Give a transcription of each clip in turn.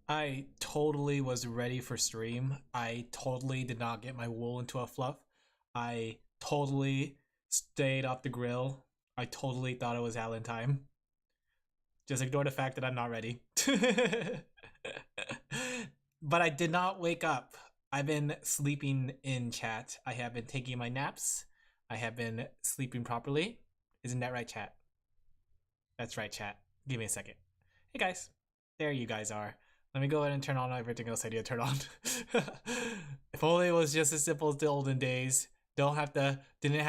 I totally was ready for stream. I totally did not get my wool into a fluff. I totally stayed off the grill. I totally thought it was Allen time. Just ignore the fact that I'm not ready. But I did not wake up. I've been sleeping in, chat. I have been taking my naps. I have been sleeping properly. Isn't that right, chat? That's right, chat. Give me a second. Hey guys. There you guys are. Let me go ahead and turn on everything else I need to turn on. If only it was just as simple as the olden days. Didn't have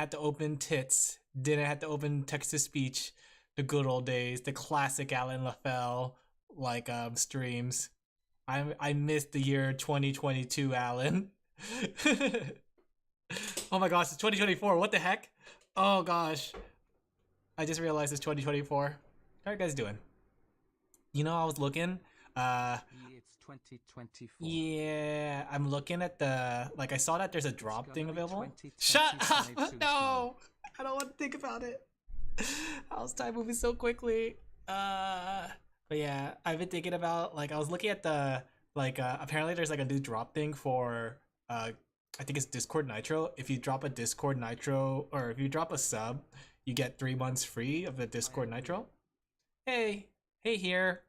to open tits. Didn't have to open text to speech. The good old days, the classic Alin Laphel streams. I missed the year 2022, Alan. Oh my gosh, it's 2024. What the heck? Oh gosh. I just realized it's 2024. How are you guys doing? You know, I was looking. It's 2024. Yeah, I'm looking at the I saw that there's a drop thing available. Shut up! No, I don't want to think about it. How's time moving so quickly? But yeah, I've been thinking about I was looking at the apparently there's a new drop thing for I think it's Discord Nitro. If you drop a Discord Nitro or if you drop a sub, you get 3 months free of the Discord Nitro. Hey here.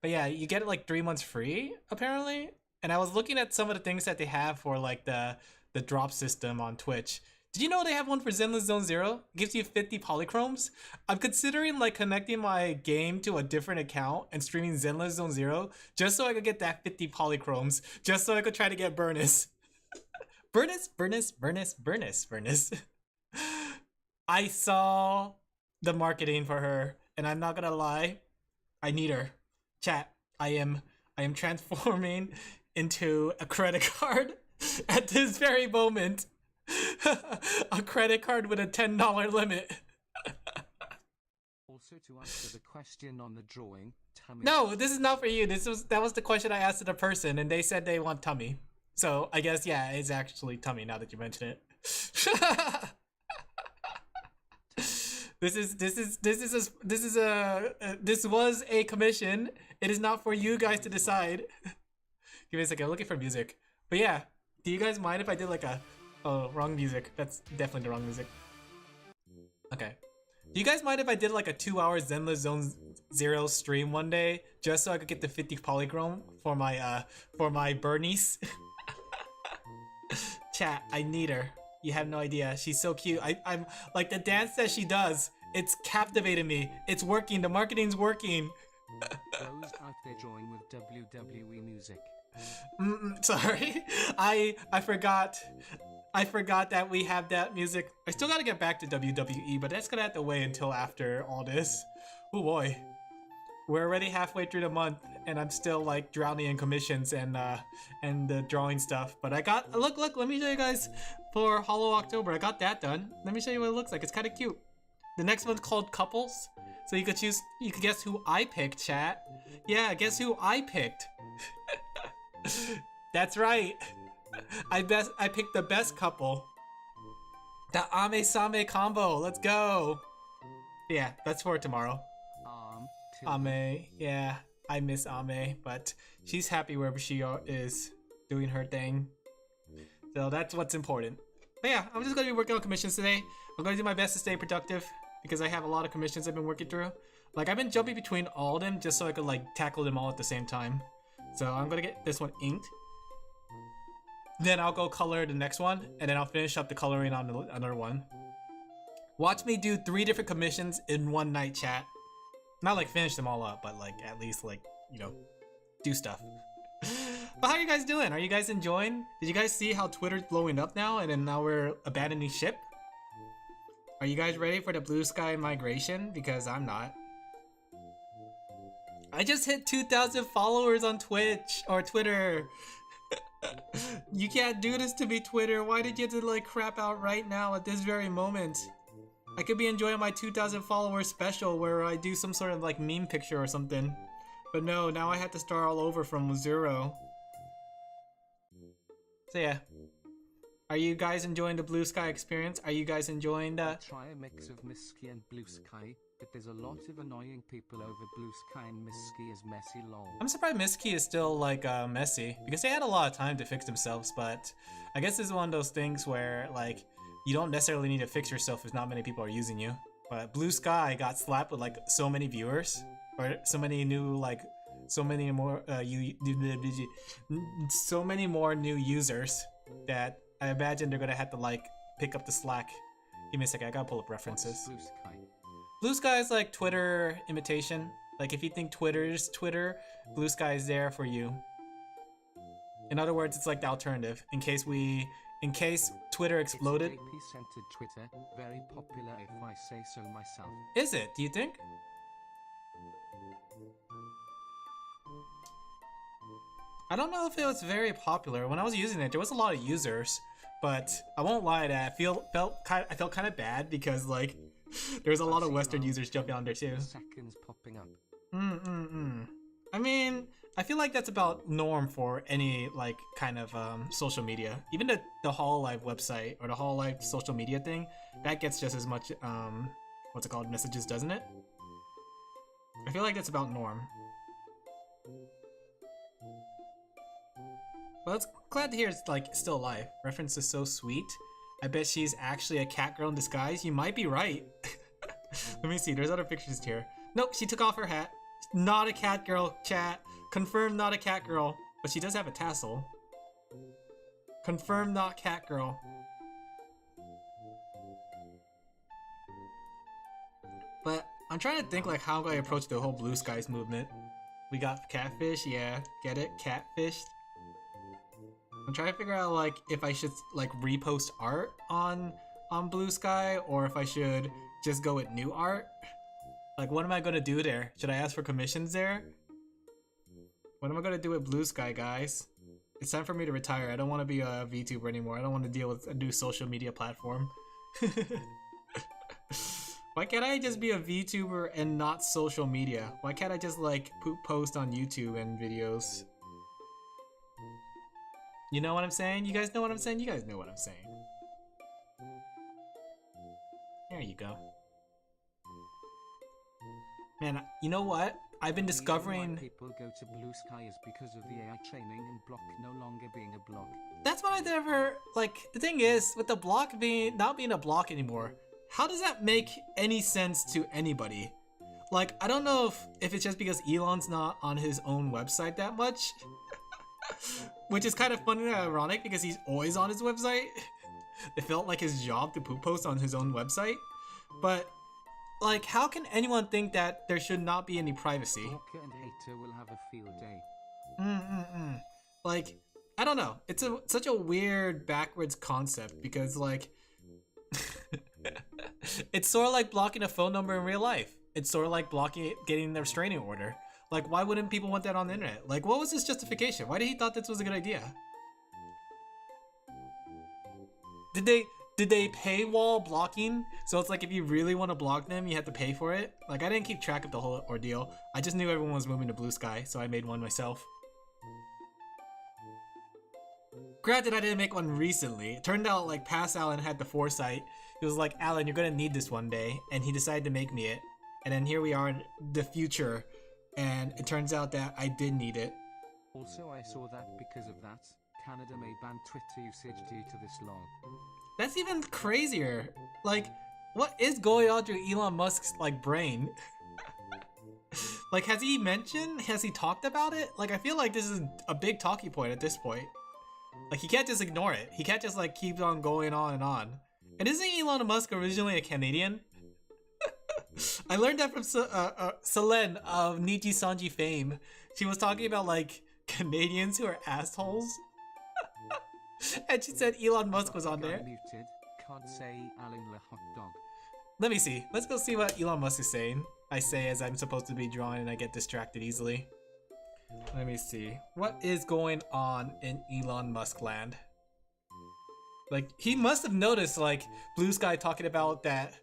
But yeah, you get it 3 months free apparently. And I was looking at some of the things that they have for the drop system on Twitch. Did you know they have one for Zenless Zone Zero? It gives you 50 polychromes. I'm considering connecting my game to a different account and streaming Zenless Zone Zero just so I could get that 50 polychromes, just so I could try to get Burnus. Burnus. I saw the marketing for her, and I'm not gonna lie, I need her. Chat, I am transforming into a credit card at this very moment. A credit card with a $10 limit. Also, to answer the question on the drawing, tummy. No, this is not for you. That was the question I asked to the person, and they said they want tummy. So I guess yeah, it's actually tummy now that you mention it. This was a commission. It is not for you guys to decide. Give me a second. I'm looking for music. But yeah, do you guys mind if I did oh, wrong music. That's definitely the wrong music. Okay. Do you guys mind if I did a 2-hour Zenless Zone Zero stream one day just so I could get the 50 polychrome for my Bernice? Chat, I need her. You have no idea. She's so cute. I'm the dance that she does. It's captivating me. It's working. The marketing's working. Those out there drawing with WWE music. Sorry, I forgot. I forgot that we have that music. I still gotta get back to WWE, but that's gonna have to wait until after all this. Oh boy. We're already halfway through the month, and I'm still drowning in commissions and the drawing stuff. But I got look. Let me show you guys for Hollow October. I got that done. Let me show you what it looks like. It's kind of cute. The next one's called Couples, so you could choose. You could guess who I picked, chat. Yeah, guess who I picked. That's right. I picked the best couple. The Ame Same combo. Let's go. Yeah, that's for tomorrow. Ame, yeah, I miss Ame, but she's happy wherever she is doing her thing. So that's what's important. But yeah, I'm just gonna be working on commissions today. I'm gonna do my best to stay productive because I have a lot of commissions I've been working through. I've been jumping between all of them just so I could tackle them all at the same time. So I'm gonna get this one inked. Then I'll go color the next one, and then I'll finish up the coloring on another one. Watch me do 3 different commissions in one night, chat. Not finish them all up, but at least you know, do stuff. But how are you guys doing? Are you guys enjoying? Did you guys see how Twitter's blowing up now, and then now we're abandoning ship? Are you guys ready for the blue sky migration? Because I'm not. I just hit 2,000 followers on Twitch or Twitter. You can't do this to me, Twitter. Why did you have to crap out right now at this very moment? I could be enjoying my 2,000 followers special where I do some sort of meme picture or something. But no, now I have to start all over from 0. So yeah. Are you guys enjoying the blue sky experience? Are you guys enjoying the... Try a mix of Misky and blue sky. but there's a lot of annoying people over Blue Sky and Miss Ski is messy lol. I'm surprised Miss Key is still like messy because they had a lot of time to fix themselves, but I guess this is one of those things where like you don't necessarily need to fix yourself if not many people are using you. But Blue Sky got slapped with like so many viewers or so many new like so many more so many more new users that I imagine they're gonna have to like pick up the slack. Give me a second, I gotta pull up references. Blue Sky? Blue Sky is like Twitter imitation. Like if you think Twitter's Twitter, Blue Sky is there for you. In other words, it's like the alternative. In case Twitter exploded. It's JP-centered Twitter, very popular if I say so myself. Is it? Do you think? I don't know if it was very popular. When I was using it, there was a lot of users, but I won't lie that I felt kind of bad because like there's a lot of Western users jumping on there too. Seconds popping up. I mean, I feel like that's about norm for any like kind of social media. Even the Hololive website or the Hololive social media thing, that gets just as much what's it called, messages, doesn't it? I feel like that's about norm. Well, it's glad to hear it's like still alive. Reference is so sweet. I bet she's actually a cat girl in disguise. You might be right. Let me see. There's other pictures here. Nope, she took off her hat. Not a cat girl, chat. Confirmed not a cat girl. But she does have a tassel. Confirmed not cat girl. But I'm trying to think like how I'm going to approach the whole Blue Skies movement. We got catfish, yeah. Get it? Catfish. I'm trying to figure out like if I should like repost art on Blue Sky or if I should just go with new art. Like what am I gonna do there? Should I ask for commissions there? What am I gonna do with Blue Sky, guys? It's time for me to retire. I don't want to be a VTuber anymore. I don't want to deal with a new social media platform. Why can't I just be a VTuber and not social media? Why can't I just like post on YouTube and videos? You know what I'm saying? You guys know what I'm saying? You guys know what I'm saying. There you go. Man, you know what? I've been discovering... people go to Blue Sky is because of the AI training and block no longer being a block. That's what I never... Like, the thing is, with the block not being a block anymore, how does that make any sense to anybody? Like, I don't know if it's just because Elon's not on his own website that much. Which is kind of funny and ironic because he's always on his website. It felt like his job to post on his own website. But, like, how can anyone think that there should not be any privacy? Blocker and hater will have a field day. Like, I don't know. It's such a weird backwards concept because, like, it's sort of like blocking a phone number in real life. It's sort of like getting the restraining order. Like, why wouldn't people want that on the internet? Like, what was his justification? Why did he thought this was a good idea? Did they paywall blocking? So it's like if you really want to block them, you have to pay for it? Like, I didn't keep track of the whole ordeal. I just knew everyone was moving to Blue Sky, so I made one myself. Granted, I didn't make one recently. It turned out, like, past Alin had the foresight. He was like, Alin, you're gonna need this one day. And he decided to make me it. And then here we are in the future. And it turns out that I did need it. Also, I saw that because of that, Canada may ban Twitter usage due to this law. That's even crazier. Like, what is going on through Elon Musk's, like, brain? Like, has he talked about it? Like, I feel like this is a big talking point at this point. Like, he can't just ignore it. He can't just, like, keep on going on and on. And isn't Elon Musk originally a Canadian? I learned that from Selene of Niji Sanji fame. She was talking about like Canadians who are assholes. And she said Elon Musk was on there. Muted. Can't say Alin Laphel dog. Let me see. Let's go see what Elon Musk is saying. I say as I'm supposed to be drawing and I get distracted easily. Let me see. What is going on in Elon Musk land? Like, he must have noticed like Blue Sky talking about that.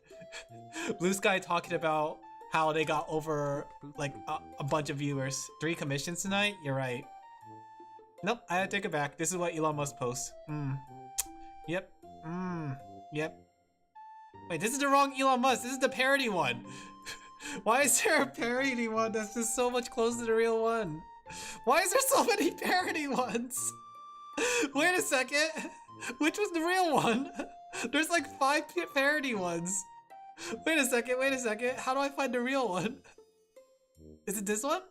Blue Sky talking about how they got over like a bunch of viewers. 3 commissions tonight? You're right. Nope, I had to take it back. This is what Elon Musk posts. Yep. Yep. Wait, this is the wrong Elon Musk. This is the parody one. Why is there a parody one that's just so much closer to the real one? Why is there so many parody ones? Wait a second. Which was the real one? There's like 5 parody ones. Wait a second, wait a second. How do I find the real one? Is it this one?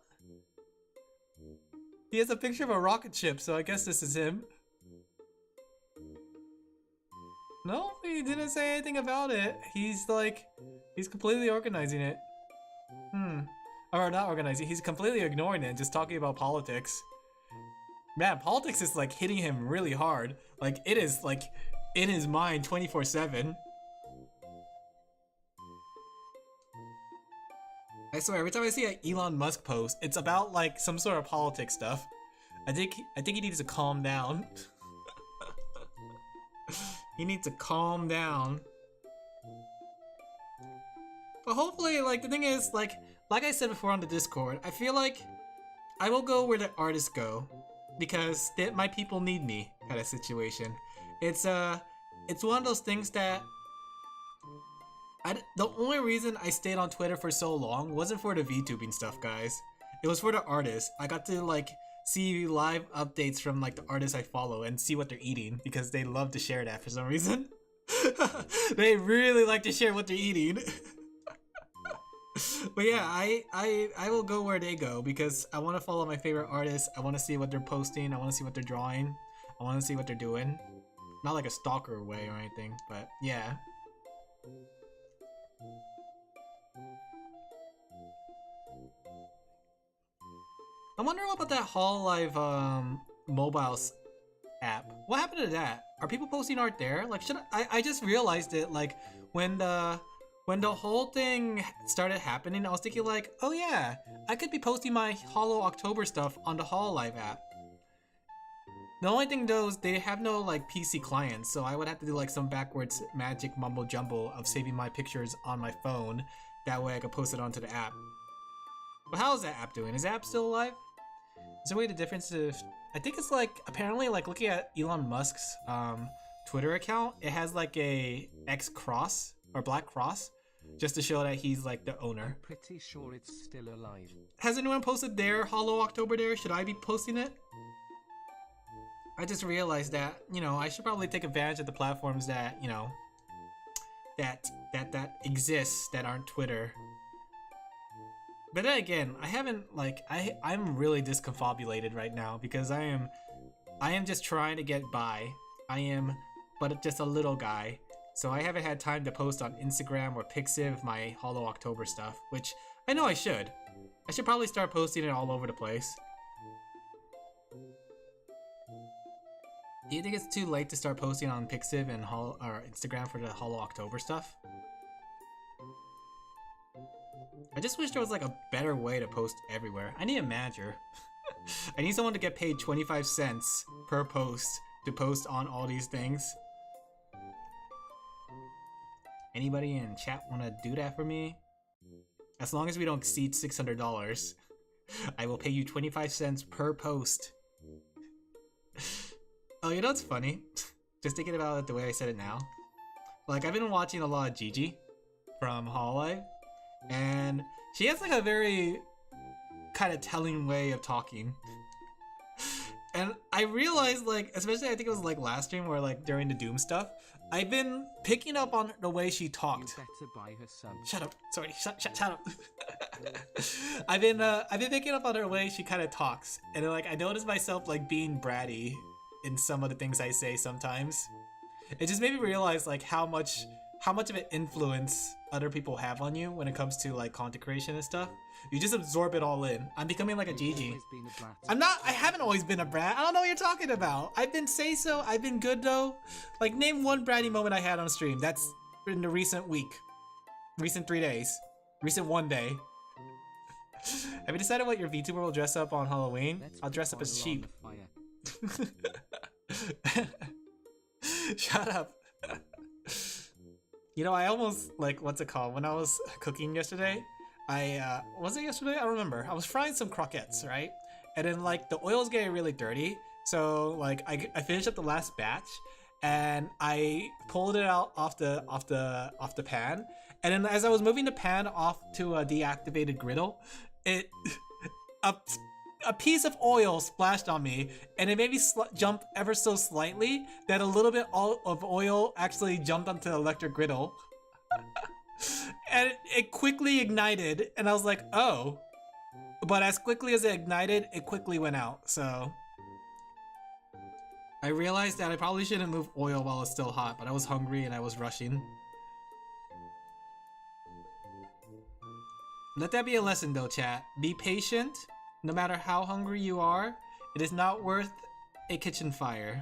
He has a picture of a rocket ship, so I guess this is him. No, he didn't say anything about it. He's completely organizing it. Or not organizing, he's completely ignoring it and just talking about politics. Man, politics is like hitting him really hard. Like it is like in his mind 24/7. I swear, every time I see an Elon Musk post, it's about like some sort of politics stuff. I think he needs to calm down. He needs to calm down. But hopefully, like, the thing is, like I said before on the Discord, I feel like I will go where the artists go because my people need me kind of situation. It's one of those things that the only reason I stayed on Twitter for so long wasn't for the VTubing stuff, guys. It was for the artists. I got to like see live updates from like the artists I follow and see what they're eating because they love to share that for some reason. They really like to share what they're eating. But yeah, I will go where they go because I want to follow my favorite artists. I want to see what they're posting. I want to see what they're drawing. I want to see what they're doing. Not like a stalker way or anything, but yeah. I wonder what about that Hololive mobiles app. What happened to that? Are people posting art there? Like, I just realized it like when the whole thing started happening, I was thinking like, oh yeah, I could be posting my Holo October stuff on the Hololive app. The only thing though is they have no like PC clients, so I would have to do like some backwards magic mumbo jumbo of saving my pictures on my phone. That way I could post it onto the app. But how is that app doing? Is the app still alive? Is there a way the difference is? I think it's like apparently like looking at Elon Musk's Twitter account, it has like a X cross or black cross just to show that he's like the owner. I'm pretty sure it's still alive. Has anyone posted their Holo October there? Should I be posting it? I just realized that, you know, I should probably take advantage of the platforms that, you know, that exists that aren't Twitter. But then again, I haven't like I'm really discombobulated right now because I am just trying to get by. I am but just a little guy. So I haven't had time to post on Instagram or Pixiv my Holo October stuff, which I know I should. I should probably start posting it all over the place. Do you think it's too late to start posting on Pixiv and or Instagram for the Holo October stuff? I just wish there was like a better way to post everywhere. I need a manager. I need someone to get paid 25 cents per post to post on all these things. Anybody in chat want to do that for me? As long as we don't exceed $600, I will pay you 25 cents per post. Oh, you know what's funny? Just thinking about it the way I said it now. Like, I've been watching a lot of Gigi from Hololive, and she has like a very kind of telling way of talking. And I realized, like, especially I think it was like last stream or like during the Doom stuff, I've been picking up on the way she talked. You better buy her some. Shut up. Sorry, shut up. I've been picking up on her way she kind of talks, and like I noticed myself like being bratty in some of the things I say sometimes. It just made me realize like how much of an influence other people have on you when it comes to like content creation and stuff. You just absorb it all in. I'm becoming like a Gigi. I haven't always been a brat. I don't know what you're talking about. I've been say-so. I've been good though. Like name one bratty moment I had on stream. That's in the recent week. Recent 3 days. Recent 1 day. Have you decided what your VTuber will dress up on Halloween? I'll dress up as sheep. Shut up. You know, I almost, like, what's it called? When I was cooking yesterday, was it yesterday? I don't remember. I was frying some croquettes, right? And then, like, the oil's getting really dirty. So, like, I finished up the last batch, and I pulled it out off the pan, And then as I was moving the pan off to a deactivated griddle, it a piece of oil splashed on me, and it made me jump ever so slightly that a little bit of oil actually jumped onto the electric griddle. And it quickly ignited, and I was like, oh. But as quickly as it ignited, it quickly went out, so. I realized that I probably shouldn't move oil while it's still hot, but I was hungry and I was rushing. Let that be a lesson though, chat. Be patient. No matter how hungry you are, it is not worth a kitchen fire.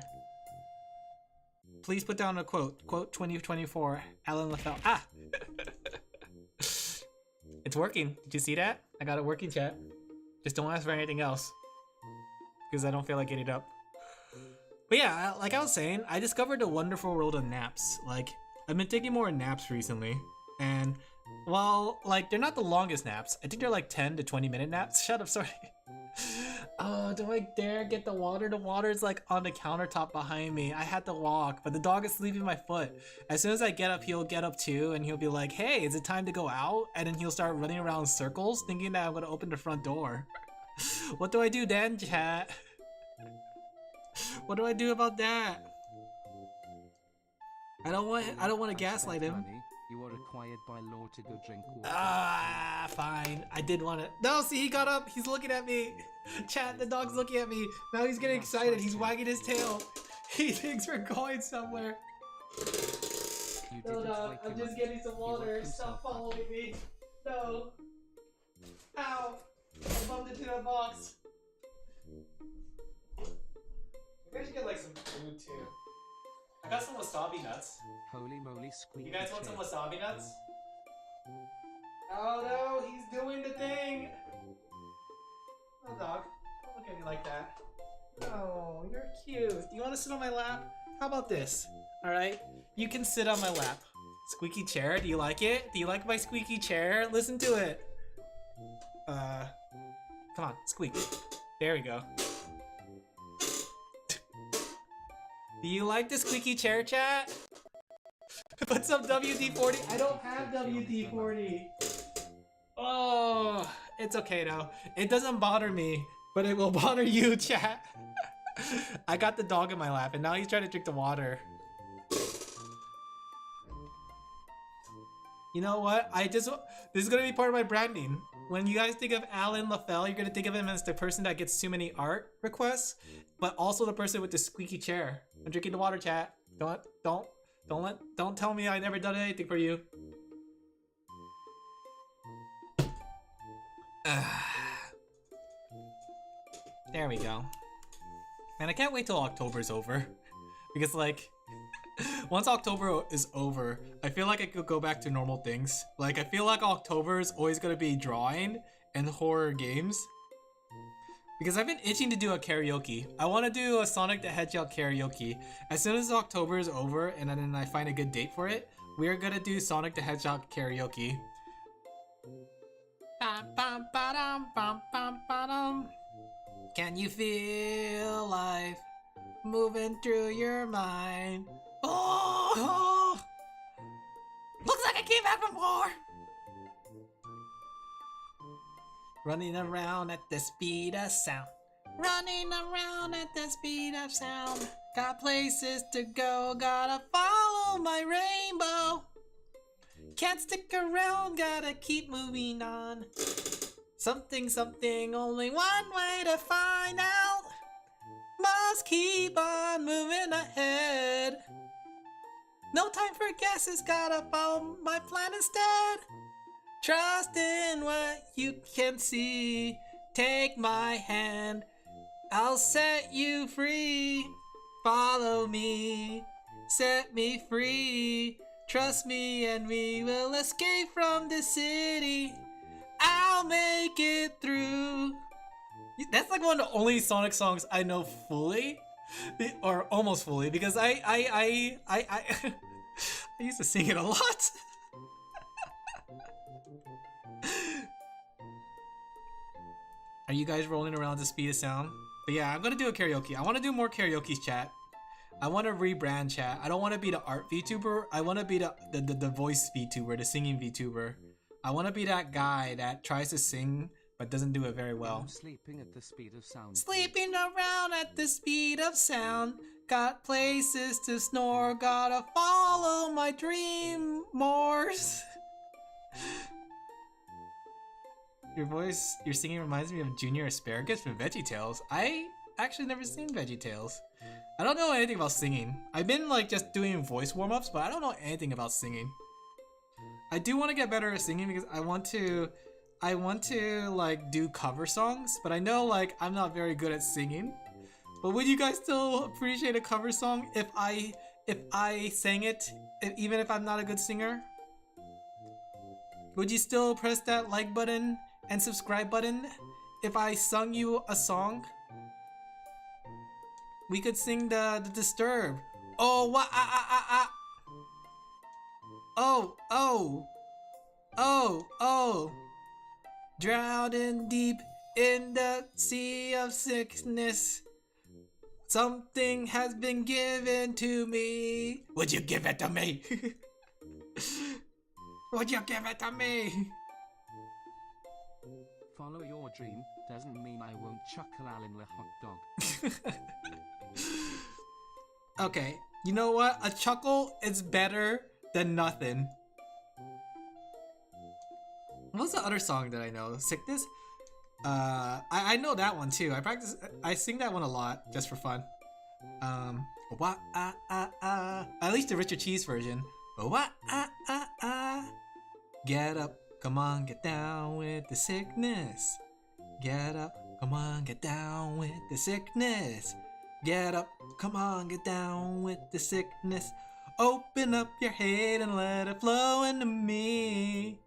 Please put down a quote. Quote 2024, Alin Laphel. Ah! It's working. Did you see that? I got it working, chat. Just don't ask for anything else. Because I don't feel like getting up. But yeah, like I was saying, I discovered a wonderful world of naps. Like, I've been taking more naps recently. And while, like, they're not the longest naps, I think they're like 10 to 20 minute naps. Shut up, sorry. Oh, do I dare get the water? The water is like on the countertop behind me. I had to walk, but the dog is sleeping my foot. As soon as I get up, he'll get up too, and he'll be like, hey, is it time to go out? And then he'll start running around in circles, thinking that I'm gonna open the front door. What do I do then, chat? What do I do about that? I don't want to gaslight him. You are required by law to go drink water. Ah, fine. I did want to. No, see, he got up. He's looking at me. Chat, the dog's looking at me. Now he's getting excited. He's wagging his tail. He thinks we're going somewhere. No, dog. I'm just getting some water. Stop following me. No. Ow. I bumped into a box. Maybe I should get like some food too. I got some wasabi nuts. Holy moly, squeaky. You guys want some wasabi nuts? Oh no, he's doing the thing! No, dog. Don't look at me like that. Oh, you're cute. Do you want to sit on my lap? How about this? Alright? You can sit on my lap. Squeaky chair, do you like it? Do you like my squeaky chair? Listen to it. Come on, squeak. There we go. Do you like the squeaky chair, chat? Put some WD-40. I don't have WD-40. Oh, it's okay though. It doesn't bother me, but it will bother you, chat. I got the dog in my lap, and now he's trying to drink the water. You know what? This is gonna be part of my branding. When you guys think of Alin Laphel, you're gonna think of him as the person that gets too many art requests, but also the person with the squeaky chair. I'm drinking the water, chat. Don't tell me I never done anything for you. There we go. Man, I can't wait till October's over. Because like, once October is over, I feel like I could go back to normal things. Like, I feel like October is always gonna be drawing and horror games. Because I've been itching to do a karaoke. I want to do a Sonic the Hedgehog karaoke. As soon as October is over and then I find a good date for it, we're gonna do Sonic the Hedgehog karaoke. Can you feel life moving through your mind? Oh! Looks like I came back from war! Running around at the speed of sound. Running around at the speed of sound. Got places to go, gotta follow my rainbow. Can't stick around, gotta keep moving on. Something, only one way to find out. Must keep on moving ahead. No time for guesses, gotta follow my plan instead. Trust in what you can see. Take my hand, I'll set you free. Follow me, set me free. Trust me and we will escape from the city. I'll make it through. That's like one of the only Sonic songs I know fully, or almost fully, because I used to sing it a lot. Are you guys rolling around at the speed of sound? But yeah, I'm gonna do a karaoke. I want to do more karaoke's, chat. I want to rebrand, chat. I don't want to be the art VTuber. I want to be the voice VTuber, the singing VTuber. I want to be that guy that tries to sing but doesn't do it very well. I'm sleeping at the speed of sound. Sleeping around at the speed of sound. Got places to snore. Gotta follow my dream mores. Your singing reminds me of Junior Asparagus from VeggieTales. I actually never seen VeggieTales. I don't know anything about singing. I've been like just doing voice warm-ups, but I don't know anything about singing. I do want to get better at singing because I want to like do cover songs, but I know like I'm not very good at singing. But would you guys still appreciate a cover song if I sang it, even if I'm not a good singer? Would you still press that like button and subscribe button if I sung you a song? We could sing the Disturb. Oh, what? Oh. Drowning deep in the sea of sickness. Something has been given to me. Would you give it to me? Would you give it to me? Follow your dream doesn't mean I won't chuckle Alin Le hot dog. Okay, you know what? A chuckle is better than nothing. What's the other song that I know? Sickness? I know that one too. I sing that one a lot just for fun. At least the Richard Cheese version. Get up, come on, get down with the sickness. Get up, come on, get down with the sickness. Get up, come on, get down with the sickness. Open up your head and let it flow into me.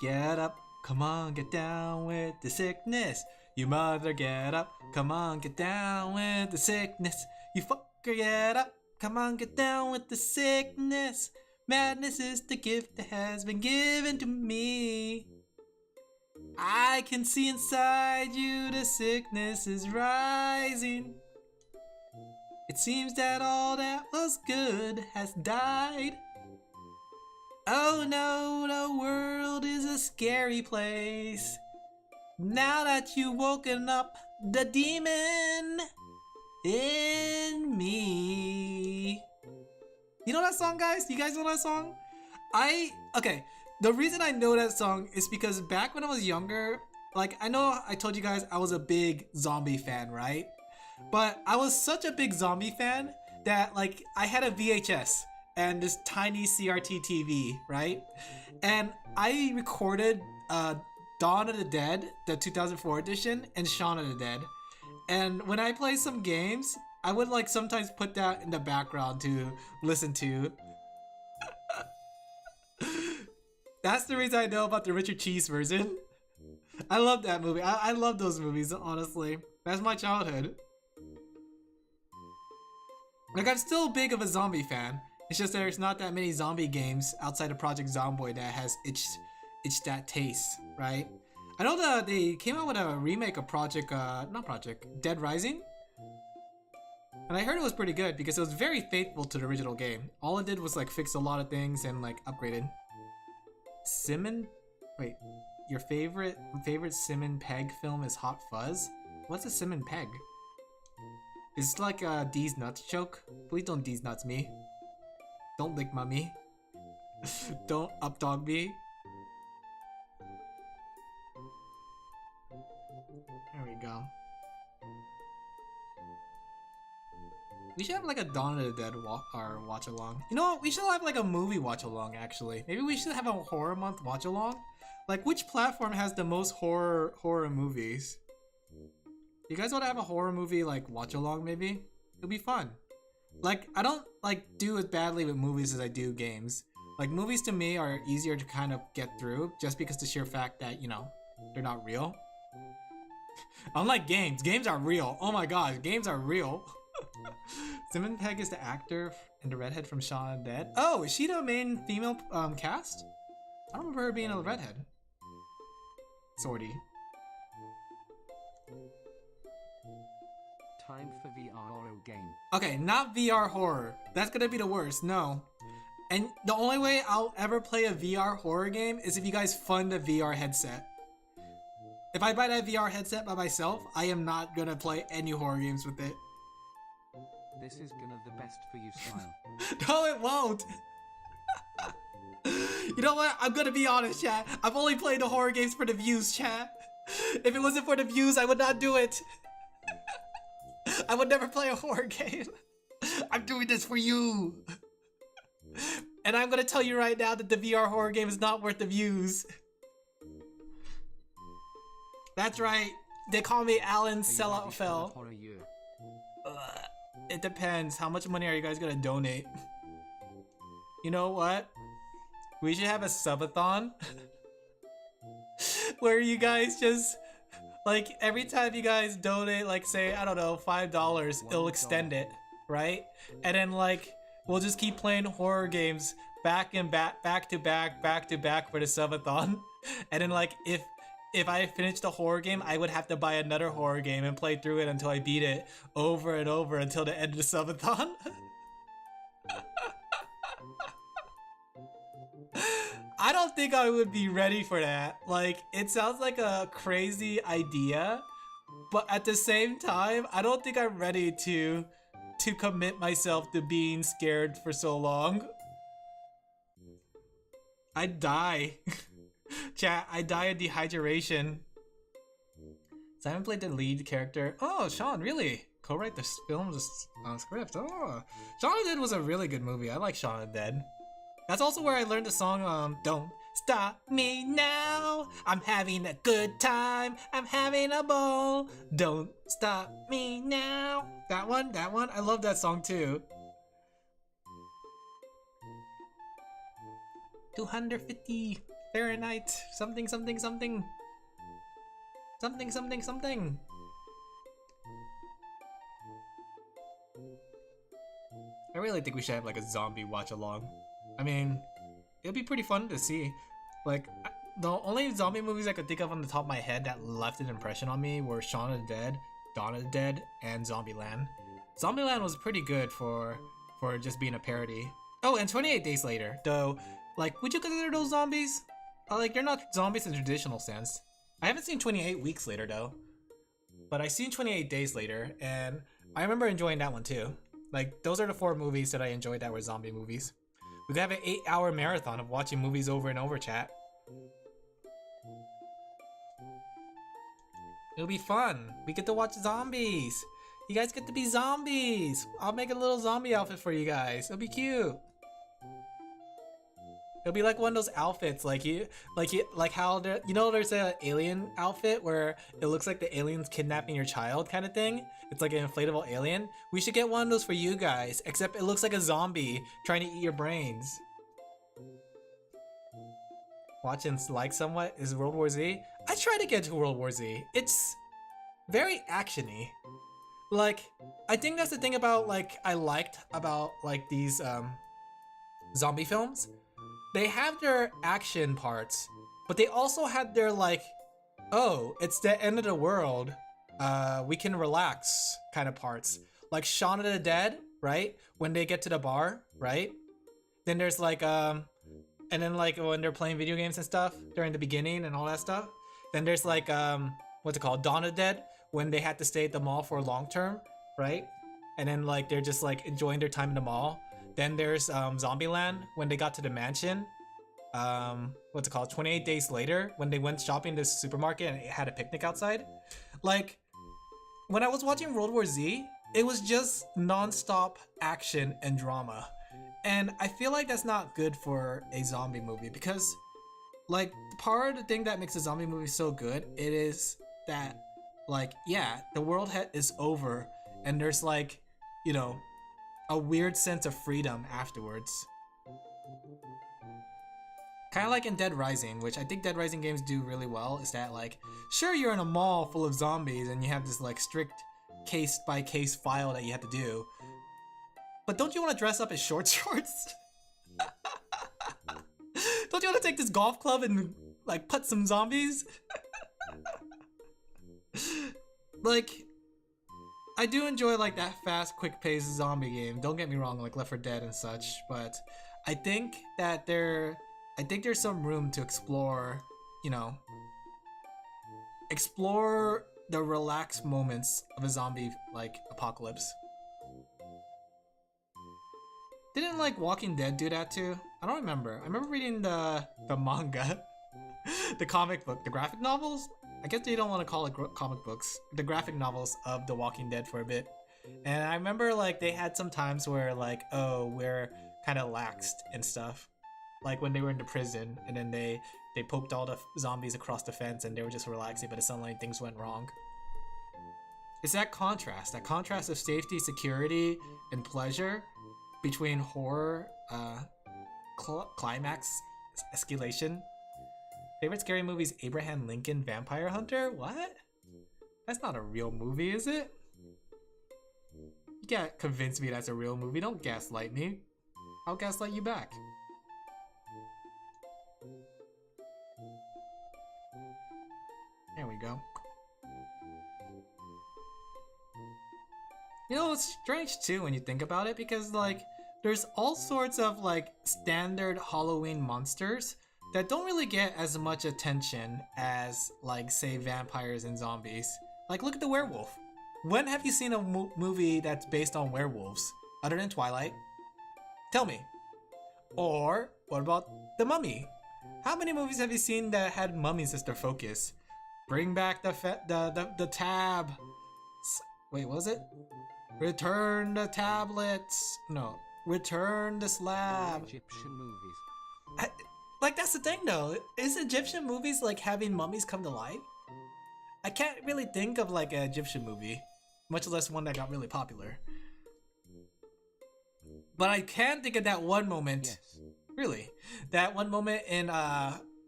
Get up, come on, get down with the sickness. You mother, get up, come on, get down with the sickness. You fucker, get up, come on, get down with the sickness. Madness is the gift that has been given to me. I can see inside you the sickness is rising. It seems that all that was good has died. Oh no, the world is a scary place. Now that you've woken up the demon in me. You know that song, guys? You guys know that song? Okay, the reason I know that song is because back when I was younger, like I know I told you guys I was a big zombie fan, right? But I was such a big zombie fan that like I had a VHS and this tiny CRT TV, right? And I recorded Dawn of the Dead, the 2004 edition, and Shaun of the Dead. And when I play some games, I would like sometimes put that in the background to listen to. That's the reason I know about the Richard Cheese version. I love that movie. I love those movies, honestly. That's my childhood. Like, I'm still big of a zombie fan. It's just there's not that many zombie games outside of Project Zomboid that has itched that taste, right? I know that they came out with a remake of Dead Rising. And I heard it was pretty good because it was very faithful to the original game. All it did was like fix a lot of things and like upgraded. Wait, your favorite Simon Pegg film is Hot Fuzz? What's a Simon Pegg? It's like a D's nuts joke. Please don't D's nuts me. Don't lick mummy. Don't updog me. There we go. We should have like a Dawn of the Dead watch along. You know what? We should have like a movie watch along actually. Maybe we should have a horror month watch along. Like which platform has the most horror movies? You guys want to have a horror movie like watch along maybe? It'll be fun. Like I don't like do as badly with movies as I do games. Like movies to me are easier to kind of get through just because the sheer fact that, you know, they're not real. Unlike games. Games are real. Oh my gosh, games are real. Simon Pegg is the actor and the redhead from Shaun of the Dead. Oh, is she the main female cast? I don't remember her being a redhead. Sorty. Time for VR horror game. Okay, not VR horror. That's gonna be the worst, no. And the only way I'll ever play a VR horror game is if you guys fund a VR headset. If I buy that VR headset by myself, I am not gonna play any horror games with it. This is gonna the best for you style. No, it won't. You know what? I'm gonna be honest, chat. I've only played the horror games for the views, chat. If it wasn't for the views, I would not do it. I would never play a horror game. I'm doing this for you. And I'm gonna tell you right now that the VR horror game is not worth the views. That's right. They call me Alin Laphel. It depends. How much money are you guys gonna donate? You know what? We should have a subathon where you guys just, like, every time you guys donate, like, say, I don't know, $5, it'll extend it, right? And then, like, we'll just keep playing horror games back to back for the subathon. And then, like, if I finished the horror game, I would have to buy another horror game and play through it until I beat it over and over until the end of the subathon. I don't think I would be ready for that. Like, it sounds like a crazy idea, but at the same time, I don't think I'm ready to commit myself to being scared for so long. I'd die. Chat, I die of dehydration. So I haven't played the lead character. Oh, Sean, really? Co-write the film's script. Oh, Shaun of the Dead was a really good movie. I like Shaun of the Dead. That's also where I learned the song, Don't Stop Me Now. I'm having a good time. I'm having a ball. Don't stop me now. That one. I love that song too. 250 Fahrenheit. Something. I really think we should have like a zombie watch along. I mean, it'd be pretty fun to see. Like, the only zombie movies I could think of on the top of my head that left an impression on me were Shaun of the Dead, Dawn of the Dead, and Zombieland. Zombieland was pretty good for just being a parody. Oh, and 28 Days Later, though, like, would you consider those zombies? Like, they're not zombies in the traditional sense. I haven't seen 28 Weeks Later, though. But I've seen 28 Days Later, and I remember enjoying that one, too. Like, those are the 4 movies that I enjoyed that were zombie movies. We could have an 8-hour marathon of watching movies over and over, chat. It'll be fun. We get to watch zombies. You guys get to be zombies. I'll make a little zombie outfit for you guys. It'll be cute. It'll be like one of those outfits, like how you know there's an alien outfit where it looks like the alien's kidnapping your child kind of thing. It's like an inflatable alien. We should get one of those for you guys, except it looks like a zombie trying to eat your brains. Watching like somewhat is World War Z. I try to get to World War Z. It's very actiony. Like, I think that's the thing about I liked about like these zombie films. They have their action parts, but they also had their like, oh, it's the end of the world. We can relax kind of parts. Like Shaun of the Dead, right? When they get to the bar, right? Then there's like and then like when they're playing video games and stuff during the beginning and all that stuff. Then there's like what's it called? Dawn of the Dead, when they had to stay at the mall for long term, right? And then like they're just like enjoying their time in the mall. Then there's Zombieland, when they got to the mansion. What's it called? 28 Days Later, when they went shopping to the supermarket and it had a picnic outside. Like, when I was watching World War Z, it was just non-stop action and drama. And I feel like that's not good for a zombie movie, because like part of the thing that makes a zombie movie so good, it is that like, yeah, the world is over and there's like, you know, a weird sense of freedom afterwards. Kind of like in Dead Rising, which I think Dead Rising games do really well, is that like, sure, you're in a mall full of zombies and you have this like strict case by case file that you have to do, but don't you want to dress up as short shorts? Don't you want to take this golf club and like put some zombies? Like, I do enjoy like that fast, quick-paced zombie game. Don't get me wrong, like Left 4 Dead and such, but I think that there's some room to explore, you know, explore the relaxed moments of a zombie like apocalypse. Didn't like Walking Dead do that too? I don't remember. I remember reading the manga, the comic book, the graphic novels. I guess they don't want to call it comic books. The graphic novels of The Walking Dead for a bit. And I remember like they had some times where like, oh, we're kind of laxed and stuff. Like when they were in the prison and then they poked all the zombies across the fence and they were just relaxing, but suddenly things went wrong. It's that contrast of safety, security, and pleasure between horror, climax, escalation. Favorite scary movies: Abraham Lincoln Vampire Hunter? What? That's not a real movie, is it? You can't convince me that's a real movie. Don't gaslight me. I'll gaslight you back. There we go. You know, it's strange too when you think about it, because like there's all sorts of like standard Halloween monsters that don't really get as much attention as like say vampires and zombies. Like look at the werewolf. When have you seen a movie that's based on werewolves other than Twilight? Tell me. Or what about the Mummy? How many movies have you seen that had mummies as their focus? Bring back the tab. Wait, what was it? Return the tablets. No, return the slab. Egyptian movies. Like that's the thing though. Is Egyptian movies like having mummies come to life? I can't really think of like an Egyptian movie, much less one that got really popular. But I can think of that one moment. Yes. Really, that one moment in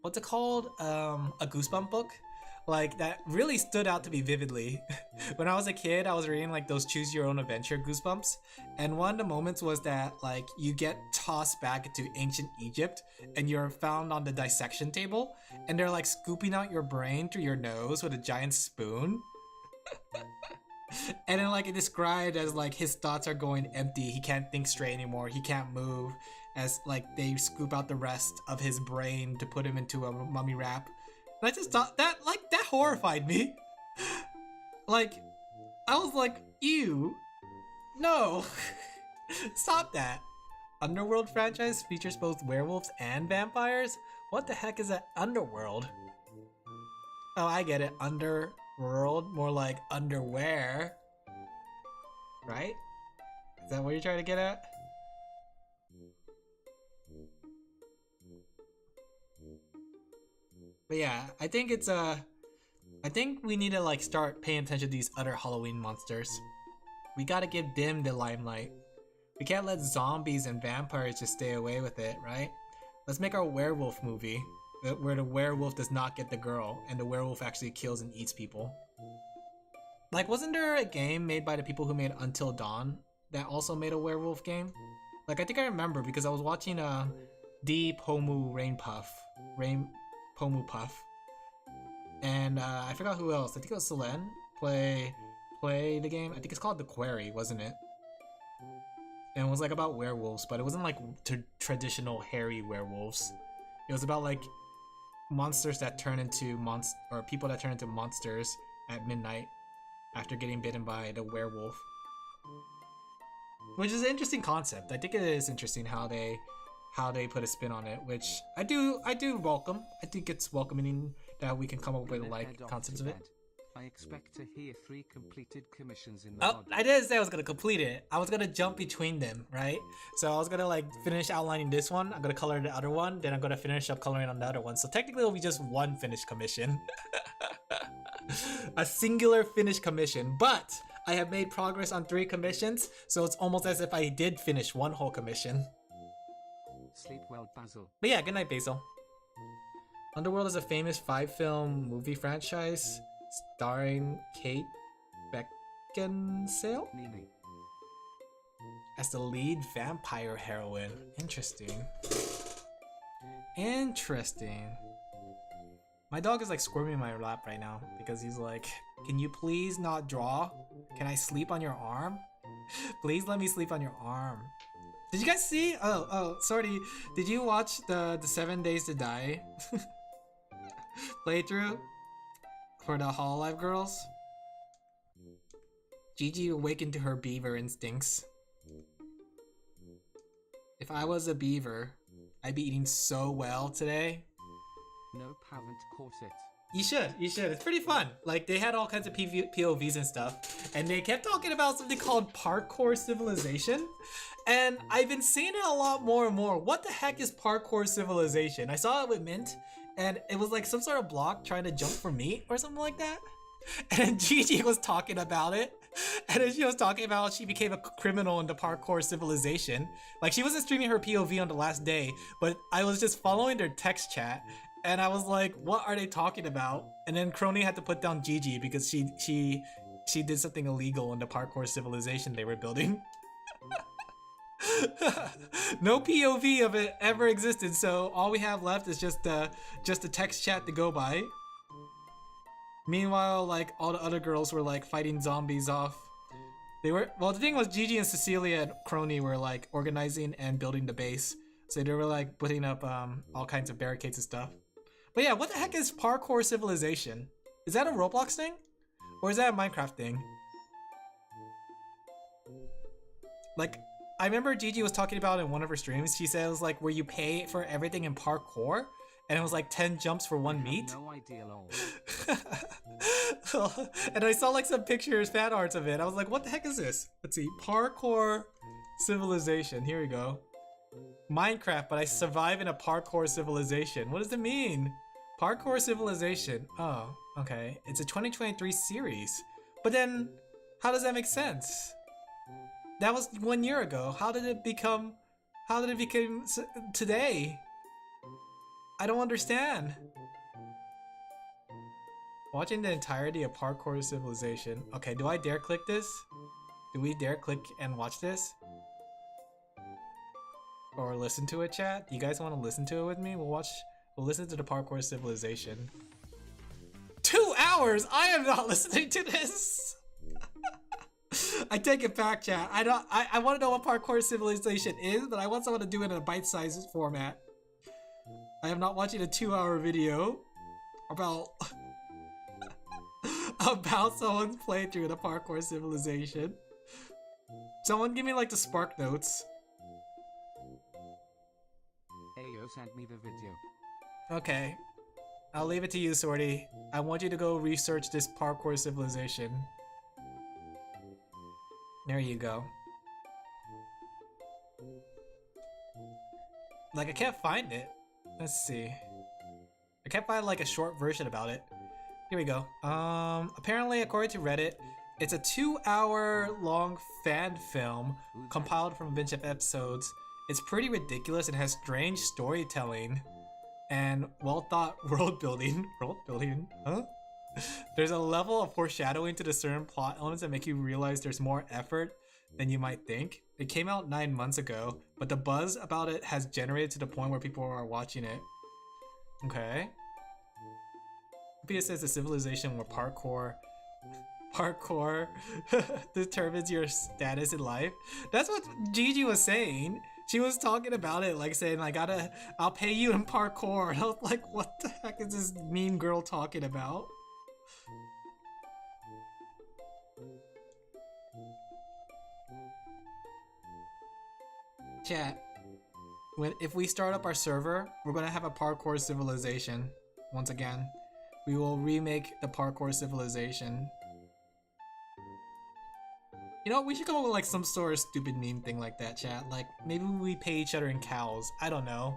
what's it called? A Goosebump book. Like that really stood out to me vividly. When I was a kid, I was reading like those choose your own adventure Goosebumps, and one of the moments was that like you get tossed back into ancient Egypt and you're found on the dissection table and they're like scooping out your brain through your nose with a giant spoon. And then like it described as like his thoughts are going empty, he can't think straight anymore, he can't move, as like they scoop out the rest of his brain to put him into a mummy wrap. And I just thought that that horrified me. Like I was like, ew, no. Stop that. Underworld franchise features both werewolves and vampires? What the heck is that underworld? Oh, I get it. Underworld, more like underwear. Right? Is that what you're trying to get at? But yeah, I think it's I think we need to like start paying attention to these other Halloween monsters. We gotta give them the limelight. We can't let zombies and vampires just stay away with it, right? Let's make our werewolf movie where the werewolf does not get the girl and the werewolf actually kills and eats people. Like, wasn't there a game made by the people who made Until Dawn that also made a werewolf game? Like, I think I remember because I was watching D Pomu Pomu Puff, and I forgot who else. I think it was Selene play the game. I think it's called The Quarry, wasn't it? And it was like about werewolves, but it wasn't like traditional hairy werewolves. It was about like monsters that turn into or people that turn into monsters at midnight after getting bitten by the werewolf. Which is an interesting concept. I think it is interesting how they put a spin on it, which I do welcome. I think it's welcoming that we can come up with like concepts of it. I expect to hear 3 completed commissions in the Oh, module. I didn't say I was gonna complete it. I was gonna jump between them, right? So I was gonna like finish outlining this one. I'm gonna color the other one. Then I'm gonna finish up coloring on the other one. So technically it'll be just one finished commission. A singular finished commission. But I have made progress on 3 commissions. So it's almost as if I did finish one whole commission. Sleep well, Basil. But yeah, good night, Basil. Underworld is a famous 5-film movie franchise starring Kate Beckinsale Nini. as the lead vampire heroine. Interesting. Interesting. My dog is like squirming in my lap right now because he's like, can you please not draw? Can I sleep on your arm? Please let me sleep on your arm. Did you guys see? Oh, sorry. Did you watch the 7 Days to Die playthrough for the Hololive girls? Gigi awakened to her beaver instincts. If I was a beaver, I'd be eating so well today. Nope, haven't caught it. You should. It's pretty fun. Like, they had all kinds of POVs and stuff, and they kept talking about something called parkour civilization, and I've been seeing it a lot more and more. What the heck is parkour civilization? I saw it with Mint, and it was like some sort of block trying to jump for meat or something like that, and then Gigi was talking about it, and then she was talking about how she became a criminal in the parkour civilization. Like, she wasn't streaming her POV on the last day, but I was just following their text chat, and I was like, what are they talking about? And then Crony had to put down Gigi because she did something illegal in the parkour civilization they were building. No POV of it ever existed, so all we have left is just a text chat to go by. Meanwhile, like, all the other girls were like fighting zombies off. Well, the thing was, Gigi and Cecilia and Crony were like organizing and building the base. So they were like putting up all kinds of barricades and stuff. But yeah, what the heck is parkour civilization? Is that a Roblox thing? Or is that a Minecraft thing? Like, I remember Gigi was talking about it in one of her streams. She said it was like where you pay for everything in parkour, and it was like 10 jumps for 1 meat. No idea at all. And I saw like some pictures, fan arts of it. I was like, what the heck is this? Let's see, parkour civilization. Here we go. Minecraft, but I survive in a parkour civilization. What does it mean? Parkour civilization. Oh, okay. It's a 2023 series. But then, how does that make sense? That was 1 year ago. How did it become today? I don't understand. Watching the entirety of parkour civilization. Okay, do I dare click this? Do we dare click and watch this? Or listen to it, chat? Do you guys want to listen to it with me? We'll listen to the parkour civilization. 2 hours! I am not listening to this! I take it back, chat. I want to know what parkour civilization is, but I want someone to do it in a bite-sized format. I am not watching a 2-hour video about about someone's playthrough the parkour civilization. Someone give me like the Spark Notes. Ayo sent me the video. Okay. I'll leave it to you, Sorty. I want you to go research this parkour civilization. There you go. Like, I can't find it. Let's see. I can't find like a short version about it. Here we go. Apparently, according to Reddit, it's a 2-hour long fan film compiled from a bunch of episodes. It's pretty ridiculous and has strange storytelling and well-thought world building. World building? Huh? There's a level of foreshadowing to the certain plot elements that make you realize there's more effort than you might think. It came out 9 months ago, but the buzz about it has generated to the point where people are watching it. Okay. It says a civilization where parkour determines your status in life. That's what Gigi was saying. She was talking about it, like saying, I'll pay you in parkour. And I was like, what the heck is this mean girl talking about? Chat, if we start up our server, we're gonna have a parkour civilization. Once again, we will remake the parkour civilization. You know, we should come up with like some sort of stupid meme thing like that, chat. Like, maybe we pay each other in cows. I don't know.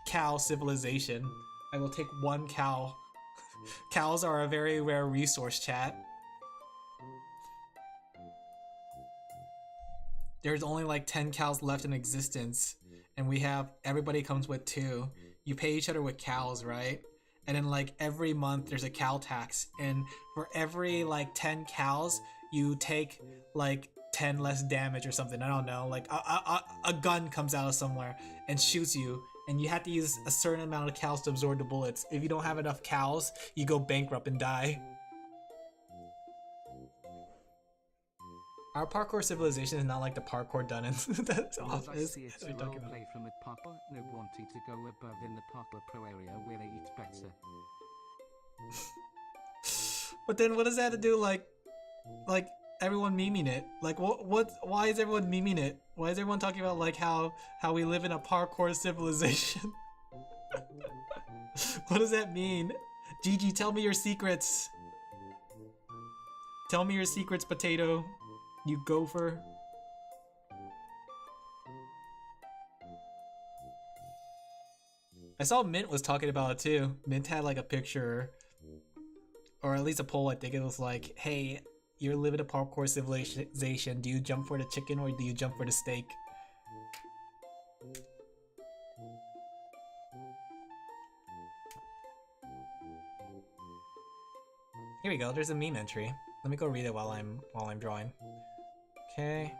Cow civilization. I will take 1 cow. Cows are a very rare resource, chat. There's only like 10 cows left in existence. And everybody comes with 2. You pay each other with cows, right? And then like every month there's a cow tax. And for every like 10 cows, you take like 10 less damage or something. I don't know. Like a gun comes out of somewhere and shoots you, and you have to use a certain amount of cows to absorb the bullets. If you don't have enough cows, you go bankrupt and die. Our parkour civilization is not like the parkour done in that I office. see it's What are a you role talking about? play from a parkour no wanting to go above in the parkour pro area where they eat better. But then what does that have to do like everyone memeing it? Like why is everyone memeing it? Why is everyone talking about like how we live in a parkour civilization? What does that mean? Gigi, tell me your secrets. Tell me your secrets, potato. You gopher. I saw Mint was talking about it too. Mint had like a picture, or at least a poll. I think it was like, "Hey, you're living a parkour civilization. Do you jump for the chicken or do you jump for the steak?" Here we go. There's a meme entry. Let me go read it while I'm drawing. Okay.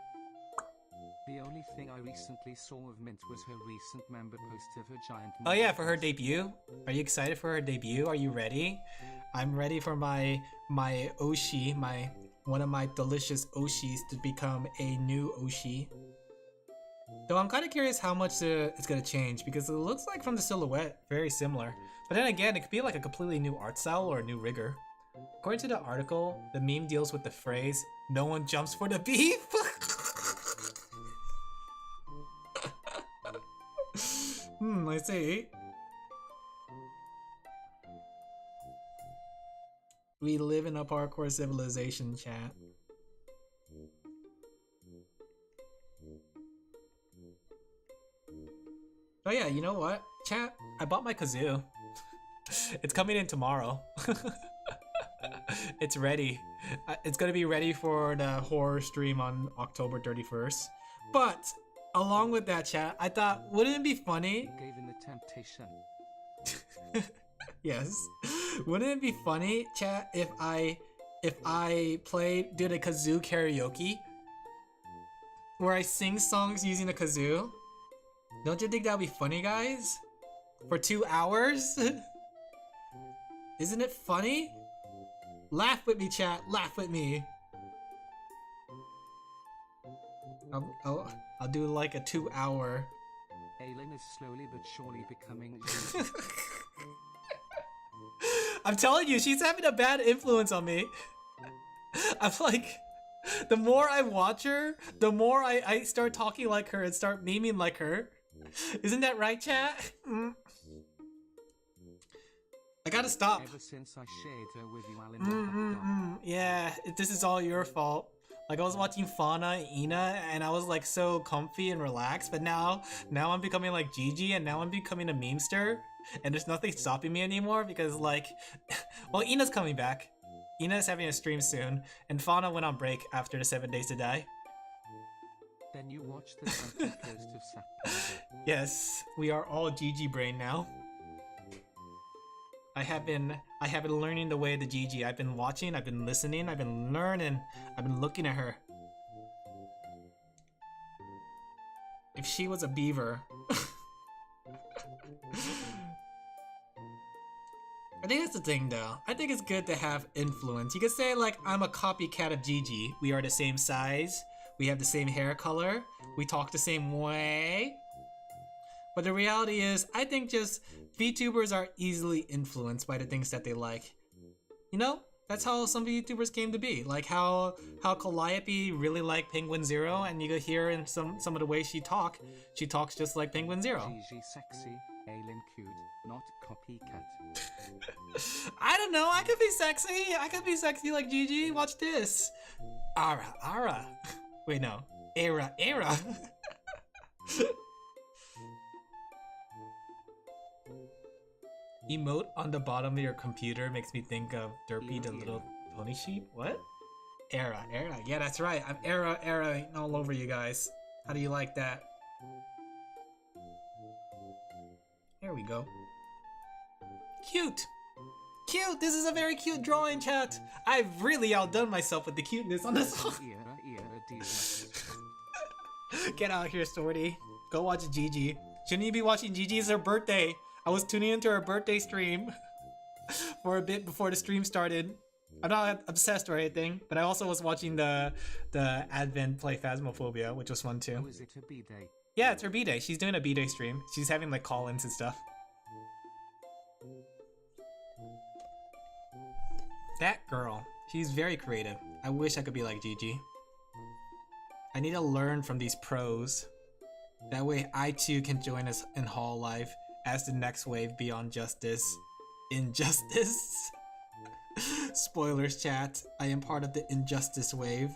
The only thing I recently saw of Mint was her recent member post of her giant. Oh yeah, for her debut. Are you excited for her debut? Are you ready? I'm ready for my Oshi, one of my delicious Oshis to become a new Oshi. Though I'm kind of curious how much it's gonna change because it looks like from the silhouette very similar. But then again, it could be like a completely new art style or a new rigor. According to the article, the meme deals with the phrase, "No one jumps for the beef." I see. We live in a parkour civilization, chat. Oh yeah, you know what? Chat, I bought my kazoo. It's coming in tomorrow. It's ready. It's gonna be ready for the horror stream on October 31st. But along with that, chat, I thought, wouldn't it be funny? Gave in the temptation. Yes. Wouldn't it be funny, chat, if I did a kazoo karaoke where I sing songs using a kazoo? Don't you think that would be funny, guys? For 2 hours? Isn't it funny? Laugh with me, chat. Laugh with me. I'll do like a 2-hour. Alin is slowly but surely becoming. I'm telling you, she's having a bad influence on me. I'm like, the more I watch her, the more I start talking like her and start memeing like her. Isn't that right, chat? I gotta stop. Ever since I shared her with you, Alin. Yeah, this is all your fault. Like, I was watching Fauna and Ina, and I was like so comfy and relaxed, but now I'm becoming like Gigi, and now I'm becoming a memester, and there's nothing stopping me anymore because like, well, Ina's coming back. Ina's having a stream soon, and Fauna went on break after the 7 Days to Die. Then you watch the 21st of September. Yes, we are all Gigi brain now. I have been learning the way to Gigi. I've been watching, I've been listening, I've been learning, I've been looking at her. If she was a beaver. I think that's the thing though. I think it's good to have influence. You could say like, I'm a copycat of Gigi. We are the same size, we have the same hair color, we talk the same way. But the reality is, I think just VTubers are easily influenced by the things that they like. You know, that's how some VTubers came to be. Like how Calliope really liked Penguin Zero, and you could hear in some of the way she talks just like Penguin Zero. Gigi sexy, Alin cute, not copycat. I don't know, I could be sexy. I could be sexy like Gigi. Watch this. Ara. Wait, no. Era. Emote on the bottom of your computer makes me think of Derpy the little pony sheep. What? Era. Yeah, that's right. I'm era all over you guys. How do you like that? Here we go. Cute. This is a very cute drawing, chat. I've really outdone myself with the cuteness on this one. Get out here, Sorty. Go watch Gigi. Shouldn't you be watching Gigi? It's her birthday. I was tuning into her birthday stream for a bit before the stream started. I'm not obsessed or anything, but I also was watching the Advent play Phasmophobia, which was fun too. Oh, is it a B-day? Yeah, it's her B-day. She's doing a B-day stream. She's having like call-ins and stuff. That girl, she's very creative. I wish I could be like Gigi. I need to learn from these pros. That way I too can join us in Hall Life as the next wave beyond justice. Injustice. Spoilers, chat. I am part of the injustice wave.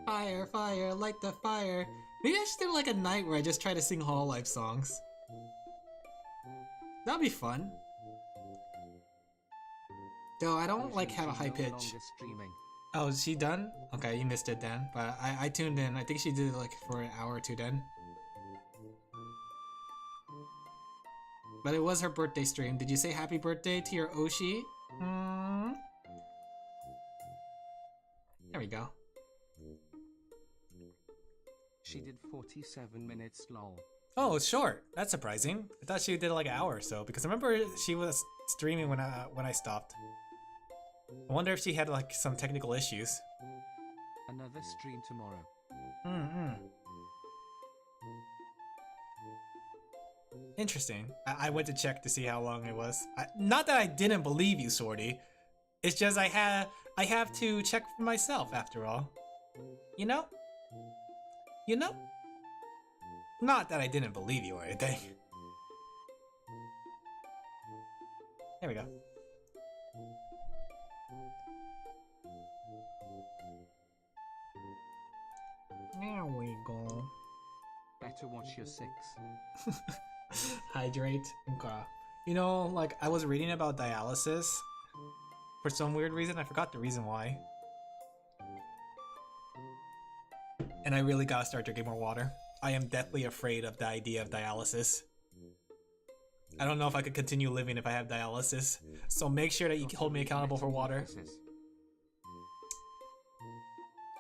Fire, fire, light the fire. Maybe I should do like a night where I just try to sing Hall Life songs. That'd be fun. Though I don't like have a high pitch. Oh, is she done? Okay, you missed it then. But I tuned in. I think she did it like for an hour or two then. But it was her birthday stream. Did you say happy birthday to your Oshi? There we go. She did 47 minutes lol. Oh, it's short. That's surprising. I thought she did like an hour or so because I remember she was streaming when I stopped. I wonder if she had like some technical issues. Another stream tomorrow. Interesting. I went to check to see how long it was. Not that I didn't believe you, Sorty. It's just I have to check for myself after all. You know? You know? Not that I didn't believe you or anything. There we go. There we go. Better watch your 6. Hydrate. Okay. You know, like I was reading about dialysis. For some weird reason, I forgot the reason why. And I really gotta start drinking more water. I am deathly afraid of the idea of dialysis. I don't know if I could continue living if I have dialysis. So make sure that you hold me accountable for water.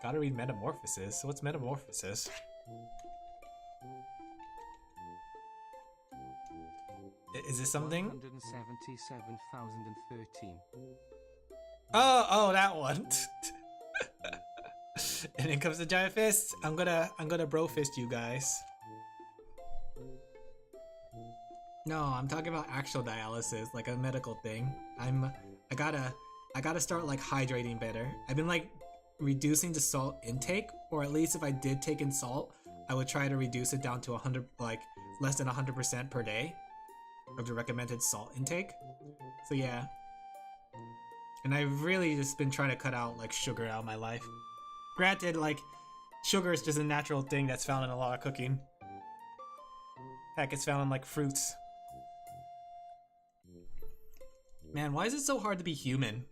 Gotta read Metamorphosis. What's Metamorphosis? Is this something? 177,013. Oh, that one. And then comes the giant fist. I'm gonna bro fist you guys. No, I'm talking about actual dialysis, like a medical thing. I gotta start like hydrating better. I've been like reducing the salt intake, or at least if I did take in salt, I would try to reduce it down to 100, like less than 100% per day of the recommended salt intake. So yeah. And I've really just been trying to cut out like sugar out of my life. Granted, like sugar is just a natural thing that's found in a lot of cooking. Heck, it's found in like fruits. Man, why is it so hard to be human?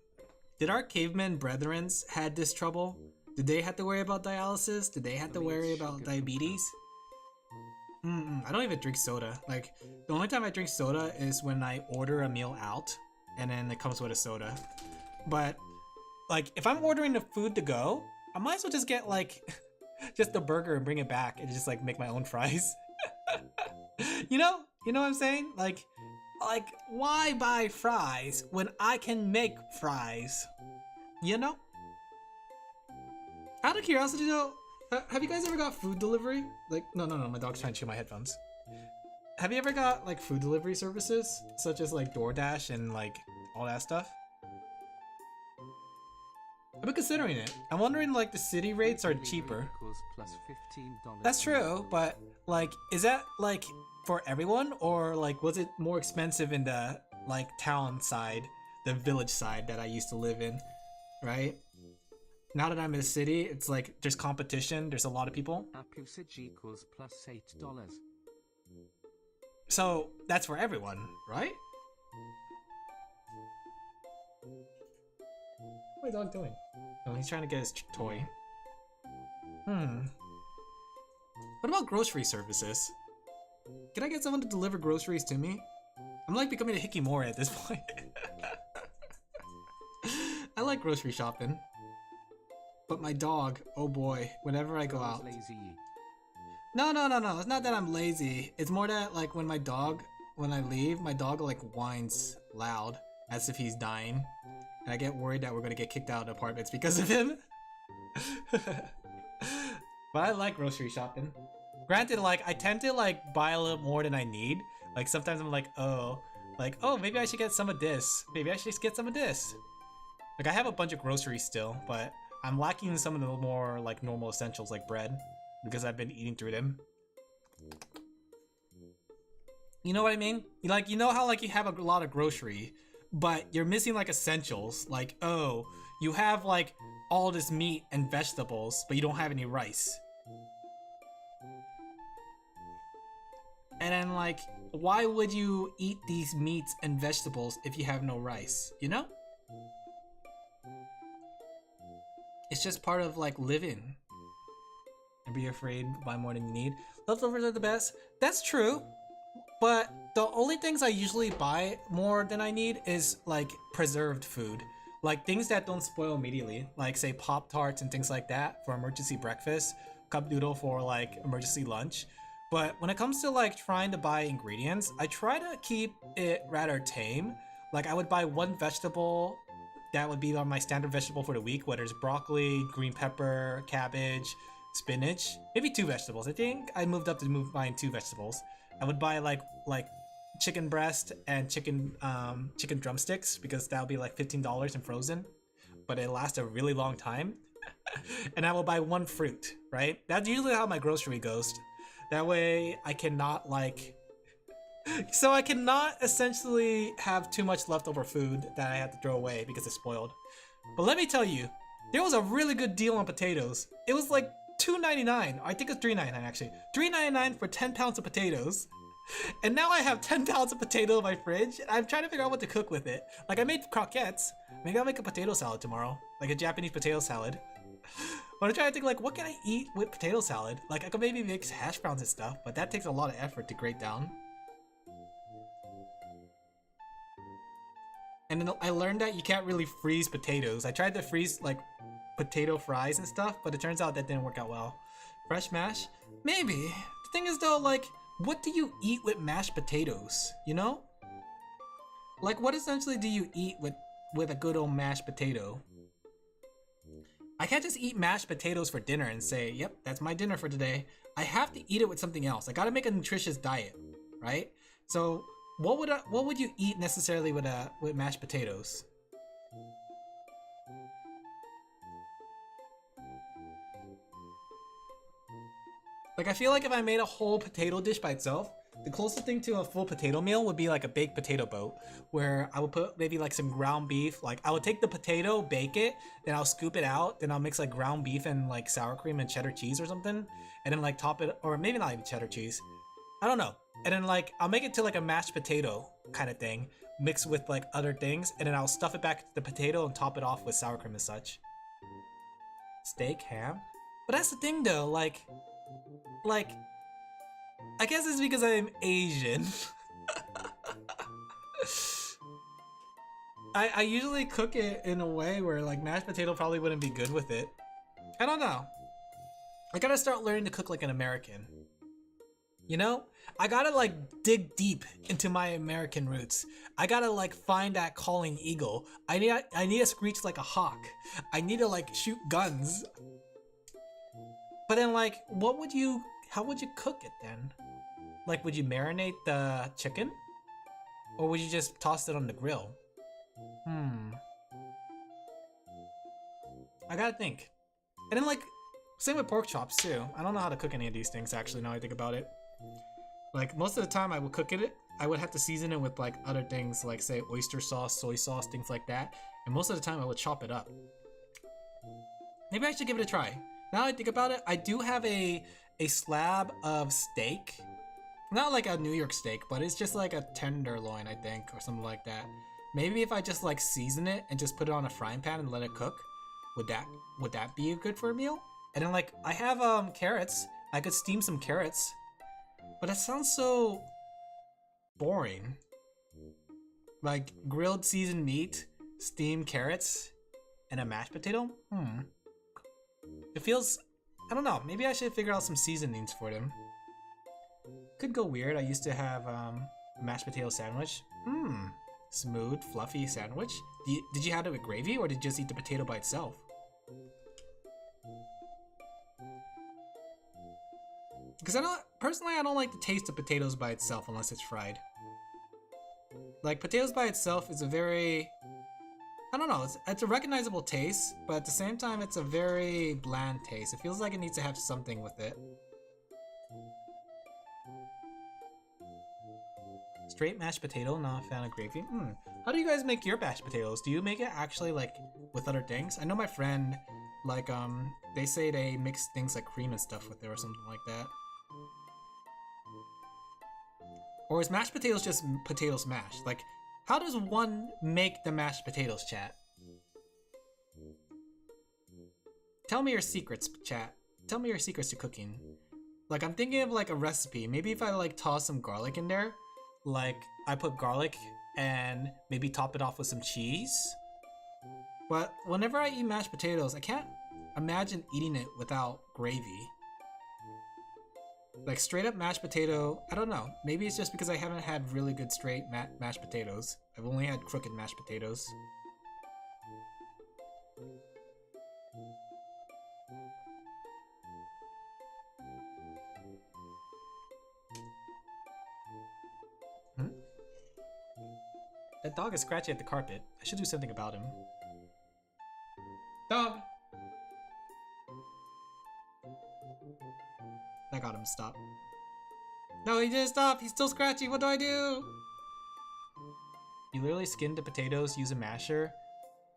Did our cavemen brethrens had this trouble? Did they have to worry about dialysis? Did they have to worry about diabetes? I don't even drink soda. Like, the only time I drink soda is when I order a meal out, and then it comes with a soda. But, like, if I'm ordering the food to go, I might as well just get, like, just the burger and bring it back and just, like, make my own fries. You know? You know what I'm saying? Like, why buy fries when I can make fries? You know? Out of curiosity though, have you guys ever got food delivery? Like, no, my dog's trying to chew my headphones. Have you ever got like food delivery services, such as like DoorDash and like all that stuff? I've been considering it. I'm wondering like the city rates are cheaper. Plus $15. That's true, but like, is that like for everyone, or like was it more expensive in the like town side, the village side that I used to live in, right? Now that I'm in a city, it's like there's competition, there's a lot of people. App usage equals plus $8. So that's for everyone, right? What's my dog doing? Oh, he's trying to get his toy. What about grocery services? Can I get someone to deliver groceries to me? I'm like becoming a hikikomori at this point. I like grocery shopping. But my dog, oh boy, whenever I go out. Lazy. No. It's not that I'm lazy. It's more that like when I leave, my dog like whines loud. as if he's dying. And I get worried that we're gonna get kicked out of apartments because of him. But I like grocery shopping. Granted, like, I tend to, like, buy a little more than I need. Like, sometimes I'm like, oh, maybe I should get some of this. Maybe I should get some of this. Like, I have a bunch of groceries still, but I'm lacking some of the more, like, normal essentials like bread because I've been eating through them. You know what I mean? Like, you know how, like, you have a lot of grocery, but you're missing, like, essentials. Like, oh, you have, like, all this meat and vegetables, but you don't have any rice. And then, like, why would you eat these meats and vegetables if you have no rice? You know? It's just part of, like, living. And be afraid to buy more than you need. Leftovers are the best. That's true. But the only things I usually buy more than I need is, like, preserved food. Like, things that don't spoil immediately. Like, say, Pop-Tarts and things like that for emergency breakfast. Cup noodle for, like, emergency lunch. But when it comes to, like, trying to buy ingredients, I try to keep it rather tame. Like, I would buy one vegetable that would be on my standard vegetable for the week, whether it's broccoli, green pepper, cabbage, spinach. Maybe 2 vegetables. I think I moved up to buying 2 vegetables. I would buy, like chicken breast and chicken drumsticks because that would be, like, $15 in frozen. But it lasts a really long time. And I will buy 1 fruit, right? That's usually how my grocery goes. That way I cannot, like... So I cannot essentially have too much leftover food that I have to throw away because it's spoiled. But let me tell you, there was a really good deal on potatoes. It was like $2.99. I think it's $3.99 actually. $3.99 for 10 pounds of potatoes. And now I have 10 pounds of potato in my fridge. And I'm trying to figure out what to cook with it. Like, I made croquettes. Maybe I'll make a potato salad tomorrow. Like a Japanese potato salad. But I'm trying to think, like, what can I eat with potato salad? Like, I could maybe make hash browns and stuff, but that takes a lot of effort to grate down. And then I learned that you can't really freeze potatoes. I tried to freeze, like, potato fries and stuff, but it turns out that didn't work out well. Fresh mash? Maybe. The thing is, though, like, what do you eat with mashed potatoes, you know? Like, what essentially do you eat with a good old mashed potato? I can't just eat mashed potatoes for dinner and say, yep, that's my dinner for today. I have to eat it with something else. I gotta make a nutritious diet, right? So what would you eat necessarily with mashed potatoes? Like, I feel like if I made a whole potato dish by itself, the closest thing to a full potato meal would be like a baked potato boat, where I would put maybe like some ground beef. Like, I would take the potato, bake it, then I'll scoop it out, then I'll mix like ground beef and like sour cream and cheddar cheese or something, and then like top it, or maybe not even cheddar cheese. I don't know. And then like, I'll make it to like a mashed potato kind of thing, mixed with like other things, and then I'll stuff it back to the potato and top it off with sour cream and such. Steak, ham? But that's the thing though, like, I guess it's because I'm Asian. I usually cook it in a way where like mashed potato probably wouldn't be good with it. I don't know. I gotta start learning to cook like an American. You know? I gotta like dig deep into my American roots. I gotta like find that calling eagle. I need to screech like a hawk. I need to like shoot guns. But then like, how would you cook it then? Like, would you marinate the chicken? Or would you just toss it on the grill? I gotta think. And then like, same with pork chops too. I don't know how to cook any of these things actually, now I think about it. Like, most of the time I would cook it, I would have to season it with like other things, like say oyster sauce, soy sauce, things like that. And most of the time I would chop it up. Maybe I should give it a try. Now I think about it, I do have a slab of steak. Not like a New York steak, but it's just like a tenderloin, I think, or something like that. Maybe if I just like season it and just put it on a frying pan and let it cook, would that be good for a meal? And then like, I have carrots. I could steam some carrots. But that sounds so boring. Like, grilled seasoned meat, steamed carrots, and a mashed potato? It feels, I don't know, maybe I should figure out some seasonings for them. Could go weird. I used to have a mashed potato sandwich. Smooth, fluffy sandwich? Did you have it with gravy or did you just eat the potato by itself? Because personally I don't like the taste of potatoes by itself unless it's fried. Like potatoes by itself is a very, I don't know, it's a recognizable taste, but at the same time it's a very bland taste. It feels like it needs to have something with it. Straight mashed potato, not a fan of gravy. How do you guys make your mashed potatoes? Do you make it actually like with other things? I know my friend, like they say they mix things like cream and stuff with it or something like that. Or is mashed potatoes just potatoes mashed? Like, how does one make the mashed potatoes, chat? Tell me your secrets, chat. Tell me your secrets to cooking. Like, I'm thinking of like a recipe. Maybe if I like toss some garlic in there, like I put garlic and maybe top it off with some cheese. But whenever I eat mashed potatoes, I can't imagine eating it without gravy. Like straight up mashed potato, I don't know. Maybe it's just because I haven't had really good straight mashed potatoes. I've only had crooked mashed potatoes. That dog is scratching at the carpet. I should do something about him. Dog! I got him to stop. No, he didn't stop! He's still scratching! What do I do? You literally skin the potatoes, use a masher,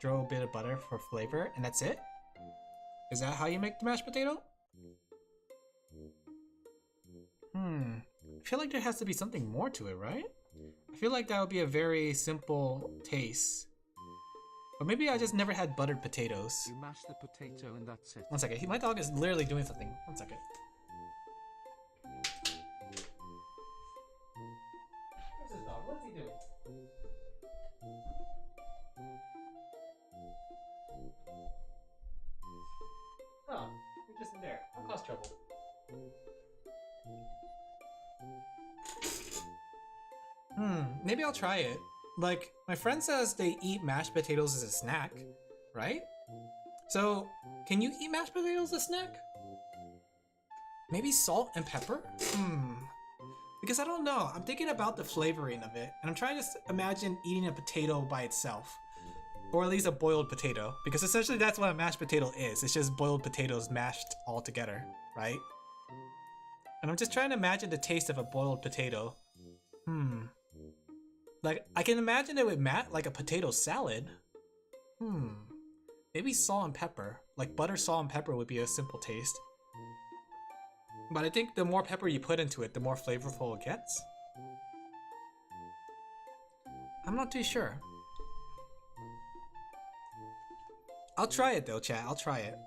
throw a bit of butter for flavor, and that's it? Is that how you make the mashed potato? I feel like there has to be something more to it, right? I feel like that would be a very simple taste. Or maybe I just never had buttered potatoes. You mash the potato and that's it. One second, my dog is literally doing something. One second. Where's this dog? What's he doing? Oh, you're just in there. Don't cause trouble. Maybe I'll try it. Like, my friend says they eat mashed potatoes as a snack, right? So, can you eat mashed potatoes as a snack? Maybe salt and pepper? Because I don't know. I'm thinking about the flavoring of it, and I'm trying to imagine eating a potato by itself. Or at least a boiled potato, because essentially that's what a mashed potato is. It's just boiled potatoes mashed all together, right? And I'm just trying to imagine the taste of a boiled potato. Like, I can imagine it with like a potato salad. Maybe salt and pepper. Like butter, salt, and pepper would be a simple taste. But I think the more pepper you put into it, the more flavorful it gets. I'm not too sure. I'll try it though, chat. I'll try it.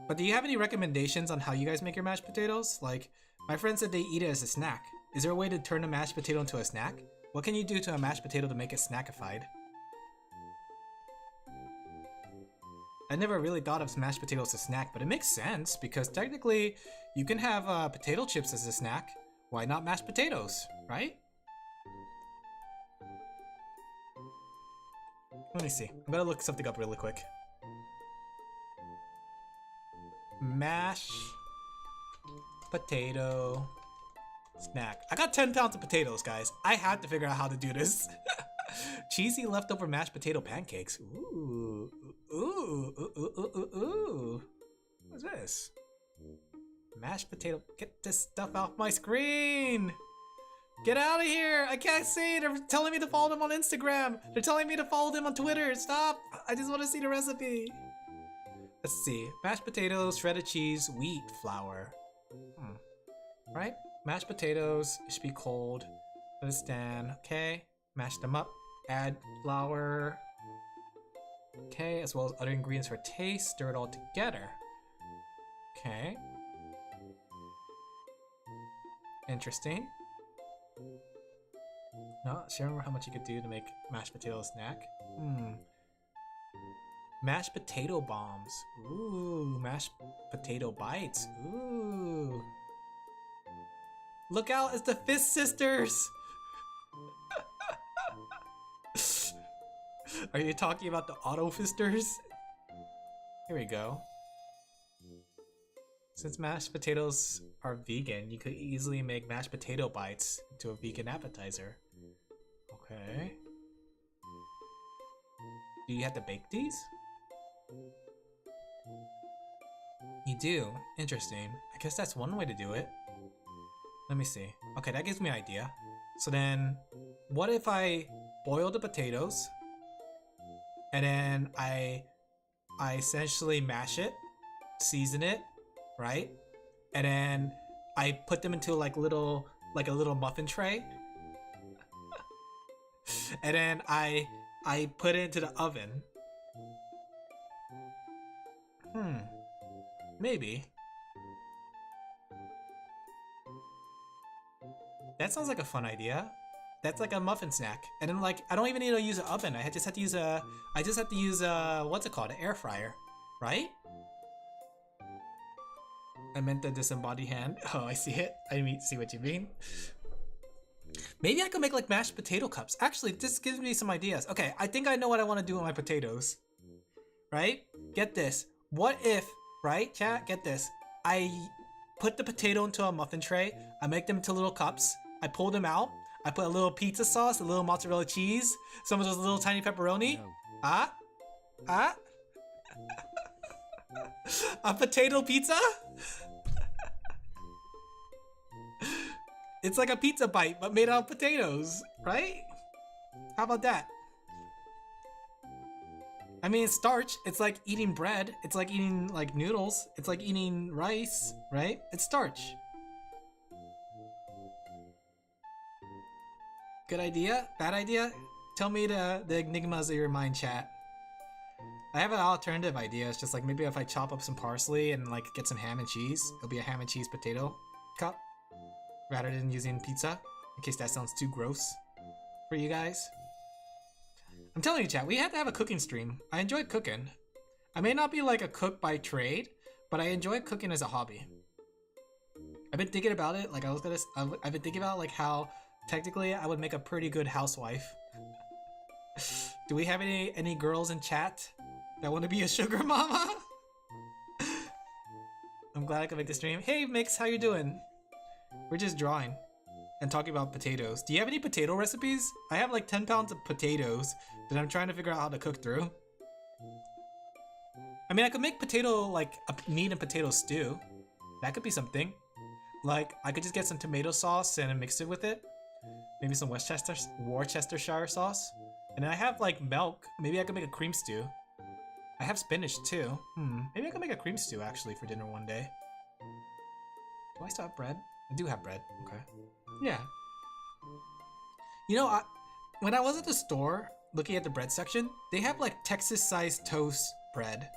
But do you have any recommendations on how you guys make your mashed potatoes? Like, my friend said they eat it as a snack. Is there a way to turn a mashed potato into a snack? What can you do to a mashed potato to make it snackified? I never really thought of mashed potatoes as a snack, but it makes sense because technically you can have potato chips as a snack. Why not mashed potatoes, right? Let me see. I'm gonna look something up really quick. Mash potato snack. I got 10 pounds of potatoes, guys. I had to figure out how to do this. Cheesy leftover mashed potato pancakes. Ooh. Ooh. Ooh. Ooh. Ooh. Ooh. Ooh. What's this? Mashed potato. Get this stuff off my screen. Get out of here. I can't see. They're telling me to follow them on Instagram. They're telling me to follow them on Twitter. Stop. I just want to see the recipe. Let's see. Mashed potatoes, shredded cheese, wheat flour. Right? Mashed potatoes should be cold. Let it stand. Okay. Mash them up. Add flour. Okay. As well as other ingredients for taste. Stir it all together. Okay. Interesting. Not sure how much you could do to make mashed potato snack. Mashed potato bombs. Ooh, mashed potato bites. Ooh. Look out, it's the Fist Sisters! Are you talking about the auto fisters? Here we go. Since mashed potatoes are vegan, you could easily make mashed potato bites into a vegan appetizer. Okay. Do you have to bake these? You do? Interesting. I guess that's one way to do it. Let me see. Okay, that gives me an idea. So then, what if I boil the potatoes, and then I essentially mash it, season it, right? And then I put them into like a little muffin tray. And then I put it into the oven. Maybe. That sounds like a fun idea. That's like a muffin snack. And then like I don't even need to use an oven. I just have to use what's it called? An air fryer, right? I meant the disembodied hand. Oh, I see it. See what you mean. Maybe I could make like mashed potato cups. Actually, this gives me some ideas. Okay, I think I know what I want to do with my potatoes. Right? Get this. What if, right, chat? Get this. I put the potato into a muffin tray. I make them into little cups. I pull them out. I put a little pizza sauce, a little mozzarella cheese, some of those little tiny pepperoni. No. A potato pizza? It's like a pizza bite, but made out of potatoes, right? How about that? I mean, it's starch. It's like eating bread. It's like eating like noodles. It's like eating rice, right? It's starch. Good idea? Bad idea? Tell me the enigmas of your mind, chat. I have an alternative idea. It's just like maybe if I chop up some parsley and like get some ham and cheese, it'll be a ham and cheese potato cup rather than using pizza, in case that sounds too gross for you guys. I'm telling you, chat, we have to have a cooking stream. I enjoy cooking. I may not be like a cook by trade, but I enjoy cooking as a hobby. I've been thinking about it. Like I've been thinking about like how technically I would make a pretty good housewife. Do we have any girls in chat that want to be a sugar mama? I'm glad I could make the stream. Hey Mix, how you doing? We're just drawing and talking about potatoes. Do you have any potato recipes? I have like 10 pounds of potatoes that I'm trying to figure out how to cook through. I mean, I could make potato, like a meat and potato stew. That could be something. Like, I could just get some tomato sauce and mix it with it. Maybe some Worcestershire sauce. And then I have like milk. Maybe I could make a cream stew. I have spinach too. Maybe I could make a cream stew actually for dinner one day. Do I still have bread? I do have bread. Okay. Yeah. You know, when I was at the store looking at the bread section, they have like Texas-sized toast bread,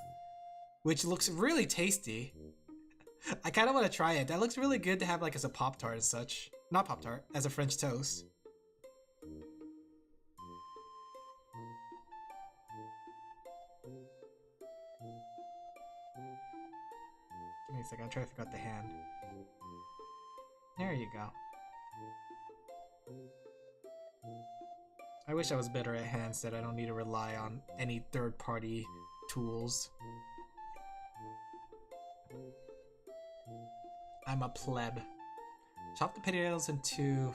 which looks really tasty. I kind of want to try it. That looks really good to have like as a Pop-Tart and such. Not Pop-Tart, as a French toast. Give me a second, I'm trying to figure out the hand. There you go. I wish I was better at hands that I don't need to rely on any third-party tools. I'm a pleb. Chop the potatoes into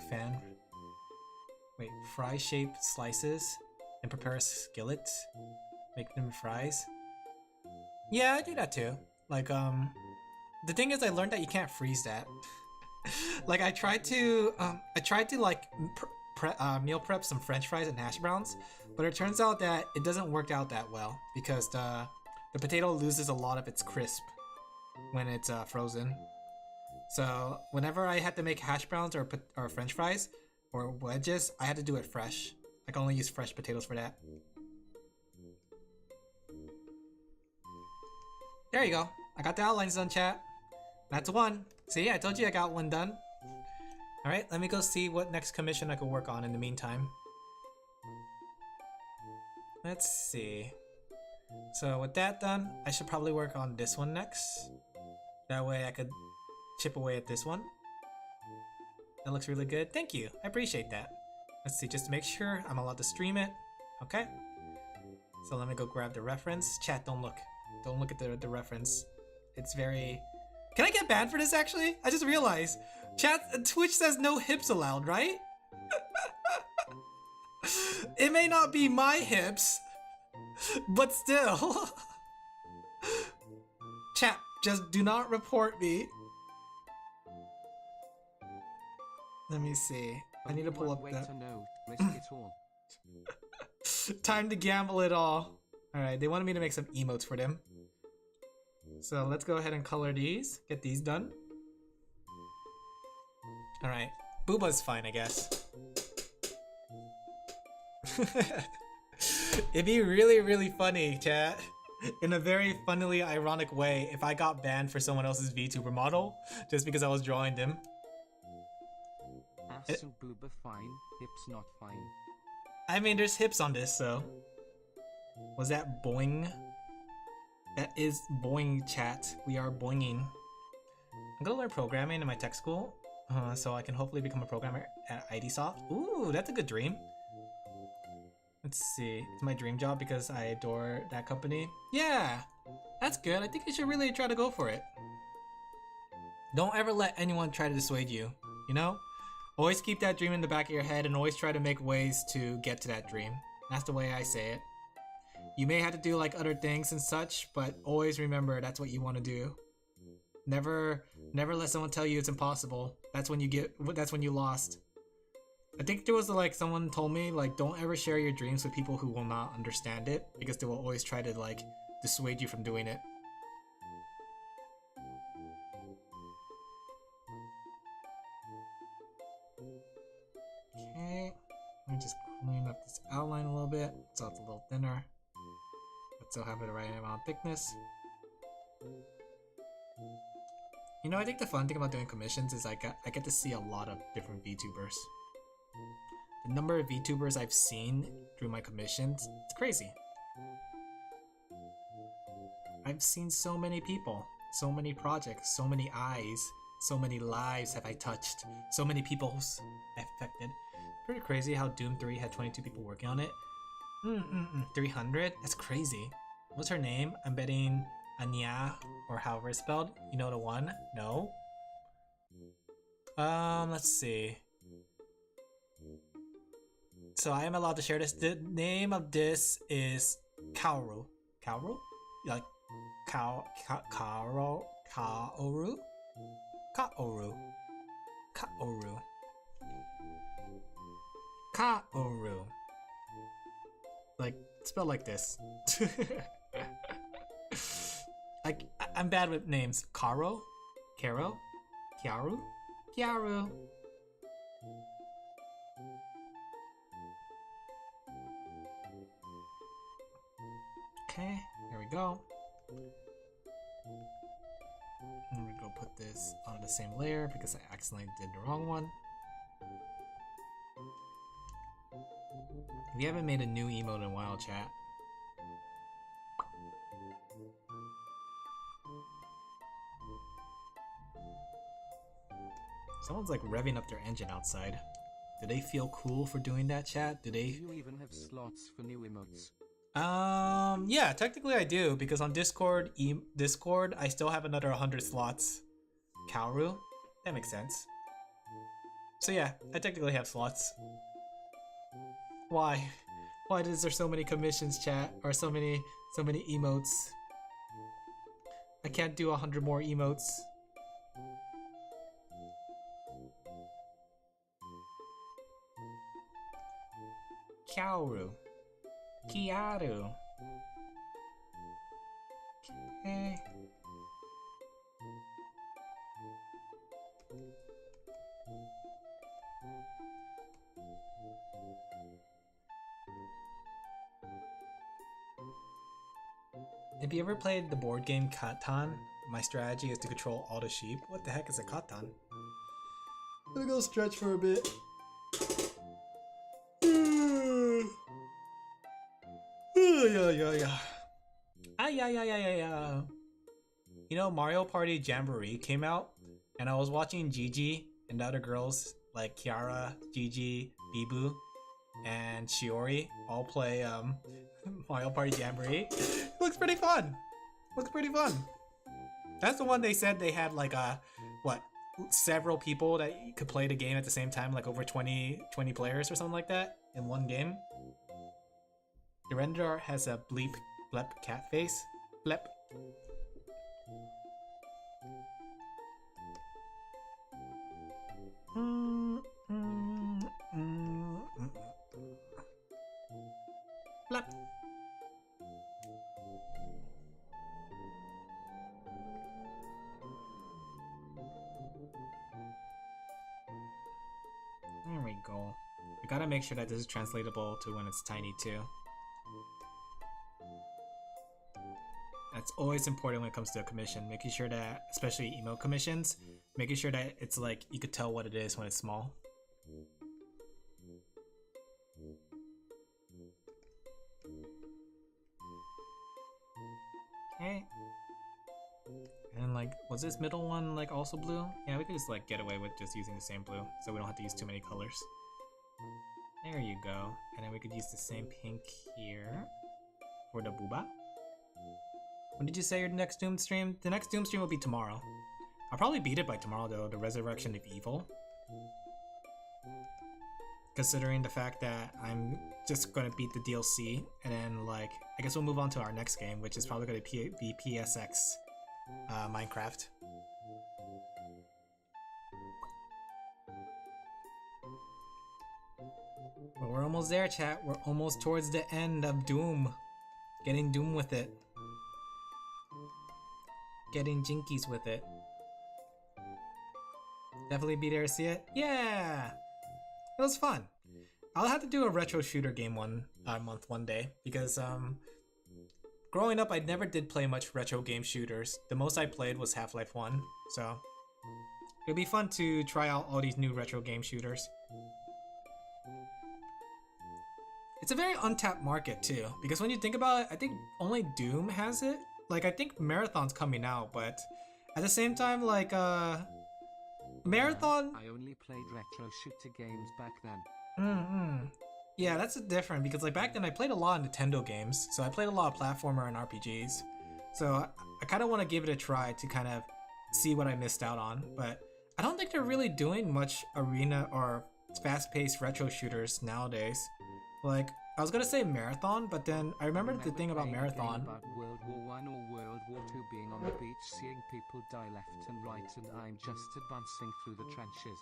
fry-shaped slices and prepare a skillet. Make them fries. Yeah, I do that too. Like, the thing is I learned that you can't freeze that. Like I tried to like meal prep some French fries and hash browns, but it turns out that it doesn't work out that well because the potato loses a lot of its crisp when it's frozen. So whenever I had to make hash browns or French fries or wedges, I had to do it fresh. I can only use fresh potatoes for that. There you go. I got the outlines done, chat. That's one. See, I told you I got one done. Alright, let me go see what next commission I can work on in the meantime. Let's see. So with that done, I should probably work on this one next. That way I could chip away at this one. That looks really good. Thank you. I appreciate that. Let's see, just to make sure I'm allowed to stream it. Okay. So let me go grab the reference. Chat, don't look. Don't look at the reference. It's very... Can I get banned for this actually? I just realized. Chat, Twitch says no hips allowed, right? It may not be my hips, but still. Chat, just do not report me. Let me see. I need to pull up that. Time to gamble it all. Alright, they wanted me to make some emotes for them. So let's go ahead and color these. Get these done. Alright. Booba's fine, I guess. It'd be really, really funny, chat. In a very funnily ironic way if I got banned for someone else's VTuber model just because I was drawing them. Ass and booba fine, hips not fine. I mean, there's hips on this, so... Was that boing? That is boing, chat. We are boinging. I'm gonna learn programming in my tech school, so I can hopefully become a programmer at IDsoft. Ooh, that's a good dream. Let's see. It's my dream job because I adore that company. Yeah, that's good. I think you should really try to go for it. Don't ever let anyone try to dissuade you, you know? Always keep that dream in the back of your head and always try to make ways to get to that dream. That's the way I say it. You may have to do like other things and such, but always remember that's what you want to do. Never let someone tell you it's impossible. That's when you lost. I think there was like someone told me like don't ever share your dreams with people who will not understand it because they will always try to like dissuade you from doing it. Okay, let me just clean up this outline a little bit so it's a little thinner, but still have the right amount of thickness. You know, I think the fun thing about doing commissions is I get to see a lot of different VTubers. The number of VTubers I've seen through my commissions, it's crazy. I've seen so many people, so many projects, so many eyes, so many lives have I touched, so many people's affected. Pretty crazy how Doom 3 had 22 people working on it. 300? That's crazy. What's her name? I'm betting Anya, or however it's spelled. You know the one? No? Let's see. So I am allowed to share this. The name of this is Kaoru. Kaoru? Like Kaoru? Kaoru? Kaoru. Kaoru. Kaoru. Like, spelled like this. I'm bad with names. Karo? Karo? Kiaru? Kiaru. Okay, there we go. I'm gonna go put this on the same layer because I accidentally did the wrong one. We haven't made a new emote in a while, chat. Someone's like revving up their engine outside. Do they feel cool for doing that, chat? Do they? Do you even have slots for new emotes? Yeah, technically I do, because on Discord, I still have another 100 slots. Kaoru? That makes sense. So yeah, I technically have slots. Why? Why is there so many commissions, chat? Or so many emotes? I can't do 100 more emotes. Kaoru. Kiaru. Okay. Have you ever played the board game Catan? My strategy is to control all the sheep. What the heck is a Catan? I'm gonna go stretch for a bit. You know, Mario Party Jamboree came out, and I was watching Gigi and the other girls like Kiara, Gigi, Bibu, and Shiori all play Mario Party Jamboree. Looks pretty fun. Looks pretty fun. That's the one they said they had like what, several people that could play the game at the same time, like over 20 players or something like that in one game. The renderer has a bleep cat face. Blep. Blep. There we go. We gotta make sure that this is translatable to when it's tiny too. That's always important when it comes to a commission, making sure that, especially emo commissions, making sure that it's like you could tell what it is when it's small. Okay. And like, was this middle one like also blue? Yeah, we could just like get away with just using the same blue, so we don't have to use too many colors. There you go. And then we could use the same pink here for the booba. When did you say your next Doom stream? The next Doom stream will be tomorrow. I'll probably beat it by tomorrow though, the Resurrection of Evil. Considering the fact that I'm just gonna beat the DLC, and then like, I guess we'll move on to our next game, which is probably gonna be PSX Minecraft. But we're almost there, chat. We're almost towards the end of Doom. Getting Doom with it. Getting jinkies with it. Definitely be there to see it. Yeah! It was fun. I'll have to do a retro shooter game one month one day, because growing up I never did play much retro game shooters. The most I played was Half-Life 1, so it'll be fun to try out all these new retro game shooters. It's a very untapped market too, because when you think about it, I think only Doom has it. Like, I think Marathon's coming out, but at the same time, like, Marathon... I only played retro shooter games back then. Yeah, that's different, because like back then I played a lot of Nintendo games, so I played a lot of platformer and RPGs. So I kind of want to give it a try to kind of see what I missed out on, but I don't think they're really doing much arena or fast-paced retro shooters nowadays. Like, I was gonna say Marathon, but then I remembered the thing about Marathon. About World War I or World War II, being on the beach, seeing people die left and right, and I'm just advancing through the trenches.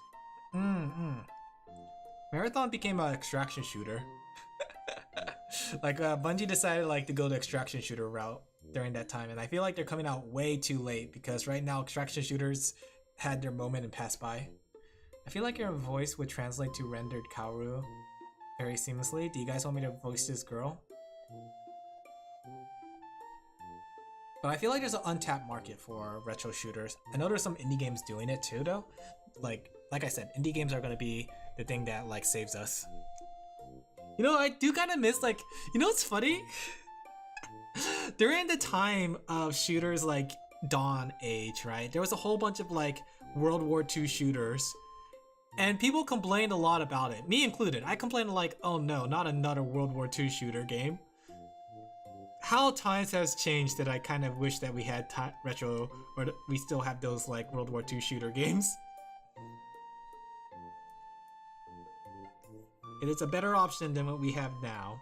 Marathon became an extraction shooter. Like, Bungie decided like to go the extraction shooter route during that time, and I feel like they're coming out way too late, because right now extraction shooters had their moment and passed by. I feel like your voice would translate to rendered Kaoru very seamlessly. Do you guys want me to voice this girl? But I feel like there's an untapped market for retro shooters. I know there's some indie games doing it too though. Like I said, indie games are gonna be the thing that like saves us. You know, I do kind of miss, like, you know what's funny? During the time of shooters like Dawn Age, right? There was a whole bunch of like World War II shooters. And people complained a lot about it, me included. I complained like, oh no, not another World War II shooter game. How times has changed that I kind of wish that we had retro, or we still have those like World War II shooter games. It is a better option than what we have now.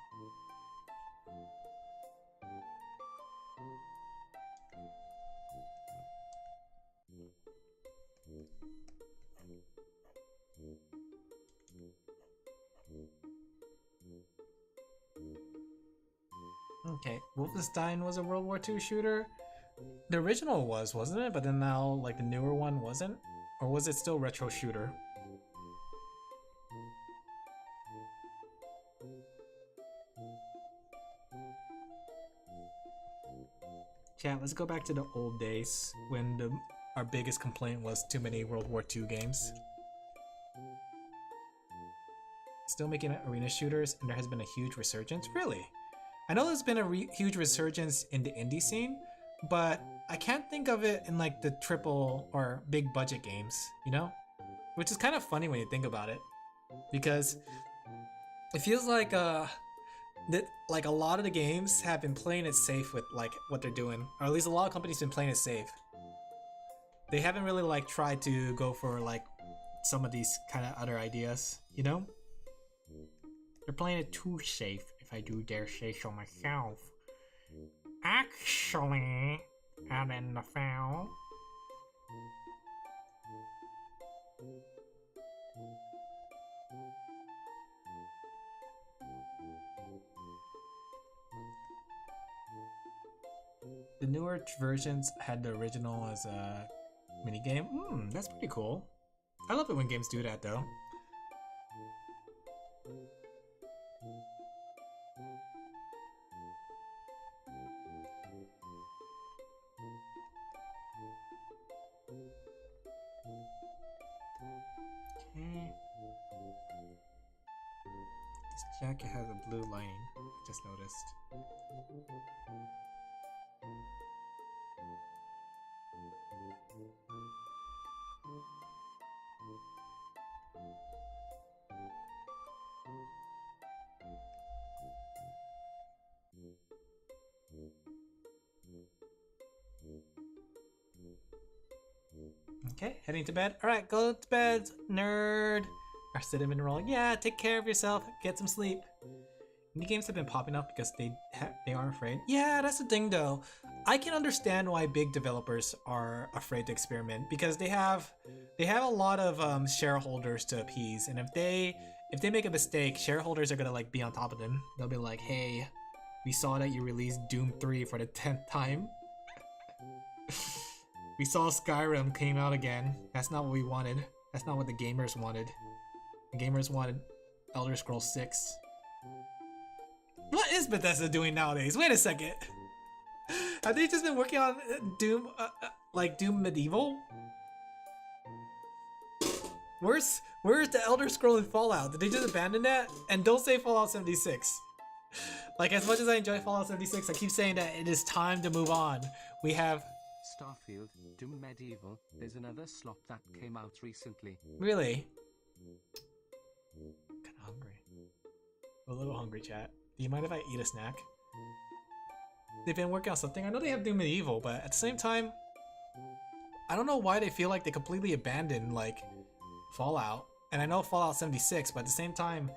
Okay, Wolfenstein was a World War II shooter. The original was, wasn't it? But then now, like, the newer one wasn't? Or was it still retro shooter? Chat, let's go back to the old days when our biggest complaint was too many World War II games. Still making arena shooters, and there has been a huge resurgence? Really? I know there's been a huge resurgence in the indie scene, but I can't think of it in like the triple or big budget games, you know? Which is kind of funny when you think about it, because it feels like that like a lot of the games have been playing it safe with like what they're doing, or at least a lot of companies been playing it safe. They haven't really like tried to go for like some of these kind of other ideas, you know? They're playing it too safe, if I do dare say so myself. Actually, Alin Laphel. The newer versions had the original as a minigame. That's pretty cool. I love it when games do that though. Okay. This jacket has a blue lining, I just noticed. Okay, heading to bed. Alright, go to bed, nerd. Our cinnamon roll. Yeah, take care of yourself. Get some sleep. Indie games have been popping up because they aren't afraid. Yeah, that's the thing though. I can understand why big developers are afraid to experiment because they have a lot of shareholders to appease, and if they make a mistake, shareholders are gonna like be on top of them. They'll be like, "Hey, we saw that you released Doom 3 for the 10th time. We saw Skyrim came out again. That's not what we wanted. That's not what the gamers wanted. The gamers wanted Elder Scrolls 6. What is Bethesda doing nowadays? Wait a second. Have they just been working on Doom, like Doom Medieval? Where's the Elder Scrolls and Fallout? Did they just abandon that? And don't say Fallout 76. Like, as much as I enjoy Fallout 76, I keep saying that it is time to move on. We have... Starfield, Doom Medieval, there's another slop that came out recently. Really? Kinda hungry. A little hungry, chat. Do you mind if I eat a snack? They've been working on something. I know they have Doom Medieval, but at the same time, I don't know why they feel like they completely abandoned, like, Fallout. And I know Fallout 76, but at the same time,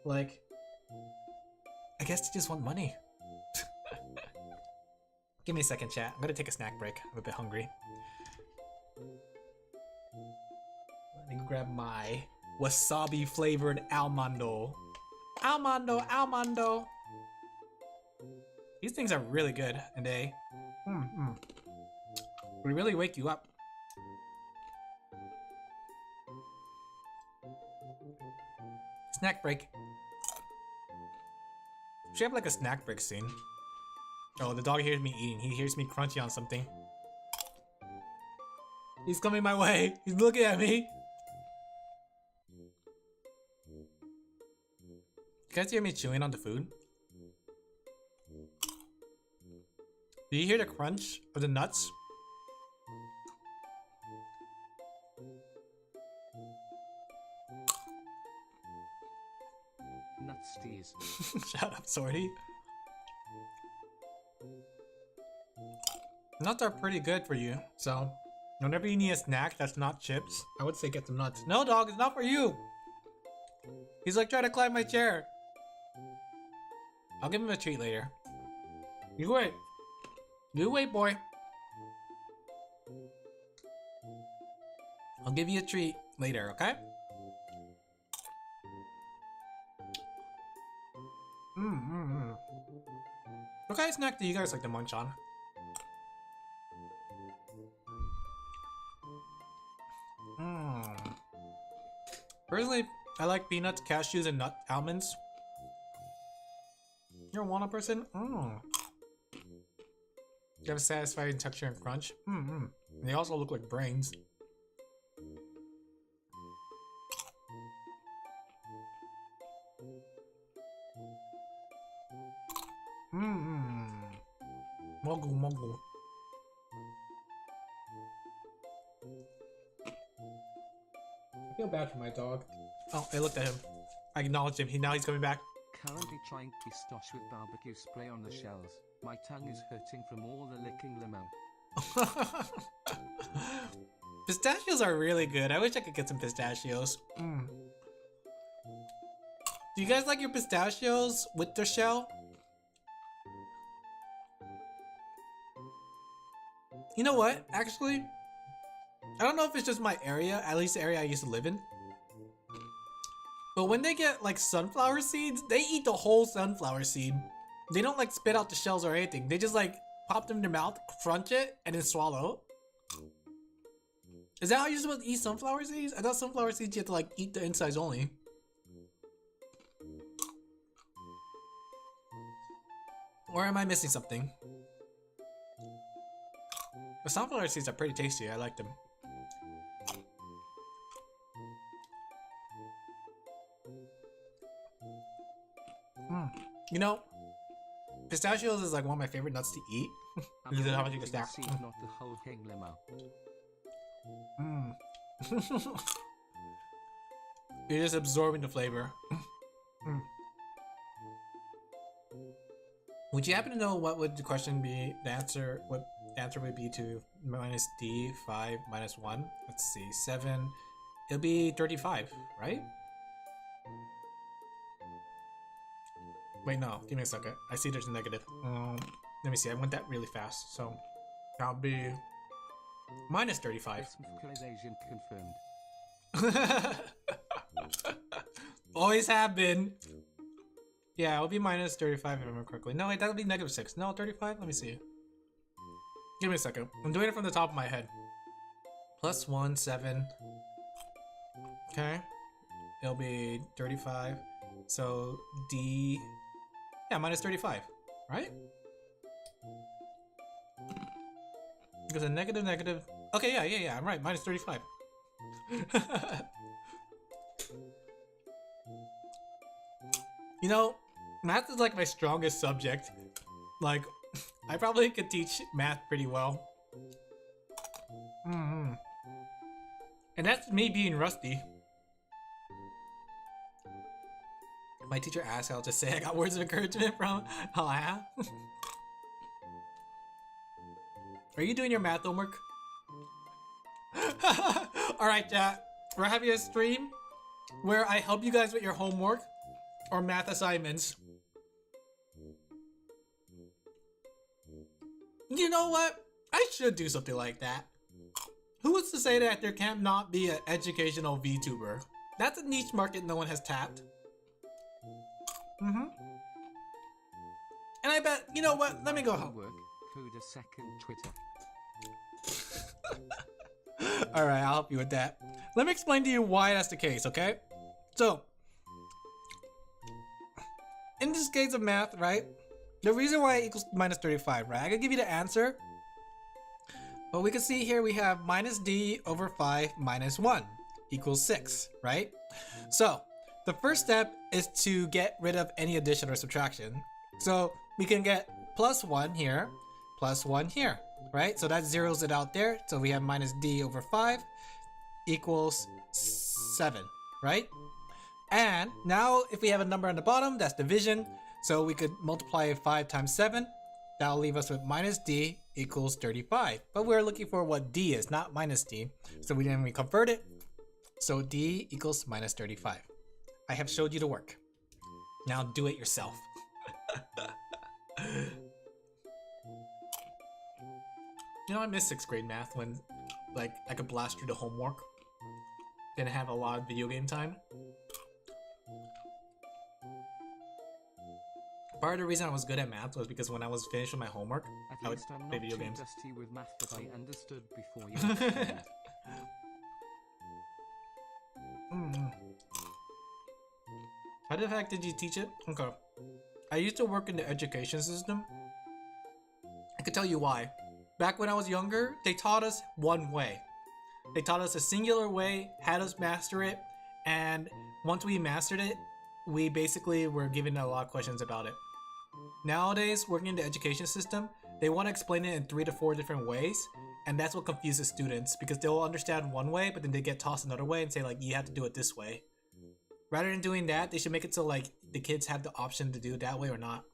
like, I guess they just want money. Give me a second, chat. I'm gonna take a snack break. I'm a bit hungry. Let me grab my wasabi flavored almondo. Almondo. These things are really good, and they really wake you up. Snack break. Should have like a snack break scene. Oh, the dog hears me eating. He hears me crunchy on something. He's coming my way. He's looking at me. You guys hear me chewing on the food? Do you hear the crunch of the nuts? Nutsties. Shut up, Sorty. Nuts are pretty good for you, so whenever you need a snack that's not chips, I would say get some nuts. No, dog, it's not for you. He's like trying to climb my chair. I'll give him a treat later. You wait. You wait, boy. I'll give you a treat later, okay? What kind of snack do you guys like to munch on? Personally, I like peanuts, cashews, and almonds. You're a walnut person? You have a satisfying texture and crunch. And they also look like brains. Muggle. I feel bad for my dog. Oh, I looked at him. I acknowledged him. Now he's coming back. currently trying pistache with barbecue spray on the shells. My tongue is hurting from all the licking limo. Pistachios are really good. I wish I could get some pistachios. Do you guys like your pistachios with their shell? You know what? Actually, I don't know if it's just my area, at least the area I used to live in. But when they get like sunflower seeds, they eat the whole sunflower seed. They don't like spit out the shells or anything. They just like pop them in their mouth, crunch it, and then swallow. Is that how you're supposed to eat sunflower seeds? I thought sunflower seeds you have to like eat the insides only. Or am I missing something? The sunflower seeds are pretty tasty. I like them. You know, pistachios is like one of my favorite nuts to eat. Because of how much you can stack. Not the whole thing limo. You're just absorbing the flavor. Would you happen to know what would the question be? The answer, what the answer would be to minus D 5 minus 1? Let's see, 7. It'll be 35, right? Wait, no. Give me a second. I see there's a negative. Let me see. I went that really fast, so that'll be minus 35. Confirmed. Always have been. Yeah, it'll be minus 35 if I remember correctly. No, wait, that'll be negative 6. No, 35? Let me see. Give me a second. I'm doing it from the top of my head. Plus 1, 7. Okay. It'll be 35. So, D... Yeah, minus 35. Right? Because a negative, negative... Okay, yeah, I'm right. Minus 35. You know, math is like my strongest subject. Like, I probably could teach math pretty well. And that's me being rusty. My teacher asked, I'll just say I got words of encouragement from Alin. Are you doing your math homework? Alright, chat. We're having a stream where I help you guys with your homework or math assignments. You know what? I should do something like that. Who was to say that there can't not be an educational VTuber? That's a niche market no one has tapped. And I bet, you know what? Let me go home. Code a second Twitter. Alright, I'll help you with that. Let me explain to you why that's the case, okay? So, in this case of math, right? The reason why it equals minus 35, right? I can give you the answer. But we can see here we have minus D over 5 minus 1 equals 6, right? So, the first step is to get rid of any addition or subtraction. So, we can get plus 1 here, plus 1 here, right? So that zeroes it out there. So we have minus D over 5 equals 7, right? And now if we have a number on the bottom, that's division. So we could multiply 5 times 7. That'll leave us with minus D equals 35. But we're looking for what D is, not minus D. So we convert it. So D equals minus 35. I have showed you the work. Now do it yourself. You know, I miss 6th grade math when, like, I could blast through the homework. Didn't have a lot of video game time. Part of the reason I was good at math was because when I was finished with my homework, I would play video games. Dusty with math that I understood before you. How the heck did you teach it? Okay. I used to work in the education system. I could tell you why. Back when I was younger, they taught us one way. They taught us a singular way, had us master it, and once we mastered it, we basically were given a lot of questions about it. Nowadays, working in the education system, they want to explain it in 3 to 4 different ways, and that's what confuses students because they'll understand one way, but then they get tossed another way and say like, you have to do it this way. Rather than doing that, they should make it so like the kids have the option to do it that way or not.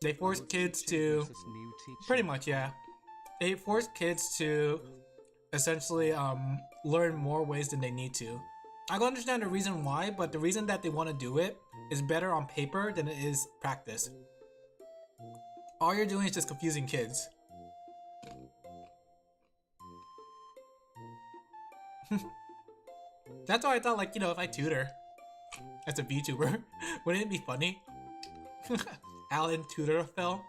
They force kids to pretty much, yeah. They force kids to essentially learn more ways than they need to. I can understand the reason why, but the reason that they want to do it is better on paper than it is practice. All you're doing is just confusing kids. That's why I thought, like, you know, if I tutor as a VTuber, wouldn't it be funny? Alin Laphel.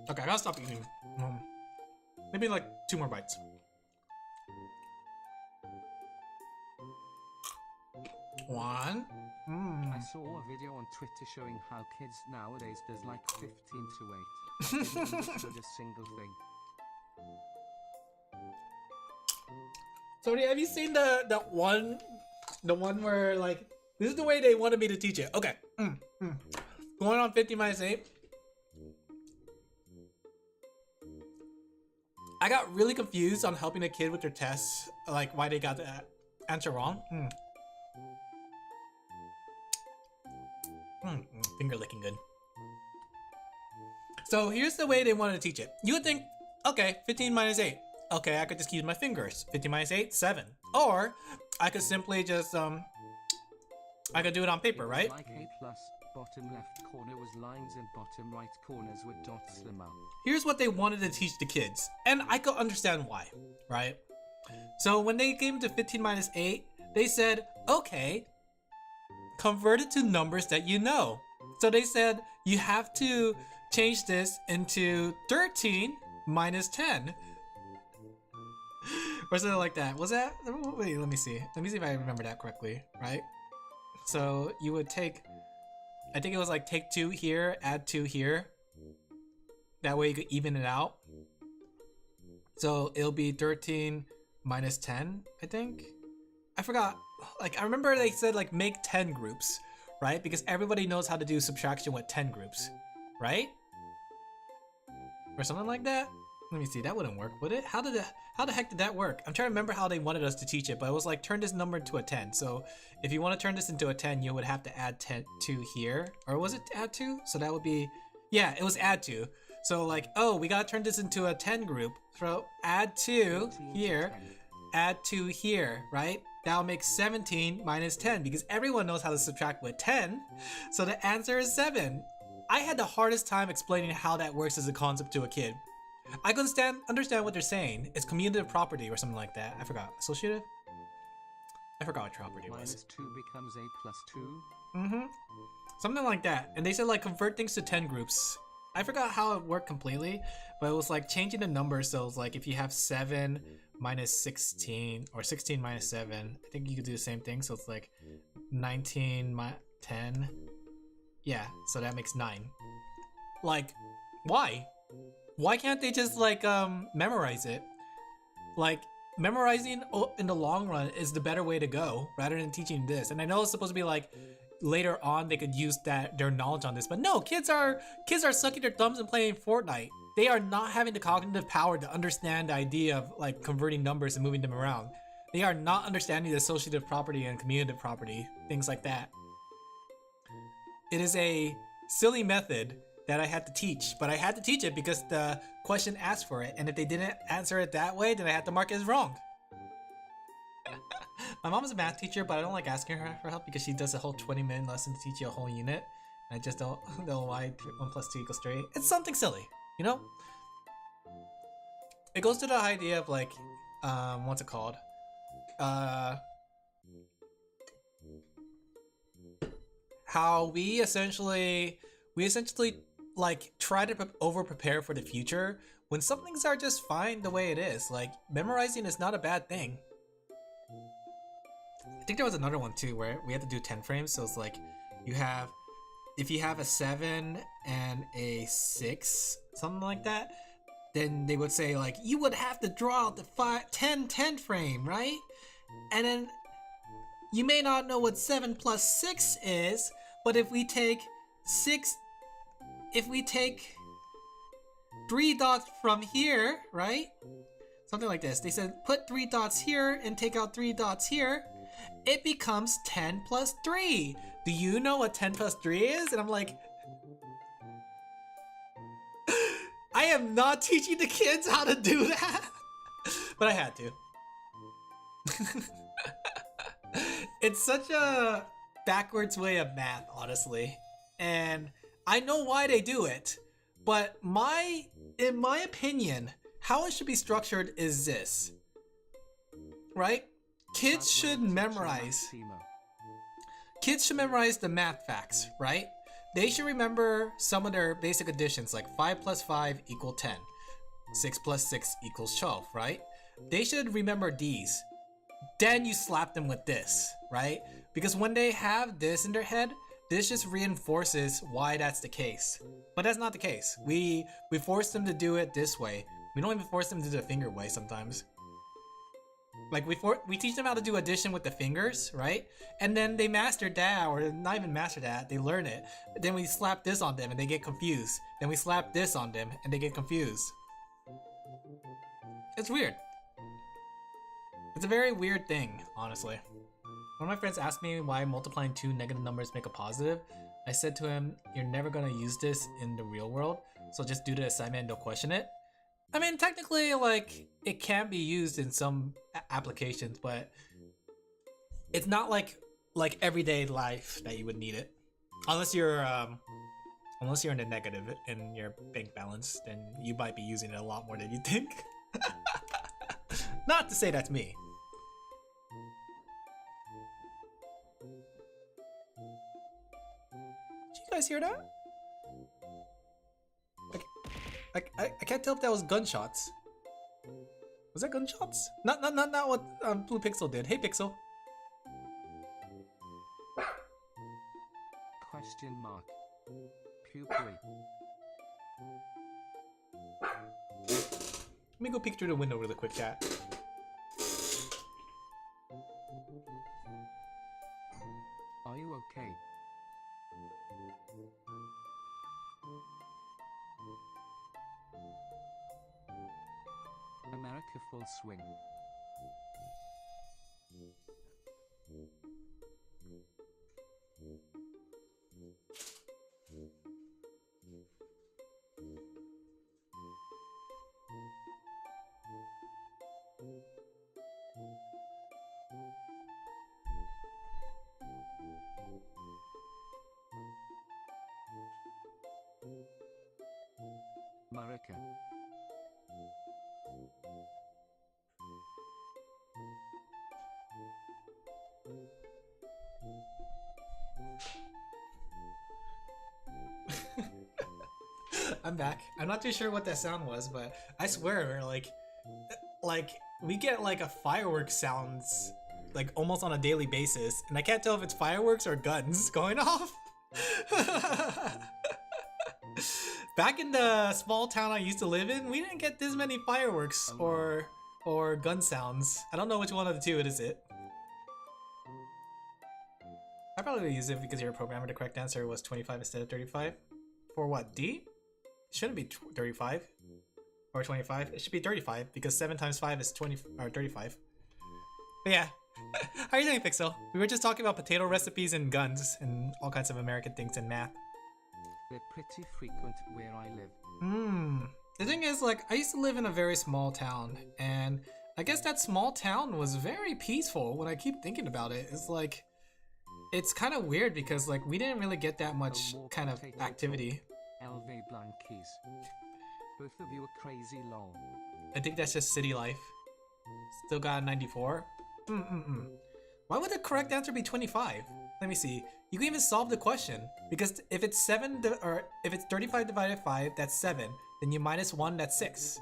Okay, I gotta stop eating. Maybe like 2 more bites. One. I saw a video on Twitter showing how kids nowadays does like 15 to 8. I didn't understood a single thing. So have you seen the one where like this is the way they wanted me to teach it? Okay. Going on 50 minus 8. I got really confused on helping a kid with their tests, like why they got the answer wrong. Finger licking good. So here's the way they wanted to teach it. You would think, okay, 15 minus 8. Okay, I could just use my fingers. 15 minus 8, 7. Or I could simply just I could do it on paper, right? Like 8 plus, bottom left corner was lines and bottom right corners with dots them up. Here's what they wanted to teach the kids, and I could understand why, right? So when they came to 15 minus 8, they said, okay, convert it to numbers that you know. So they said, you have to change this into 13 minus 10. Or something like that. Was that? Wait, let me see. Let me see if I remember that correctly, right? So you would take, I think it was like take 2 here, add 2 here. That way you could even it out. So it'll be 13 minus 10, I think. I forgot. Like, I remember they said like make 10 groups, right? Because everybody knows how to do subtraction with 10 groups, right? Or something like that. Let me see, that wouldn't work, would it? How the heck did that work? I'm trying to remember how they wanted us to teach it, but it was like turn this number into a 10. So if you want to turn this into a 10, you would have to add 2 here. Or was it add 2? So that would be, yeah, it was add 2. So like, oh, we gotta turn this into a 10 group. So add 2 here, add 2 here, right? That'll make 17 minus 10 because everyone knows how to subtract with 10. So the answer is 7. I had the hardest time explaining how that works as a concept to a kid. I can understand what they're saying. It's commutative property or something like that. I forgot. Associative? I forgot what property was. Minus 2 becomes a plus 2. Something like that. And they said like convert things to 10 groups. I forgot how it worked completely, but it was like changing the numbers. So it's like if you have 7 minus 16 or 16 minus 7, I think you could do the same thing. So it's like 19 10. Yeah, so that makes 9. Like, why? Why can't they just like memorize it? Like memorizing in the long run is the better way to go rather than teaching this. And I know it's supposed to be like later on they could use their knowledge on this, but no, kids are sucking their thumbs and playing Fortnite. They are not having the cognitive power to understand the idea of like converting numbers and moving them around. They are not understanding the associative property and commutative property, things like that. It is a silly method that I had to teach, but I had to teach it because the question asked for it, and if they didn't answer it that way, then I had to mark it as wrong. My mom is a math teacher, but I don't like asking her for help because she does a whole 20-minute lesson to teach you a whole unit, and I just don't know why 1 plus 2 equals 3. It's something silly, you know? It goes to the idea of like, what's it called? How we essentially like try to over prepare for the future when some things are just fine the way it is. Like memorizing is not a bad thing. I think there was another one too where we had to do 10 frames. So it's like if you have a 7 and a 6, something like that, then they would say like you would have to draw out the 10 frame, right? And then you may not know what 7 plus 6 is, but if we take 3 dots from here, right? Something like this. They said, put 3 dots here and take out 3 dots here. It becomes 10 plus 3. Do you know what 10 plus 3 is? And I'm like, I am not teaching the kids how to do that. But I had to. It's such a backwards way of math, honestly. And I know why they do it. But in my opinion, how it should be structured is this. Right? Kids should memorize the math facts, right? They should remember some of their basic additions, like 5 plus 5 equal 10. 6 plus 6 equals 12, right? They should remember these. Then you slap them with this, right? Because when they have this in their head, this just reinforces why that's the case. But that's not the case. We force them to do it this way. We don't even force them to do the finger way sometimes. Like we teach them how to do addition with the fingers, right? And then they master that, or not even master that, they learn it. Then we slap this on them and they get confused. Then we slap this on them and they get confused. It's weird. It's a very weird thing, honestly. One of my friends asked me why multiplying 2 negative numbers make a positive. I said to him, you're never gonna use this in the real world, so just do the assignment and don't question it. I mean, technically, like, it can be used in some applications, but it's not like everyday life that you would need it. Unless you're in the negative in your bank balance, then you might be using it a lot more than you think. Not to say that's me. Did you guys hear that? I can't tell if that was gunshots. Was that gunshots? Not what Blue Pixel did. Hey Pixel. Question mark. Pupil. Let me go peek through the window really quick, chat. Are you okay? America full swing. America. I'm back. I'm not too sure what that sound was, but I swear, like we get like a fireworks sounds like almost on a daily basis, and I can't tell if it's fireworks or guns going off. Back in the small town I used to live in, we didn't get this many fireworks or gun sounds. I don't know which one of the two it is. I probably use it because you're a programmer. The correct answer was 25 instead of 35. For what, D? It shouldn't be 35 or 25. It should be 35 because 7 times 5 is 20 or 35. But yeah, how are you doing, Pixel? We were just talking about potato recipes and guns and all kinds of American things and math. They're pretty frequent where I live. The thing is, like, I used to live in a very small town, and I guess that small town was very peaceful. When I keep thinking about it, it's like, it's kind of weird because like we didn't really get that much kind of activity. LV Blankies. Both of you are crazy lol. I think that's just city life. Still got a 94. Why would the correct answer be 25? Let me see. You can even solve the question because if it's 35 divided by 5, that's 7. Then you minus 1, that's 6.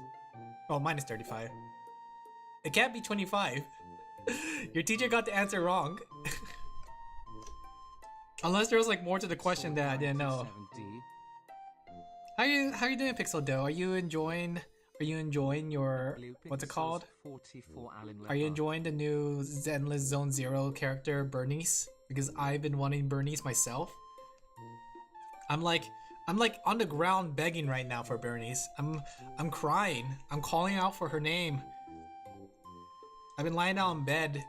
Oh, minus 35. It can't be 25. Your teacher got the answer wrong. Unless there was like more to the question that I didn't know. How are you doing, Pixel Doe? Are you enjoying your what's it called? Are you enjoying the new Zenless Zone Zero character Bernice? Because I've been wanting Bernice myself. I'm like on the ground begging right now for Bernice. I'm crying. I'm calling out for her name. I've been lying down in bed.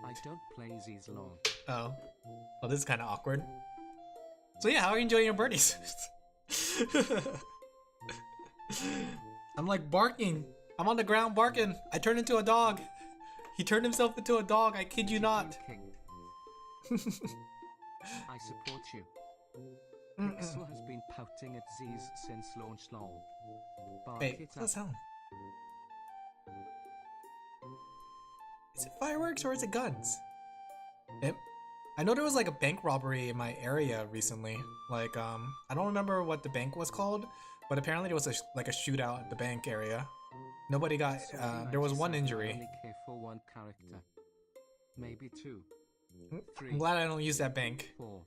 I don't play these long. Oh. Well, this is kind of awkward. So yeah, how are you enjoying your birdies? I'm like barking. I'm on the ground barking. I turned into a dog. He turned himself into a dog. I kid you not. I support you. Pixel has been pouting at Z's since launch lol. Wait, what's that sound? Is it fireworks or is it guns? I know there was like a bank robbery in my area recently. Like, I don't remember what the bank was called, but apparently there was like a shootout at the bank area. Nobody got, there was one injury. Only care for one character. Maybe two. Three. I'm glad I don't use that bank. 4.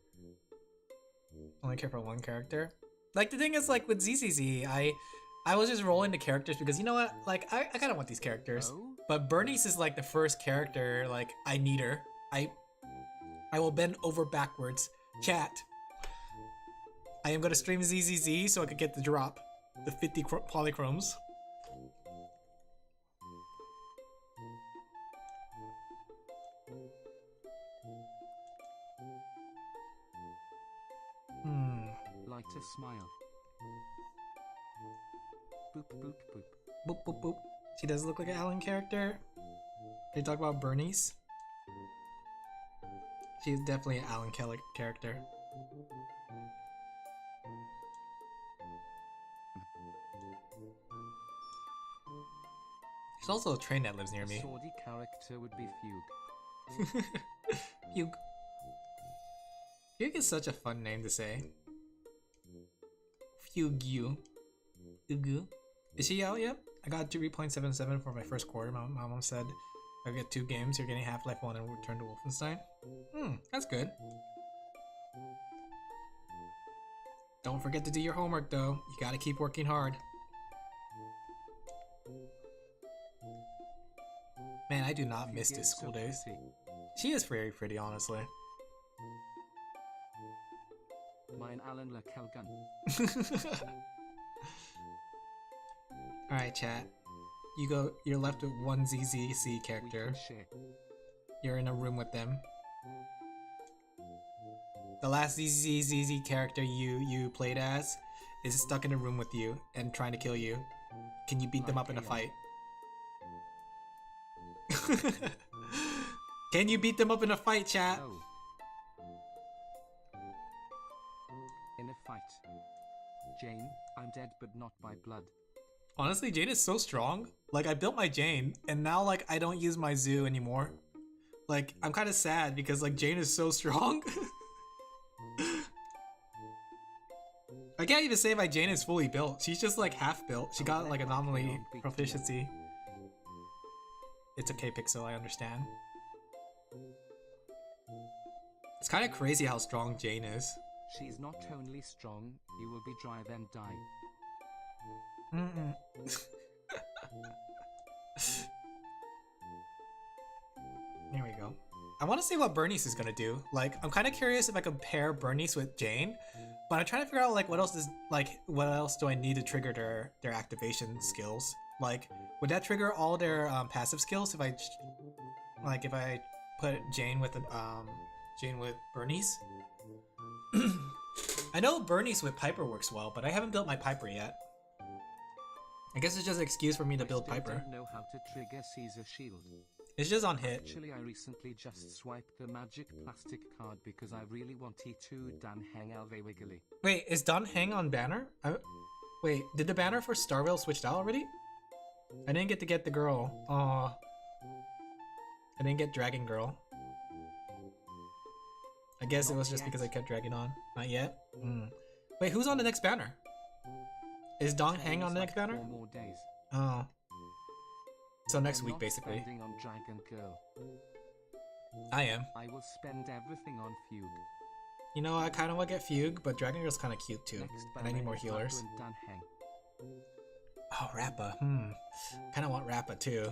Only care for one character. Like, the thing is, like, with ZZZ, I was just rolling the characters because, you know what? Like, I kind of want these characters. Oh? But Bernice is, like, the first character, like, I need her. I will bend over backwards. Chat. I am gonna stream ZZZ so I could get the drop. The 50 polychromes. Like to smile. Boop boop boop. Boop boop boop. She does look like an Alin character. They talk about Bernice. She's definitely an Alin character. There's also a train that lives near me. Swordy character would be Fugue. Fugue. Fugue is such a fun name to say. Fugue. Fugue. Is she out yet? I got 3.77 for my first quarter. My mom said I get 2 games. You're getting Half-Life 1 and Return to Wolfenstein. That's good. Don't forget to do your homework though. You gotta keep working hard. Man, I do not miss these school days. She is very pretty, honestly. Mine Alin Laphel gun. Alright, chat. You're left with one ZZC character. You're in a room with them. The last ZZZ character you played as is stuck in a room with you and trying to kill you. Can you beat them up in a fight? Can you beat them up in a fight, chat? Oh. In a fight. Jane, I'm dead but not by blood. Honestly, Jane is so strong. Like, I built my Jane, and now, like, I don't use my zoo anymore. Like, I'm kind of sad because, like, Jane is so strong. I can't even say my Jane is fully built. She's just, like, half built. She got, like, anomaly proficiency. It's okay, Pixel, I understand. It's kind of crazy how strong Jane is. She's not only strong, you will be dry then die. Here we go. I want to see what Bernice is gonna do. Like, I'm kind of curious if I can pair Bernice with Jane, but I'm trying to figure out like what else do I need to trigger their activation skills? Like, would that trigger all their passive skills if I put Jane with Bernice? I know Bernice with Piper works well, but I haven't built my Piper yet. I guess it's just an excuse for me to build Piper. I don't know how to trigger Caesar Shield. It's just on hit. Actually, I recently just swiped the magic plastic card because I really want T2 Dan Hang Alve Wiggly. Wait, is Dan Hang on banner? Wait, did the banner for Starville switched out already? I didn't get to get the girl. Aw. I didn't get Dragon Girl. I guess it was just because I kept dragging on. Not yet? Wait, who's on the next banner? Is Dong Hang on the next banner? 4 more days. Oh. So next I'm week, not basically. spending on Dragon Girl. I am. I will spend everything on Fugue. You know, I kind of want to get Fugue, but Dragon Girl's kind of cute too. Next And I need more healers. Dan Hang. Oh, Rappa. Kind of want Rappa too.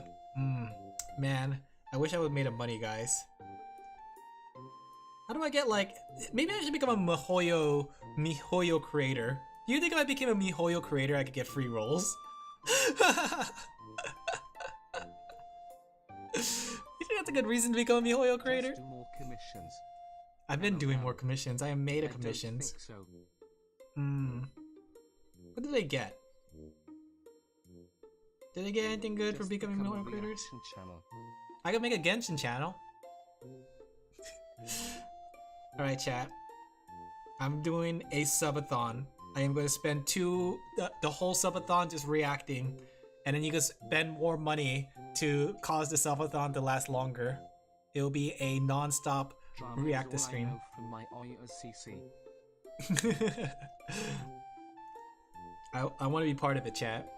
Man, I wish I would have made a money, guys. How do I get like... Maybe I should become a MiHoYo creator. Do you think if I became a MiHoYo creator, I could get free rolls? That's a good reason to become a MiHoYo creator. Just do more commissions. I've been doing more commissions. I am made of commissions. Don't think so. What did I get? Did I get anything good for becoming become a MiHoYo creators? reaction channel. I can make a Genshin channel. Alright, chat. I'm doing a subathon. I am going to spend the whole subathon just reacting. And then you can spend more money to cause the subathon to last longer. It'll be a non-stop reactor stream. From my CC. I want to be part of it, chat.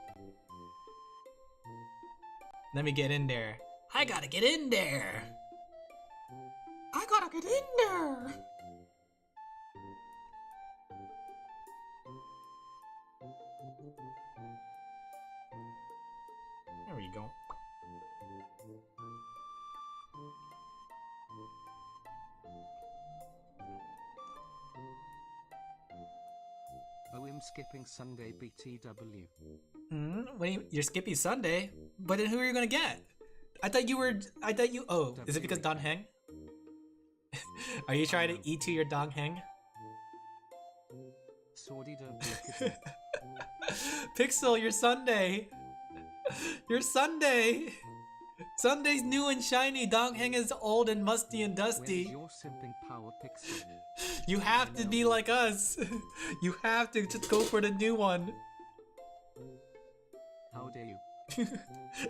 Let me get in there. I gotta get in there. I gotta get in there. There we go. Oh, I'm skipping Sunday BTW. You're skipping Sunday? But then who are you gonna get? I thought you, oh, is it because Don Heng? Are you trying to E2 your Don Heng? Sorry, don't look at Pixel, your Sunday! Your Sunday! Sunday's new and shiny, Dong Heng is old and musty and dusty. Where's your simping power, Pixel? You have to be like us. You have to just go for the new one. How dare you?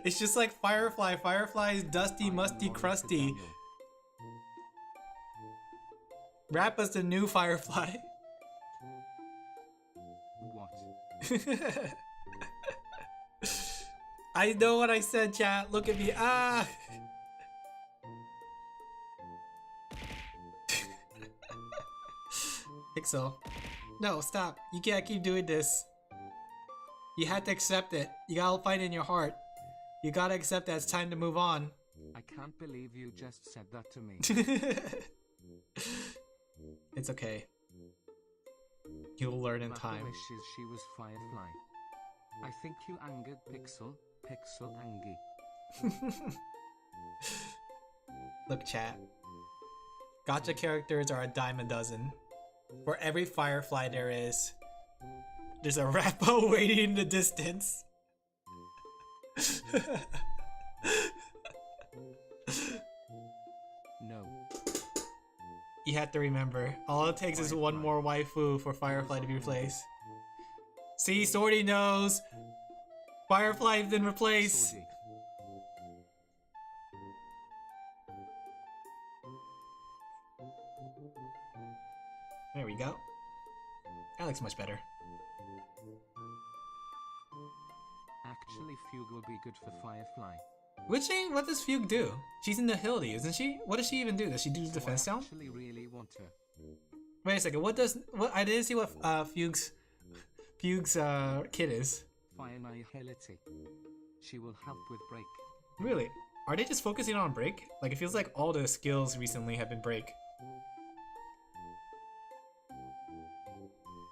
It's just like Firefly. Firefly is dusty, musty, crusty. Rap us the new Firefly. What? I know what I said, chat. Look at me. Ah! Pixel. No, stop. You can't keep doing this. You have to accept it. You gotta fight in your heart. You gotta accept that it's time to move on. I can't believe you just said that to me. It's okay. You'll learn in time. Wishes she was Firefly. I think you angered Pixel. Pixel Angie. Look, chat. Gacha characters are a dime a dozen. For every Firefly there is, there's a Rappo waiting in the distance. No. You have to remember, all it takes is one more waifu for Firefly to be replaced. See, Swordy knows! Firefly's been replaced! Sorry. There we go. That looks much better. Actually, Fugue will be good for Firefly. What does Fugue do? She's in the Hildy, isn't she? What does she even do? Does she do defense I down? actually really want her. Wait a second, I didn't see what Fugue's kit is. Fire Nihility. She will help with break. Really? Are they just focusing on break? Like, it feels like all the skills recently have been break.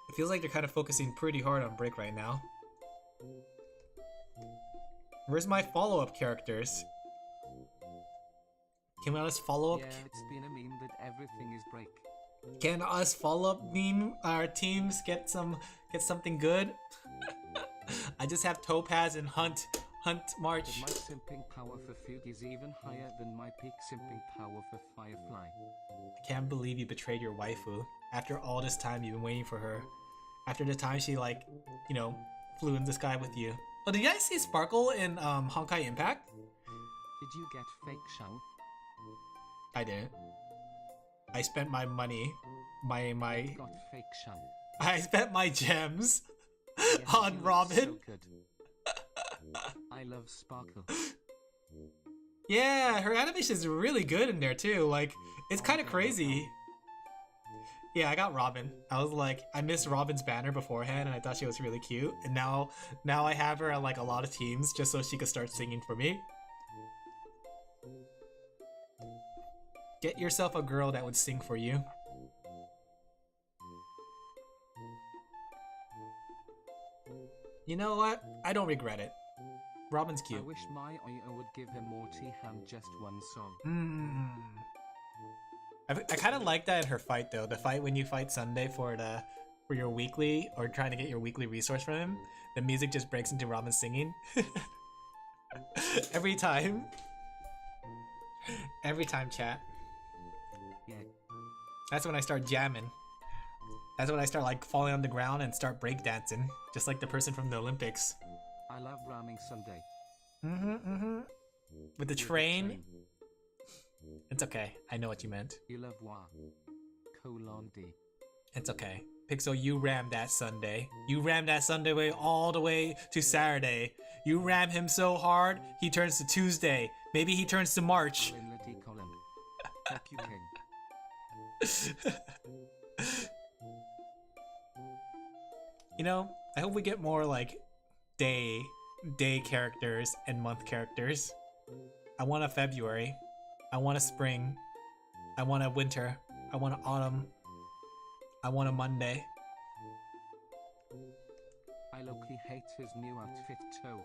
It feels like they're kind of focusing pretty hard on break right now. Where's my follow-up characters? Can us follow up? Yeah, it's been a meme that everything is break. Can us follow-up meme our teams get something good? I just have Topaz and Hunt March. But my simping power for Fugue is even higher than my peak simping power for Firefly. I can't believe you betrayed your waifu. After all this time you've been waiting for her. After the time she, like, you know, flew in the sky with you. Oh, did you guys see Sparkle in Honkai Impact? Did you get fake shout? I didn't. I spent my money. My Got fake shout. I spent my gems Yes, on she looks Robin. So good. I love Sparkle. Yeah, her animation is really good in there too. Like, it's kind of crazy. Yeah, I got Robin. I was like, I missed Robin's banner beforehand, and I thought she was really cute. And now I have her on like a lot of teams just so she could start singing for me. Get yourself a girl that would sing for you. You know what? I don't regret it. Robin's I cute. wish my Oyo would give him more T-Ham just one song. I kind of like that in her fight though. The fight when you fight Sunday for your weekly or trying to get your weekly resource from him, the music just breaks into Robin singing. Every time. Every time, chat. Yeah. That's when I start jamming. That's when I start like falling on the ground and start breakdancing, just like the person from the Olympics. I love ramming Sunday. With the train. It's okay. I know what you meant. You love wa. Colon D. It's okay. Pixel, you rammed that Sunday. You rammed that Sunday way all the way to Saturday. You ram him so hard, he turns to Tuesday. Maybe he turns to March. Alin Laphel. Fuck you, king. You know, I hope we get more like day characters and month characters. I want a February. I want a spring. I want a winter. I want an autumn. I want a Monday. I low-key hate his new outfit too.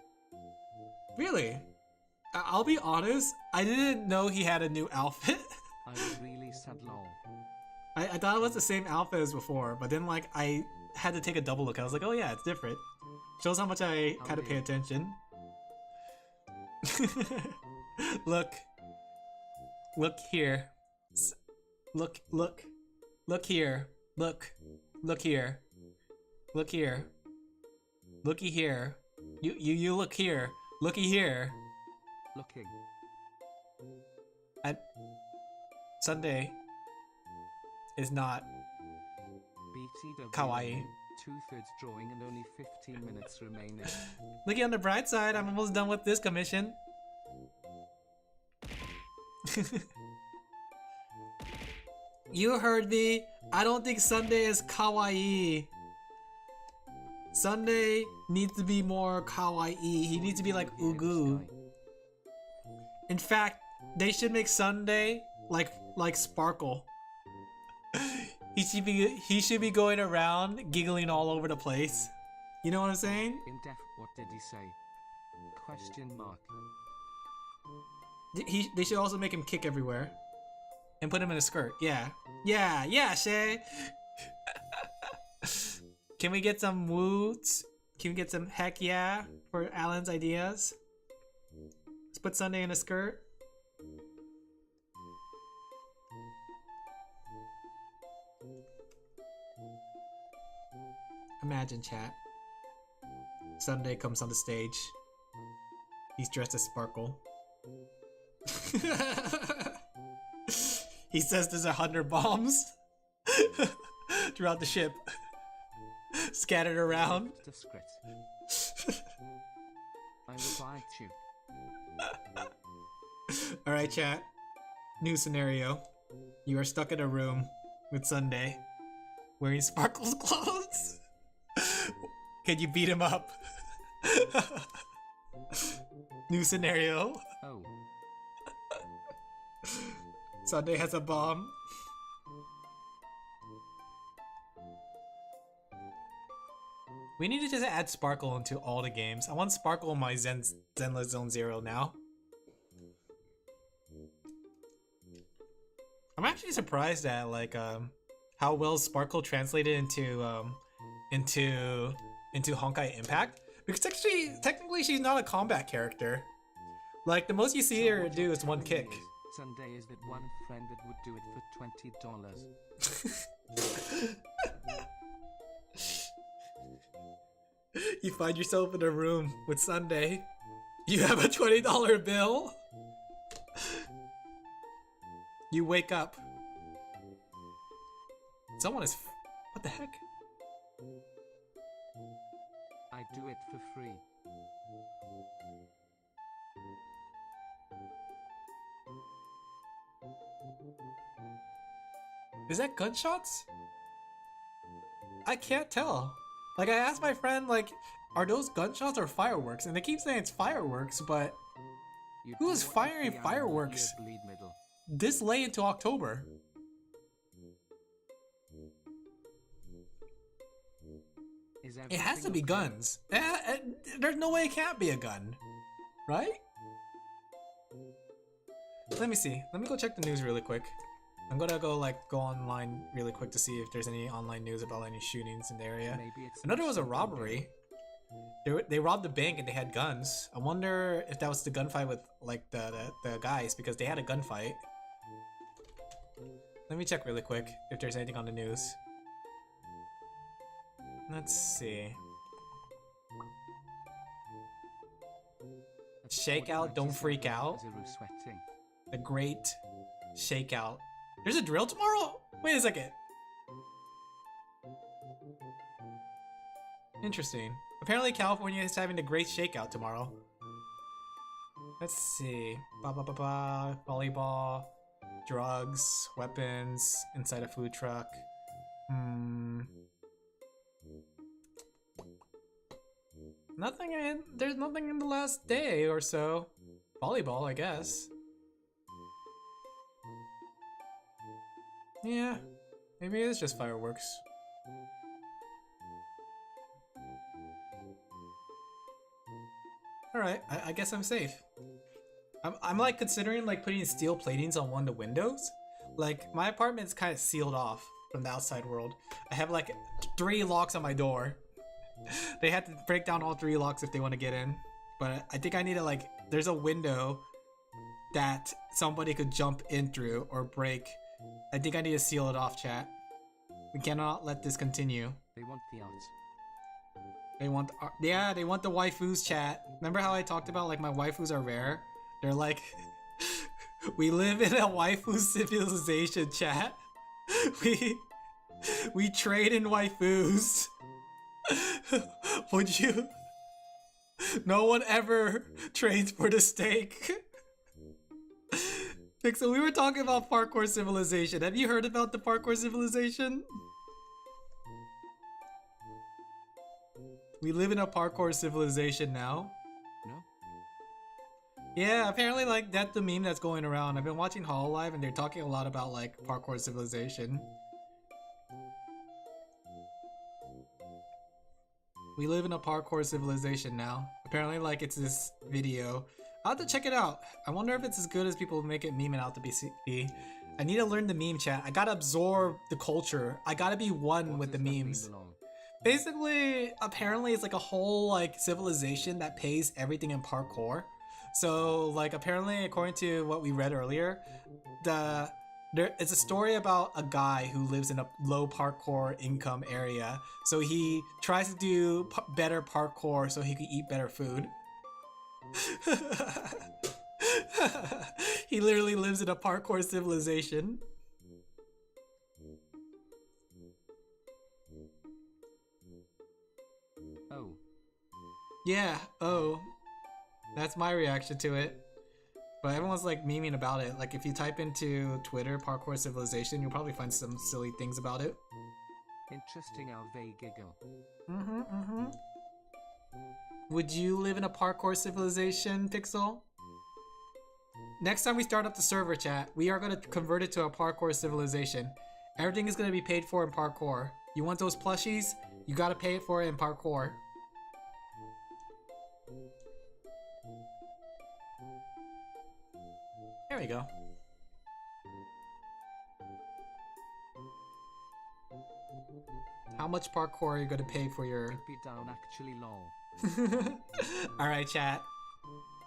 Really? I'll be honest, I didn't know he had a new outfit. I was really sad lol. I thought it was the same outfit as before, but then like I had to take a double look. I was like, oh yeah, it's different. Shows how much I kind of pay attention. Look. Look here. Look here. Look here. Look here. Looky here. You look here. Looky here. Looking. Sunday is not BTW. kawaii. 2/3 drawing and only 15 minutes remaining. Looking on the bright side, I'm almost done with this commission. You heard me. I don't think Sunday is kawaii. Sunday needs to be more kawaii. He needs to be like Ugu. In fact, they should make Sunday like Sparkle. He should be going around giggling all over the place. You know what I'm saying? In def, what did he say? Question mark. They should also make him kick everywhere. And put him in a skirt. Yeah. Yeah, Shay. Can we get some woots? Can we get some heck yeah for Alan's ideas? Let's put Sunday in a skirt. Imagine, chat. Sunday comes on the stage. He's dressed as Sparkle. He says there's 100 bombs throughout the ship, scattered around. I will bite you. Alright, chat. New scenario. You are stuck in a room with Sunday, wearing Sparkle's clothes. Can you beat him up? New scenario. Oh. Sunday has a bomb. We need to just add Sparkle into all the games. I want Sparkle in my Zenless Zone Zero now. I'm actually surprised at like how well Sparkle translated into Honkai Impact, because technically she's not a combat character. Like the most you see her do is one kick. Sunday is that one friend that would do it for $20. You find yourself in a room with Sunday. You have a $20 bill. You wake up. Someone is. What the heck? I do it for free. Is that gunshots? I can't tell. Like, I asked my friend, like, are those gunshots or fireworks? And they keep saying it's fireworks, but who is firing fireworks this late into October? Is It has to be guns. There's no way it can't be a gun. right? Let me see. Let me go check the news really quick. I'm gonna go online really quick to see if there's any online news about any shootings in the area. I know there was a robbery. They robbed a bank and they had guns. I wonder if that was the gunfight with like the guys, because they had a gunfight. Let me check really quick if there's anything on the news. Let's see. Shakeout, don't freak out. The great shakeout. There's a drill tomorrow? Wait a second. Interesting. Apparently California is having the great shakeout tomorrow. Let's see. Volleyball, drugs, weapons, inside a food truck. There's nothing in the last day or so. Volleyball, I guess. Yeah, maybe it's just fireworks. Alright, I guess I'm safe. I'm like considering like putting steel platings on one of the windows. Like my apartment's kind of sealed off from the outside world. I have like 3 locks on my door. They had to break down all 3 locks if they want to get in. But I think I need to like, there's a window that somebody could jump in through or break. I think I need to seal it off, chat. We cannot let this continue. They want the art. They want the art. Yeah, they want the waifus, chat. Remember how I talked about like my waifus are rare? They're like, we live in a waifu civilization, chat. We trade in waifus. Would you? No one ever trades for the steak. Pixel, we were talking about parkour civilization. Have you heard about the parkour civilization? We live in a parkour civilization now. No? Yeah, apparently like that's the meme that's going around. I've been watching Hololive and they're talking a lot about like parkour civilization. We live in a parkour civilization now. Apparently like it's this video. I'll have to check it out. I wonder if it's as good as people make it meme it out to be. I need to learn the meme, chat. I gotta absorb the culture. I gotta be one with the memes. Basically, apparently it's like a whole like civilization that pays everything in parkour. So like apparently according to what we read earlier, it's a story about a guy who lives in a low parkour income area. So he tries to do better parkour so he can eat better food. He literally lives in a parkour civilization. Oh. Yeah, oh. That's my reaction to it. But everyone's like memeing about it. Like if you type into Twitter parkour civilization, you'll probably find some silly things about it. Interesting how they giggle. Would you live in a parkour civilization, Pixel? Next time we start up the server, chat, we are going to convert it to a parkour civilization. Everything is going to be paid for in parkour. You want those plushies? You got to pay it for it in parkour. There we go. How much parkour are you going to pay for your... Could be down actually lol. Alright, chat.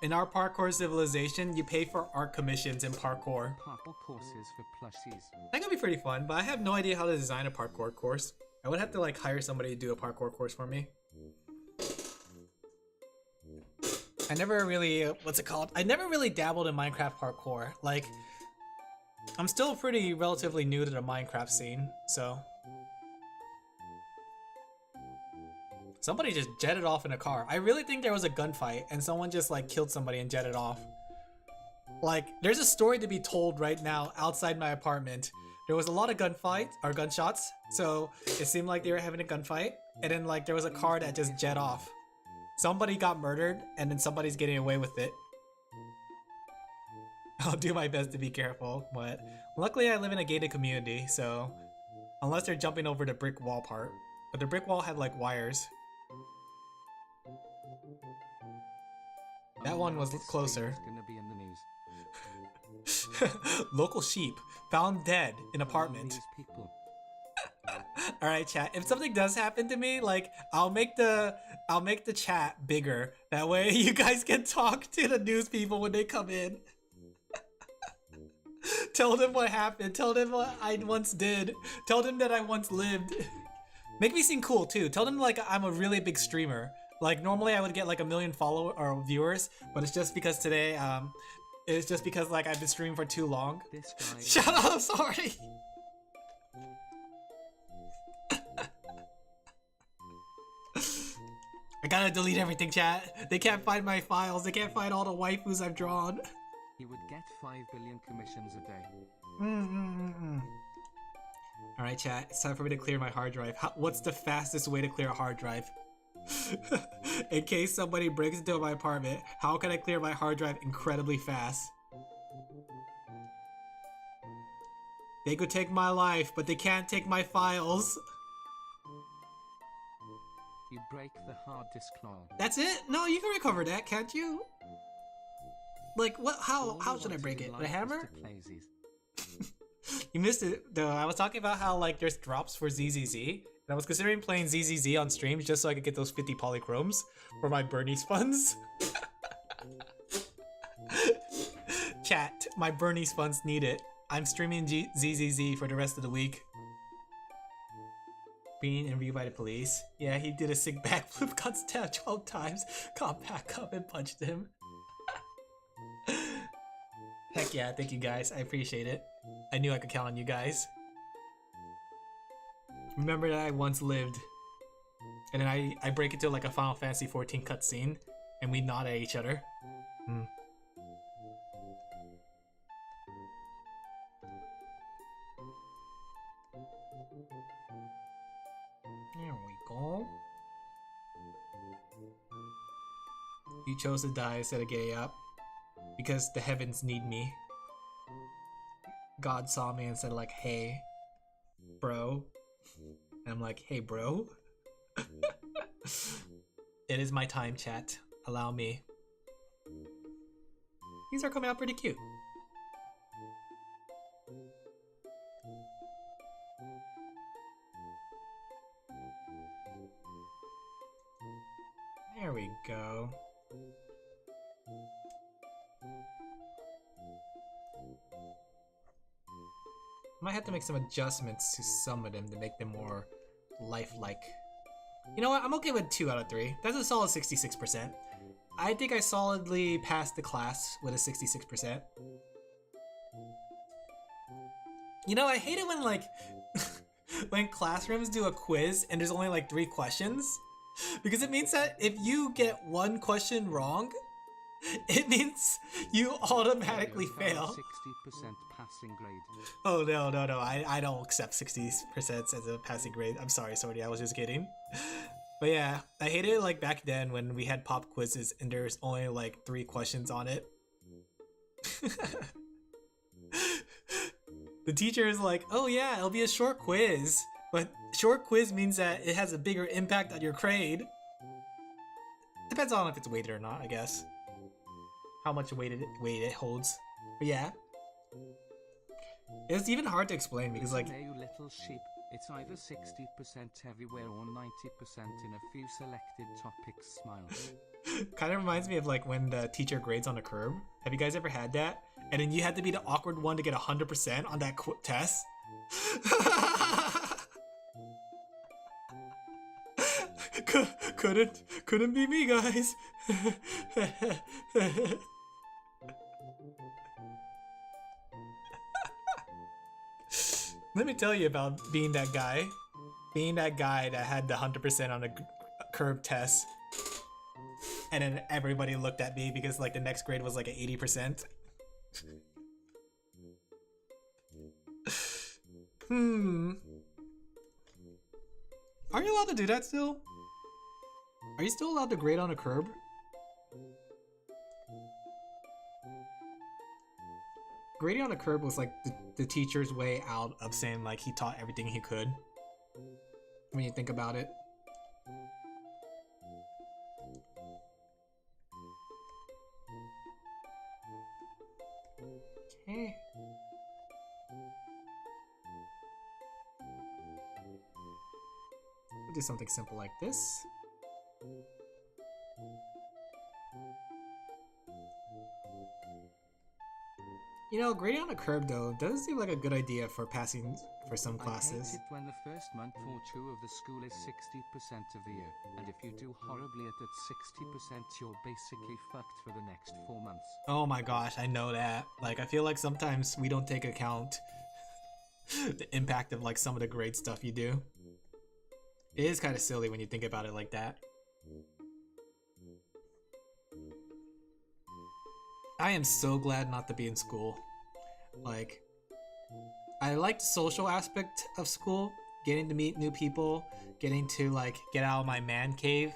In our parkour civilization, you pay for art commissions in parkour. Parkour courses for plushies. That could be pretty fun, but I have no idea how to design a parkour course. I would have to like hire somebody to do a parkour course for me. I never really, what's it called? I never really dabbled in Minecraft parkour. Like, I'm still pretty relatively new to the Minecraft scene, so. Somebody just jetted off in a car. I really think there was a gunfight and someone just like killed somebody and jetted off. Like, there's a story to be told right now outside my apartment. There was a lot of gunfights or gunshots, so it seemed like they were having a gunfight, and then like there was a car that just jet off. Somebody got murdered and then somebody's getting away with it. I'll do my best to be careful, but luckily I live in a gated community, so unless they're jumping over the brick wall part. But the brick wall had like wires. That one was This closer. stream is gonna be in the news. Local sheep found dead in apartment. These people. All right, chat. If something does happen to me, like I'll make the chat bigger. That way, you guys can talk to the news people when they come in. Tell them what happened. Tell them what I once did. Tell them that I once lived. Make me seem cool too. Tell them like I'm a really big streamer. Like normally I would get like 1 million followers or viewers, but it's just because today it's just because like I've been streaming for too long. This guy. Shut up, sorry. I gotta delete everything, chat. They can't find my files. They can't find all the waifus I've drawn. He would get 5 billion commissions a day. Alright, chat. It's time for me to clear my hard drive. What's the fastest way to clear a hard drive? In case somebody breaks into my apartment, how can I clear my hard drive incredibly fast? They could take my life, but they can't take my files. You break the hard disk claw. That's it? No, you can recover that, can't you? Like, what? How should I break it? The hammer? You missed it, though. I was talking about how, like, there's drops for ZZZ. And I was considering playing ZZZ on streams just so I could get those 50 polychromes for my Bernie's funds. Chat, my Bernie's funds need it. I'm streaming ZZZ for the rest of the week. Being interviewed by the police. Yeah, he did a sick backflip, got stabbed 12 times, got back up and punched him. Heck yeah, thank you guys. I appreciate it. I knew I could count on you guys. Remember that I once lived. And then I break into like a Final Fantasy 14 cutscene and we nod at each other. There we go. You chose to die instead of getting up. Because the heavens need me. God saw me and said like, hey, bro. And I'm like, hey, bro. It is my time, chat. Allow me. These are coming out pretty cute. There we go. Might have to make some adjustments to some of them to make them more lifelike. You know what? I'm okay with 2 out of 3. That's a solid 66%. I think I solidly passed the class with a 66%. You know, I hate it when like when classrooms do a quiz and there's only like 3 questions. Because it means that if you get 1 question wrong, it means you automatically fail. 60% passing grade. Oh no, I don't accept 60% as a passing grade. I'm sorry, Sordy, I was just kidding. But yeah, I hated it like back then when we had pop quizzes and there's only like 3 questions on it. The teacher is like, oh yeah, it'll be a short quiz. But short quiz means that it has a bigger impact on your grade. Depends on if it's weighted or not, I guess. How much weight it holds. But yeah. It's even hard to explain because like... Hey, you little sheep. It's either 60% everywhere or 90% in a few selected topics. Smile. Kind of reminds me of like when the teacher grades on a curve. Have you guys ever had that? And then you had to be the awkward one to get 100% on that test? Couldn't be me, guys. Let me tell you about being that guy. Being that guy that had the 100% on a curve test. And then everybody looked at me because like the next grade was like an 80%. Are you allowed to do that still? Are you still allowed to grade on a curb? Grading on a curb was like the teacher's way out of saying like he taught everything he could. When you think about it. We'll do something simple like this. You know, grading on a curve though doesn't seem like a good idea for passing for some classes. I hate it when the first month or two of the school is 60% of the year, and if you do horribly at that 60%, you're basically fucked for the next 4 months. Oh my gosh, I know that. Like, I feel like sometimes we don't take account the impact of like some of the grade stuff you do. It is kind of silly when you think about it like that. I am so glad not to be in school. Like, I like the social aspect of school, getting to meet new people, getting to like get out of my man cave,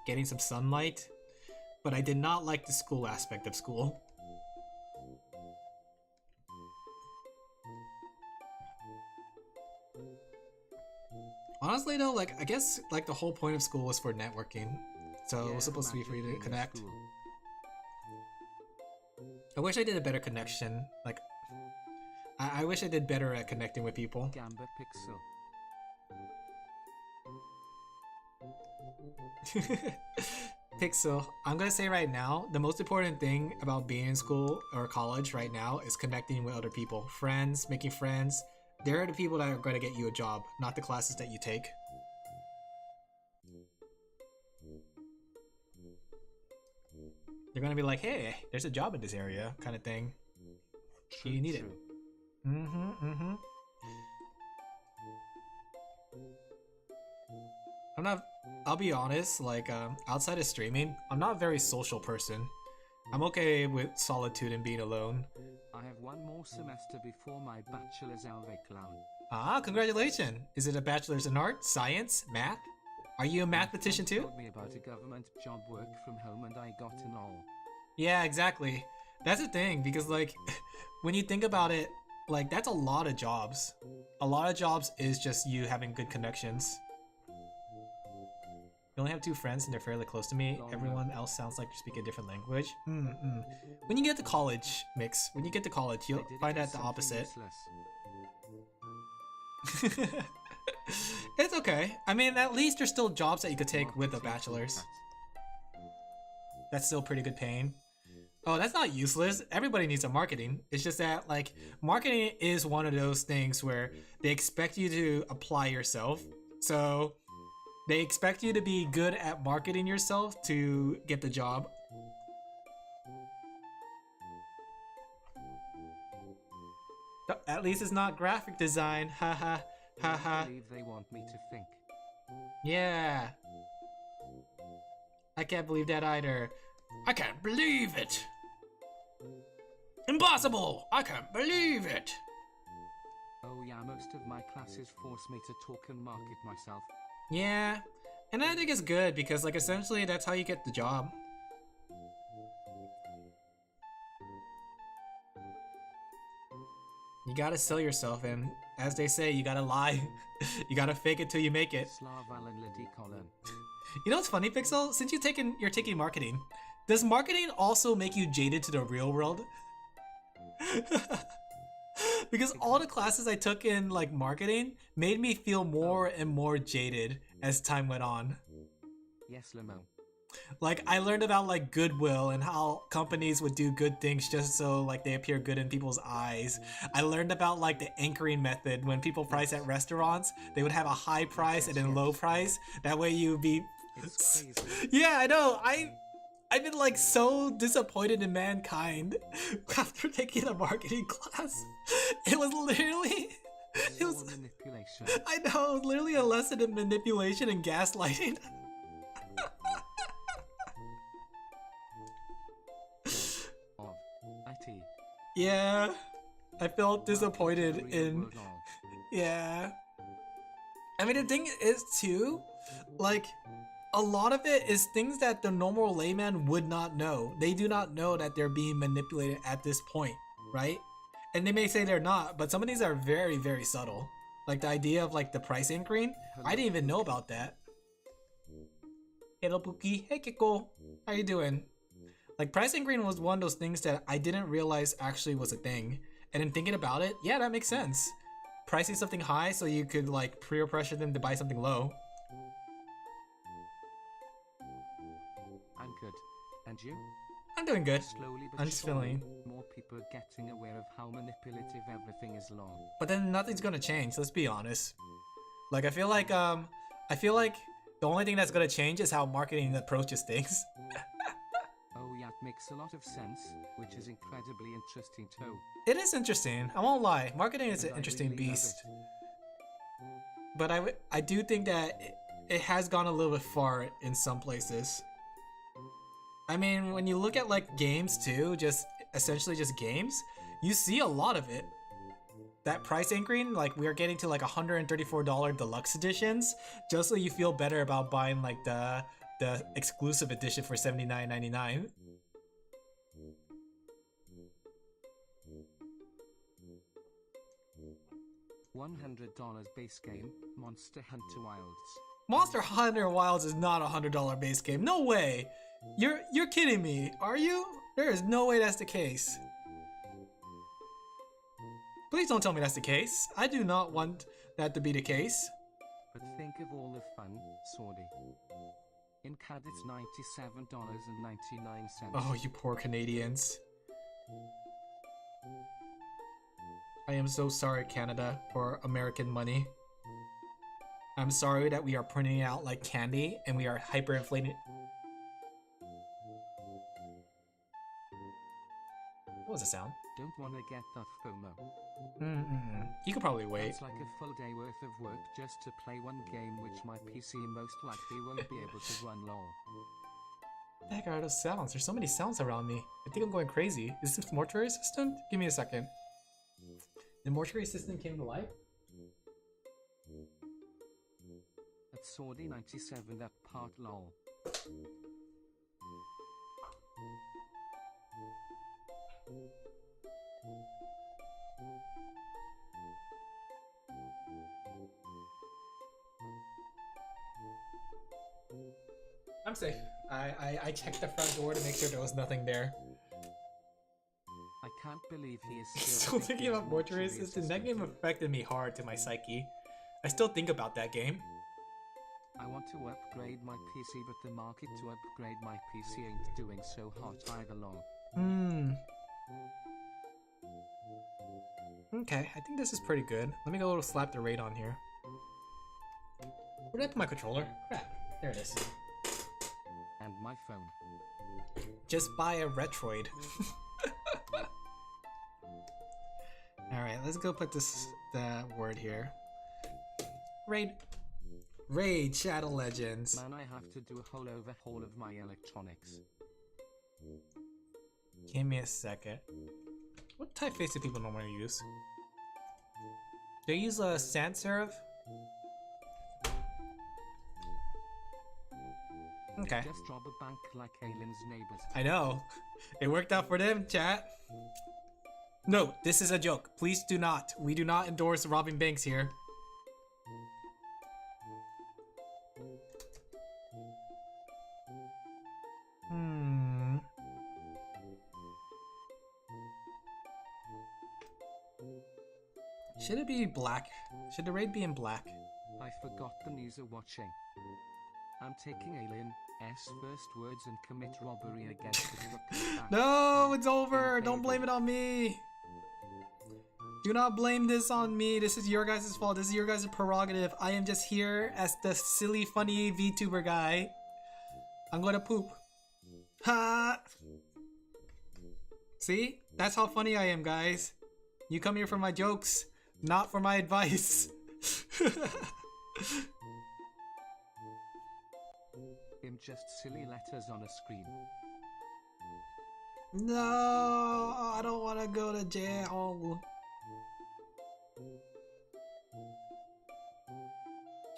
getting some sunlight, but I did not like the school aspect of school. Honestly though, like, I guess like the whole point of school was for networking, so it was supposed to be for you to connect. I wish I did a better connection. Like, I wish I did better at connecting with people. Gamba Pixel. Pixel, I'm gonna say right now, the most important thing about being in school or college right now is connecting with other people. Friends, making friends. They're the people that are gonna get you a job, not the classes that you take. They're gonna be like, hey, there's a job in this area, kind of thing. You need it. I'll be honest, like, outside of streaming, I'm not a very social person. I'm okay with solitude and being alone. I have one more semester before my bachelor's Clown. Ah, congratulations! Is it a bachelor's in art, science, math? Are you a mathematician too? Told me about a government job, work from home, and I got an all. Yeah, exactly. That's the thing, because like, when you think about it, like, that's a lot of jobs. A lot of jobs is just you having good connections. You only have 2 friends and they're fairly close to me. Everyone else sounds like you speak a different language. When you get to college, Mix, when you get to college, you'll find out the opposite. It's okay. I mean, at least there's still jobs that you could take with a bachelor's. That's still pretty good paying. Oh, that's not useless. Everybody needs a marketing. It's just that, like, marketing is one of those things where they expect you to apply yourself. So they expect you to be good at marketing yourself to get the job. At least it's not graphic design. Haha. Haha. I believe they want me to think. Yeah. I can't believe that either. I can't believe it. Impossible! I can't believe it. Oh yeah, most of my classes force me to talk and market myself. Yeah, and I think it's good because, like, essentially that's how you get the job. You gotta sell yourself, and as they say, you gotta lie. You gotta fake it till you make it. You know what's funny, Pixel? Since you're taking marketing, does marketing also make you jaded to the real world? Because all the classes I took in, like, marketing made me feel more and more jaded as time went on. Yes, Limo. Like, I learned about, like, goodwill and how companies would do good things just so, like, they appear good in people's eyes. I learned about, like, the anchoring method. When people price at restaurants, they would have a high price and then low price. That way you'd be... It's crazy. Yeah, I know. I've been, like, so disappointed in mankind after taking a marketing class. It was literally... It was manipulation. I know, it was literally a lesson in manipulation and gaslighting. Yeah, I felt disappointed in... Yeah. I mean, the thing is, too, like, a lot of it is things that the normal layman would not know. They do not know that they're being manipulated at this point, right? And they may say they're not, but some of these are very, very subtle. Like the idea of, like, the price anchoring. I didn't even know about that. Hello, Pookie. Hey, Kiko. How you doing? Like, price anchoring was one of those things that I didn't realize actually was a thing. And in thinking about it, yeah, that makes sense. Pricing something high so you could, like, peer pressure them to buy something low. And you? I'm doing good. Slowly but I'm just surely, feeling. more people are getting aware of how manipulative everything is long. But then nothing's gonna change. Let's be honest. Like I feel like the only thing that's gonna change is how marketing approaches things. Oh yeah, it makes a lot of sense, which is incredibly interesting too. It is interesting. I won't lie. Marketing is an interesting really love beast. it. But I do think that it has gone a little bit far in some places. I mean, when you look at like games too, just essentially just games, you see a lot of it. That price anchoring, like we are getting to like $134 deluxe editions, just so you feel better about buying like the exclusive edition for $79.99. $100 base game, Monster Hunter Wilds. Monster Hunter Wilds is not a $100 base game. No way. You're kidding me, are you? There is no way that's the case. Please don't tell me that's the case. I do not want that to be the case. But think of all the fun, Sordy. In CAD it's $97.99. Oh, you poor Canadians. I am so sorry, Canada, for American money. I'm sorry that we are printing out like candy and we are hyperinflating. What was the sound? Don't wanna get that FOMO. You could probably wait. It's like a full day worth of work just to play one game which my PC most likely won't be able to run lol. What the heck are those sounds? There's so many sounds around me. I think I'm going crazy. Is this mortuary assistant? Give me a second. The mortuary assistant came to life? At Sordy 97 that part lol. I'm safe. I checked the front door to make sure there was nothing there. I can't believe he is Still thinking about mortuary assistant. That game affected me hard to my psyche. I still think about that game. I want to upgrade my PC, but the market to upgrade my PC ain't doing so hot either lol. Okay, I think this is pretty good. Let me go a little slap the rate on here. Where did I put my controller? Crap. There it is. And my phone. Just buy a Retroid. Alright, let's go put the word here. Raid Shadow Legends. Man, I have to do a whole overhaul of my electronics. Give me a second. What typeface do people normally use? They use a sans serif? Okay. Just rob a bank like Alin's neighbors. I know. It worked out for them, chat. No, this is a joke. Please do not. We do not endorse robbing banks here. Should it be black? Should the raid be in black? I forgot the news are watching. I'm taking Alin's first words and commit robbery against the fucking bank. No, it's over. Don't blame it on me. Do not blame this on me. This is your guys' fault. This is your guys' prerogative. I am just here as the silly, funny VTuber guy. I'm gonna poop. Ha! See? That's how funny I am, guys. You come here for my jokes, not for my advice. I'm just silly letters on a screen. No, I don't want to go to jail.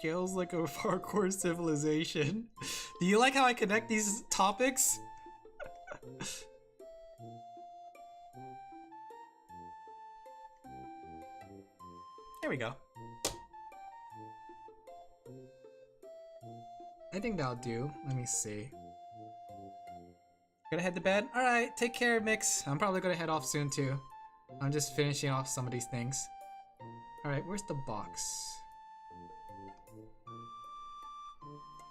Jail's like a hardcore civilization. Do you like how I connect these topics? There we go. I think that'll do. Let me see. Gonna head to bed? Alright, take care, Mix. I'm probably gonna head off soon too. I'm just finishing off some of these things. Alright, where's the box?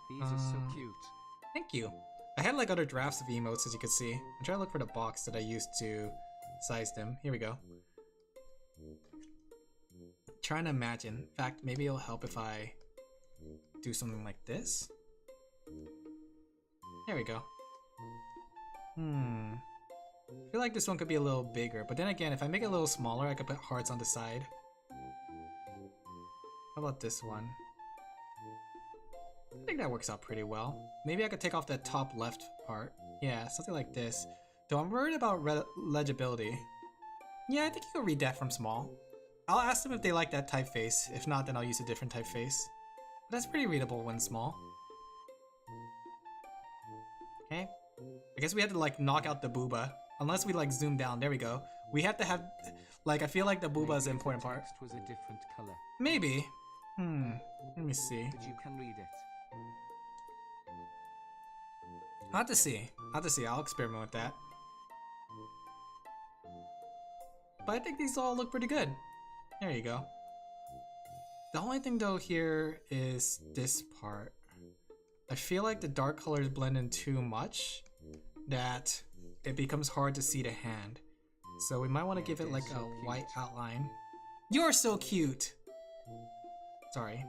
These are so cute. Thank you. I had like other drafts of emotes, as you can see. I'm trying to look for the box that I used to size them. Here we go. Trying to imagine. In fact, maybe it'll help if I do something like this. There we go. I feel like this one could be a little bigger, but then again, if I make it a little smaller, I could put hearts on the side. How about this one? I think that works out pretty well. Maybe I could take off that top left part. Yeah, something like this. Though I'm worried about legibility. Yeah, I think you can read that from small. I'll ask them if they like that typeface. If not, then I'll use a different typeface. But that's pretty readable when small. Okay. I guess we had to like knock out the booba. Unless we like zoom down. There we go. We have to have like I feel like the booba is the important part. Text was a different color. Maybe. Let me see. But you can read it. I'll have to see. I'll experiment with that. But I think these all look pretty good. There you go. The only thing though here is this part. I feel like the dark colors blend in too much that it becomes hard to see the hand. So we might want to give it like a white outline. You're so cute! Sorry.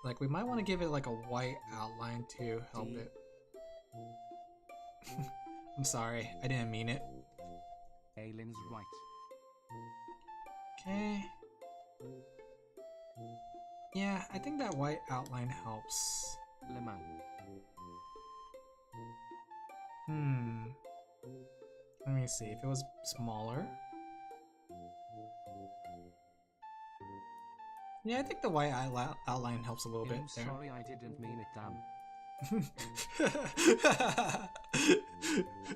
Like we might want to give it like a white outline to help it. I'm sorry, I didn't mean it. Alin's right. Okay. Yeah, I think that white outline helps. Lemon. Let me see if it was smaller. Yeah, I think the white outline helps a little bit there. Sorry, I didn't mean it, damn.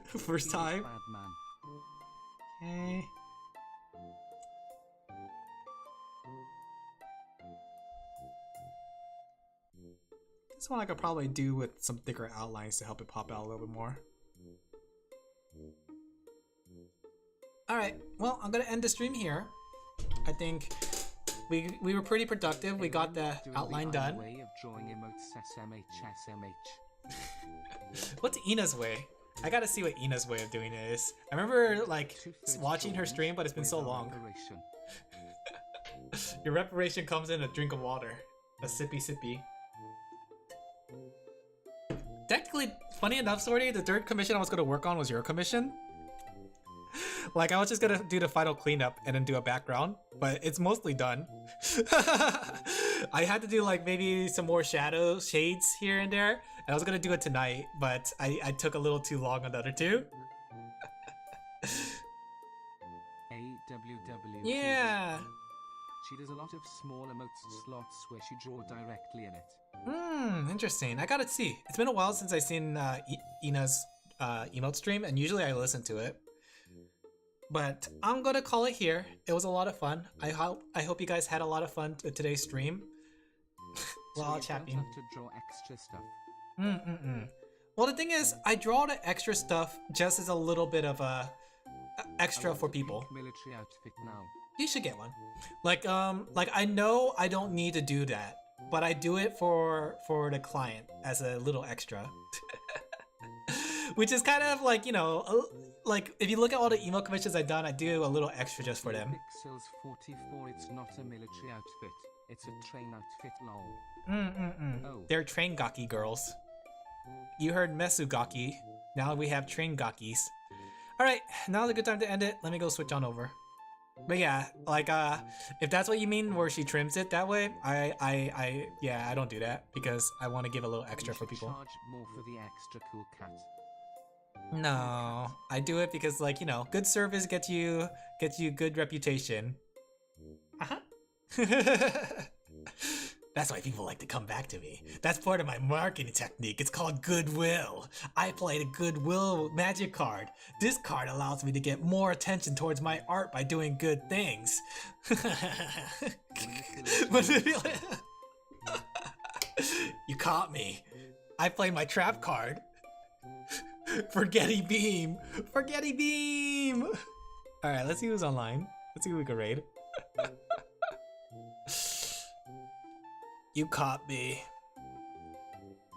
First time. Bad man. Okay. This one I could probably do with some thicker outlines to help it pop out a little bit more. Alright, well, I'm gonna end the stream here. I think we were pretty productive. We got the outline done. Way of drawing emotes SMH. What's Ina's way? I gotta see what Ina's way of doing it is. I remember like watching her stream, but it's been so long. Your reparation comes in a drink of water. A sippy sippy. Technically, funny enough, Sorty, the third commission I was gonna work on was your commission. Like, I was just gonna do the final cleanup and then do a background, but it's mostly done. I had to do like maybe some more shades here and there, and I was gonna do it tonight, but I took a little too long on the other two. AWW. Yeah. She does a lot of small emotes slots where she draw directly in it. Interesting. I gotta see. It's been a while since I've seen Ina's emote stream, and usually I listen to it. But I'm gonna call it here. It was a lot of fun. I hope you guys had a lot of fun with today's stream. While chatting. Don't have to draw extra stuff. Well, the thing is, I draw the extra stuff just as a little bit of a extra for people. Military outfit now. You should get one. Like I know I don't need to do that, but I do it for the client as a little extra. Which is kind of like, you know, like if you look at all the email commissions I've done, I do a little extra just for them. Pixels 44, it's not a military outfit. It's a train outfit, lol. Oh. They're train gaki girls. You heard Mesugaki. Now we have train gakis. Alright, now's a good time to end it. Let me go switch on over. But yeah, like if that's what you mean where she trims it that way, I don't do that because I want to give a little extra for people. Charge more for the extra cool cat. No, I do it because, like, you know, good service gets you good reputation. That's why people like to come back to me. That's part of my marketing technique. It's called goodwill. I played a goodwill magic card. This card allows me to get more attention towards my art by doing good things. You caught me. I played my trap card. Forgetty Beam! Forgetty Beam! Alright, let's see who's online. Let's see who we can raid. You caught me.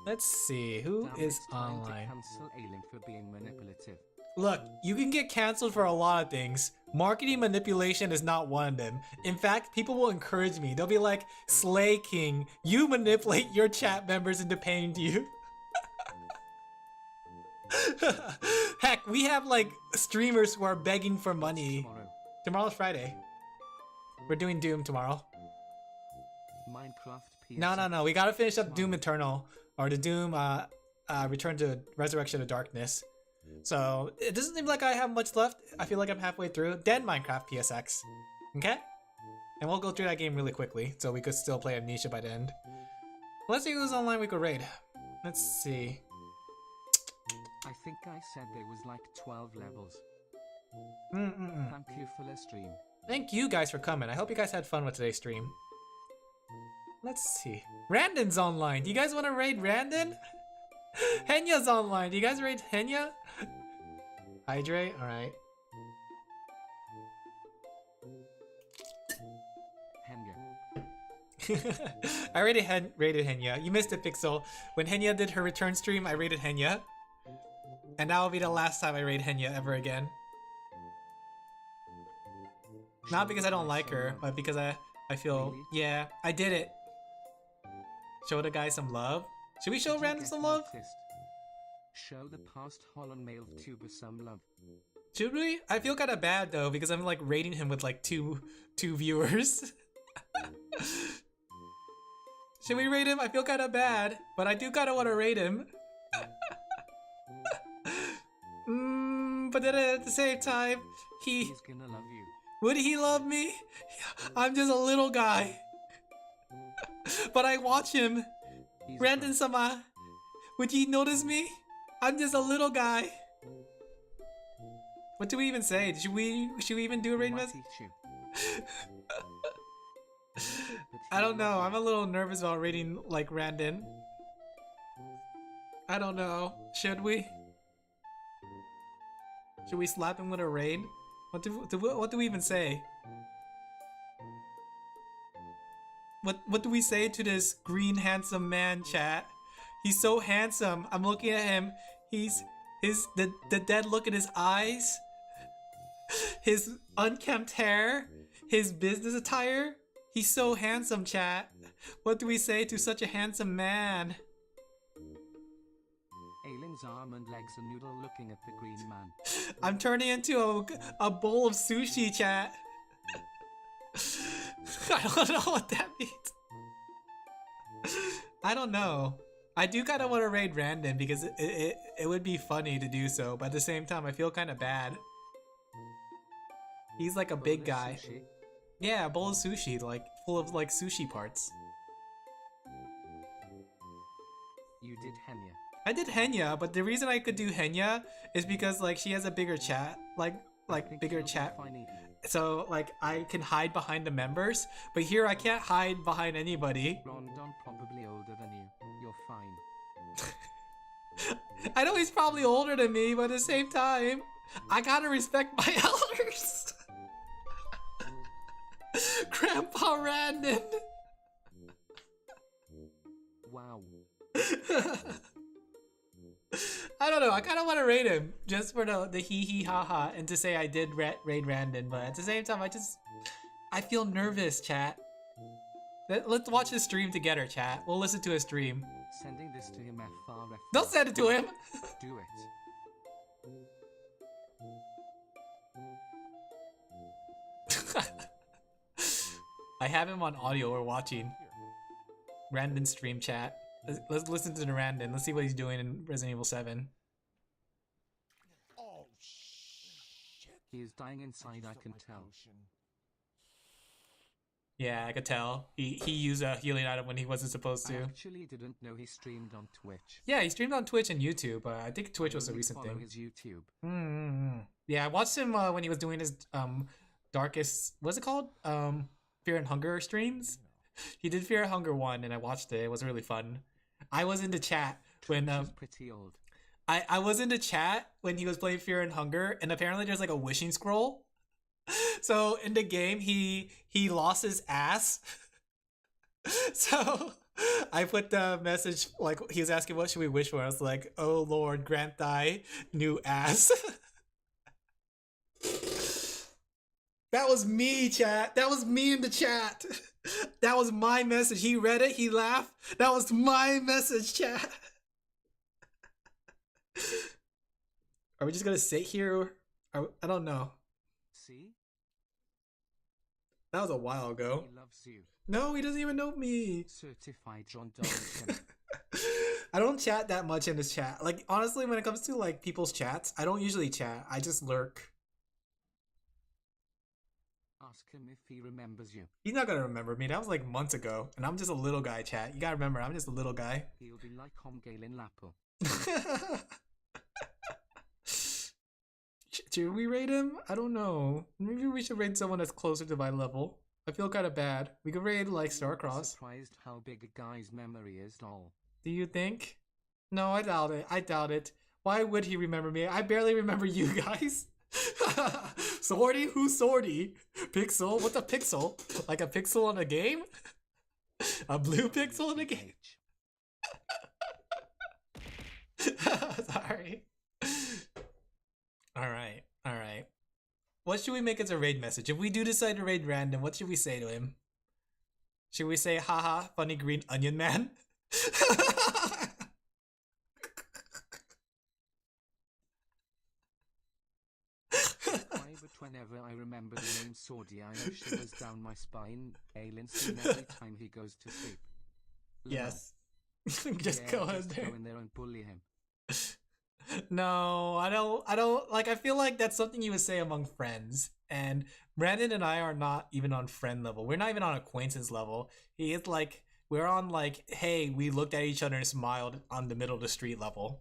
Let's see, who Damn, is it's time to online? cancel Alin for being manipulative. Look, you can get canceled for a lot of things. Marketing manipulation is not one of them. In fact, people will encourage me. They'll be like, Slay King, you manipulate your chat members into paying you. Heck, we have like streamers who are begging for money. Tomorrow's Friday. We're doing Doom tomorrow. Minecraft PS. No. We gotta finish up Doom Eternal. Or the Doom Return to Resurrection of Darkness. So it doesn't seem like I have much left. I feel like I'm halfway through. Then Minecraft PSX. Okay? And we'll go through that game really quickly. So we could still play Amnesia by the end. Let's see who's online we could raid. Let's see. I think I said there was like 12 levels. Mm-mm-mm. Thank you for the stream. Thank you guys for coming. I hope you guys had fun with today's stream. Let's see. Randon's online. Do you guys want to raid Randon? Henya's online. Do you guys raid Henya? Hydrate? Alright. Henya. I rated Henya. You missed it, Pixel. When Henya did her return stream, I rated Henya. And that will be the last time I raid Henya ever again. Not because I don't like her, but because I feel... Really? Yeah, I did it. Show the guy some love. Should we show Random some love? Show the past Holland male tuber some love. Should we? I feel kind of bad though because I'm like rating him with like two viewers. Should we rate him? I feel kind of bad, but I do kind of want to rate him. But then at the same time, He's gonna love you. would he love me? I'm just a little guy. But I watch him. He's Brandon-sama, would you notice me? I'm just a little guy. What do we even say? Should we even do a raid mess? I don't know. I'm a little nervous about raiding like Randon. I don't know. Should we? Should we slap him with a raid? What do we even say? What do we say to this green handsome man, chat? He's so handsome. I'm looking at him. The dead look in his eyes. His unkempt hair. His business attire. He's so handsome, chat. What do we say to such a handsome man? Alin's arm and legs are noodle looking at the green man. I'm turning into a bowl of sushi, chat. I don't know what that means. I don't know. I do kind of want to raid Randon because it would be funny to do so, but at the same time I feel kind of bad. He's like a big guy. Sushi. Yeah, a bowl of sushi, like full of like sushi parts. You did Henya. I did Henya, but the reason I could do Henya is because like she has a bigger chat, like bigger chat. Funny. So like I can hide behind the members, but here I can't hide behind anybody. Rondon probably older than you. You're fine. I know he's probably older than me, but at the same time, I gotta respect my elders. Grandpa Randon. Wow. I don't know. I kind of want to rate him just for the hee hee ha ha and to say I did raid Randon, but at the same time, I feel nervous, chat. Let's watch his stream together, chat. We'll listen to his stream. Sending this to him FRF. Don't send it to him. Do it. I have him on audio. We're watching Randon stream, chat. Let's listen to the Randon. Let's see what he's doing in Resident Evil 7. Oh, shit. He is dying inside, I can tell. Yeah, I could tell. He used a healing item when he wasn't supposed I to. actually didn't know he streamed on Twitch. Yeah, he streamed on Twitch and YouTube. I think Twitch was a Only recent follow thing. his YouTube. Yeah, I watched him when he was doing his darkest. What's it called? Fear and Hunger streams. He did Fear and Hunger 1, and I watched it. It was really fun. I was in the chat when He's pretty old. I was in the chat when he was playing Fear and Hunger, and apparently there's like a wishing scroll. So in the game, he lost his ass. So I put the message like he was asking what should we wish for. I was like, oh Lord, grant thy new ass. That was me, chat. That was me in the chat. That was my message. He read it, he laughed. That was my message, chat. Are we just gonna sit here? I don't know. See? That was a while ago. He loves you. No, he doesn't even know me. Certified John Donaldson. I don't chat that much in his chat. Like, honestly, when it comes to like people's chats, I don't usually chat. I just lurk. Ask him if he remembers you. He's not gonna remember me. That was like months ago. And I'm just a little guy, chat. You gotta remember, I'm just a little guy. He'll be like Alin Laphel. Should we rate him? I don't know. Maybe we should rate someone that's closer to my level. I feel kind of bad. We could rate like Starcross. Surprised how big a guy's memory is, lol. Do you think? No, I doubt it. I doubt it. Why would he remember me? I barely remember you guys. Swordy? Who's Swordy? Pixel? What's a pixel? Like a pixel on a game? A blue pixel in a game? Sorry. Alright, alright. What should we make as a raid message? If we do decide to raid random, what should we say to him? Should we say, haha, funny green onion man? But whenever I remember the name Swordy, I know shivers down my spine. Alien scene every time he goes to sleep. Yes. Just go in there. Go in there and bully him. No, I don't like, I feel like that's something you would say among friends. And Brandon and I are not even on friend level. We're not even on acquaintance level. He is like, we're on like, hey, we looked at each other and smiled on the middle of the street level.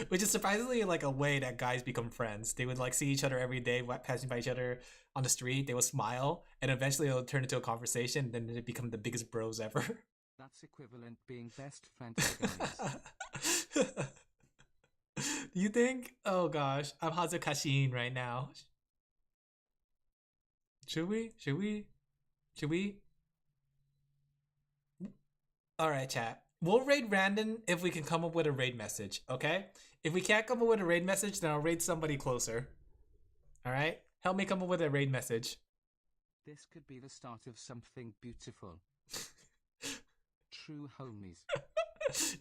Which is surprisingly like a way that guys become friends. They would like see each other every day, passing by each other on the street. They would smile, and eventually it'll turn into a conversation. Then they become the biggest bros ever. That's equivalent being best friends with guys. Do you think? Oh gosh, I'm Hazukashin right now. Should we? Should we? Should we? All right, chat. We'll raid random if we can come up with a raid message, okay? If we can't come up with a raid message, then I'll raid somebody closer. All right? Help me come up with a raid message. This could be the start of something beautiful. True homies.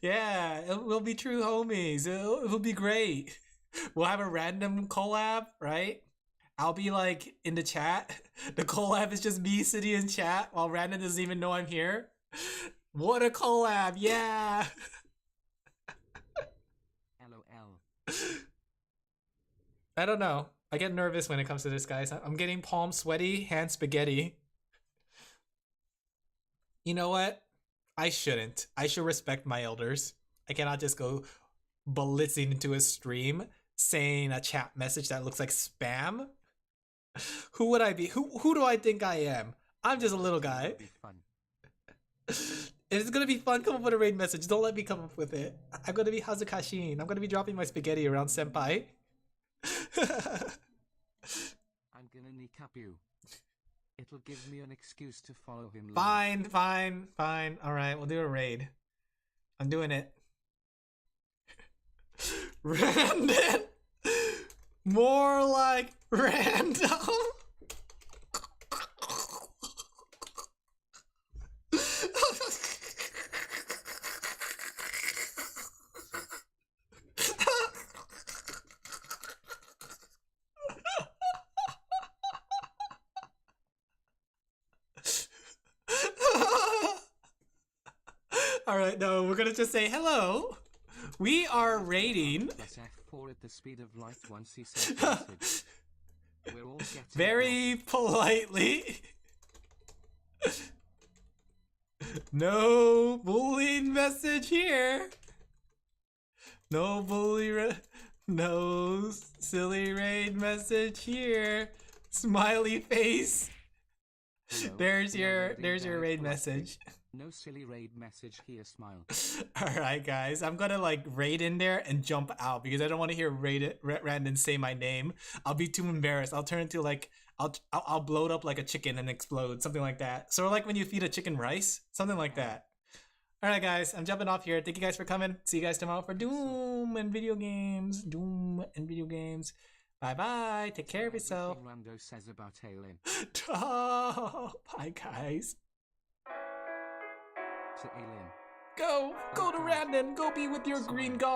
Yeah, we'll be true homies. It'll be great. We'll have a random collab, right? I'll be like in the chat. The collab is just me sitting in chat while Random doesn't even know I'm here. What a collab, yeah! LOL. I don't know. I get nervous when it comes to this, guys. I'm getting palm sweaty, hand spaghetti. You know what? I shouldn't. I should respect my elders. I cannot just go blitzing into a stream saying a chat message that looks like spam. Who would I be? Who do I think I am? I'm just a little guy. If it's gonna be fun, come up with a raid message. Don't let me come up with it. I'm gonna be Hazukashin. I'm gonna be dropping my spaghetti around senpai. I'm gonna kneecap you. It'll give me an excuse to follow him. Fine, fine, fine. Alright, we'll do a raid. I'm doing it. Random. More like random. Alright, no, we're gonna just say hello. We are raiding. Plus F4 at the speed of light once he said message. We're all getting Very politely. No bullying message here. No no silly raid message here. Smiley face. Hello, There's your raid politely. message. No silly raid message here, smile. Alright guys, I'm gonna like raid in there and jump out because I don't want to hear Randon say my name. I'll be too embarrassed. I'll turn into like I'll blow it up like a chicken and explode, something like that. So like when you feed a chicken rice, something like that. All right, guys, I'm jumping off here. Thank you guys for coming. See you guys tomorrow for Doom and video games. Doom and video games. Bye bye. Take care of yourself. Rando says about Alin. Oh, bye, guys. To Alin. Go to Randon. Go be with your green god.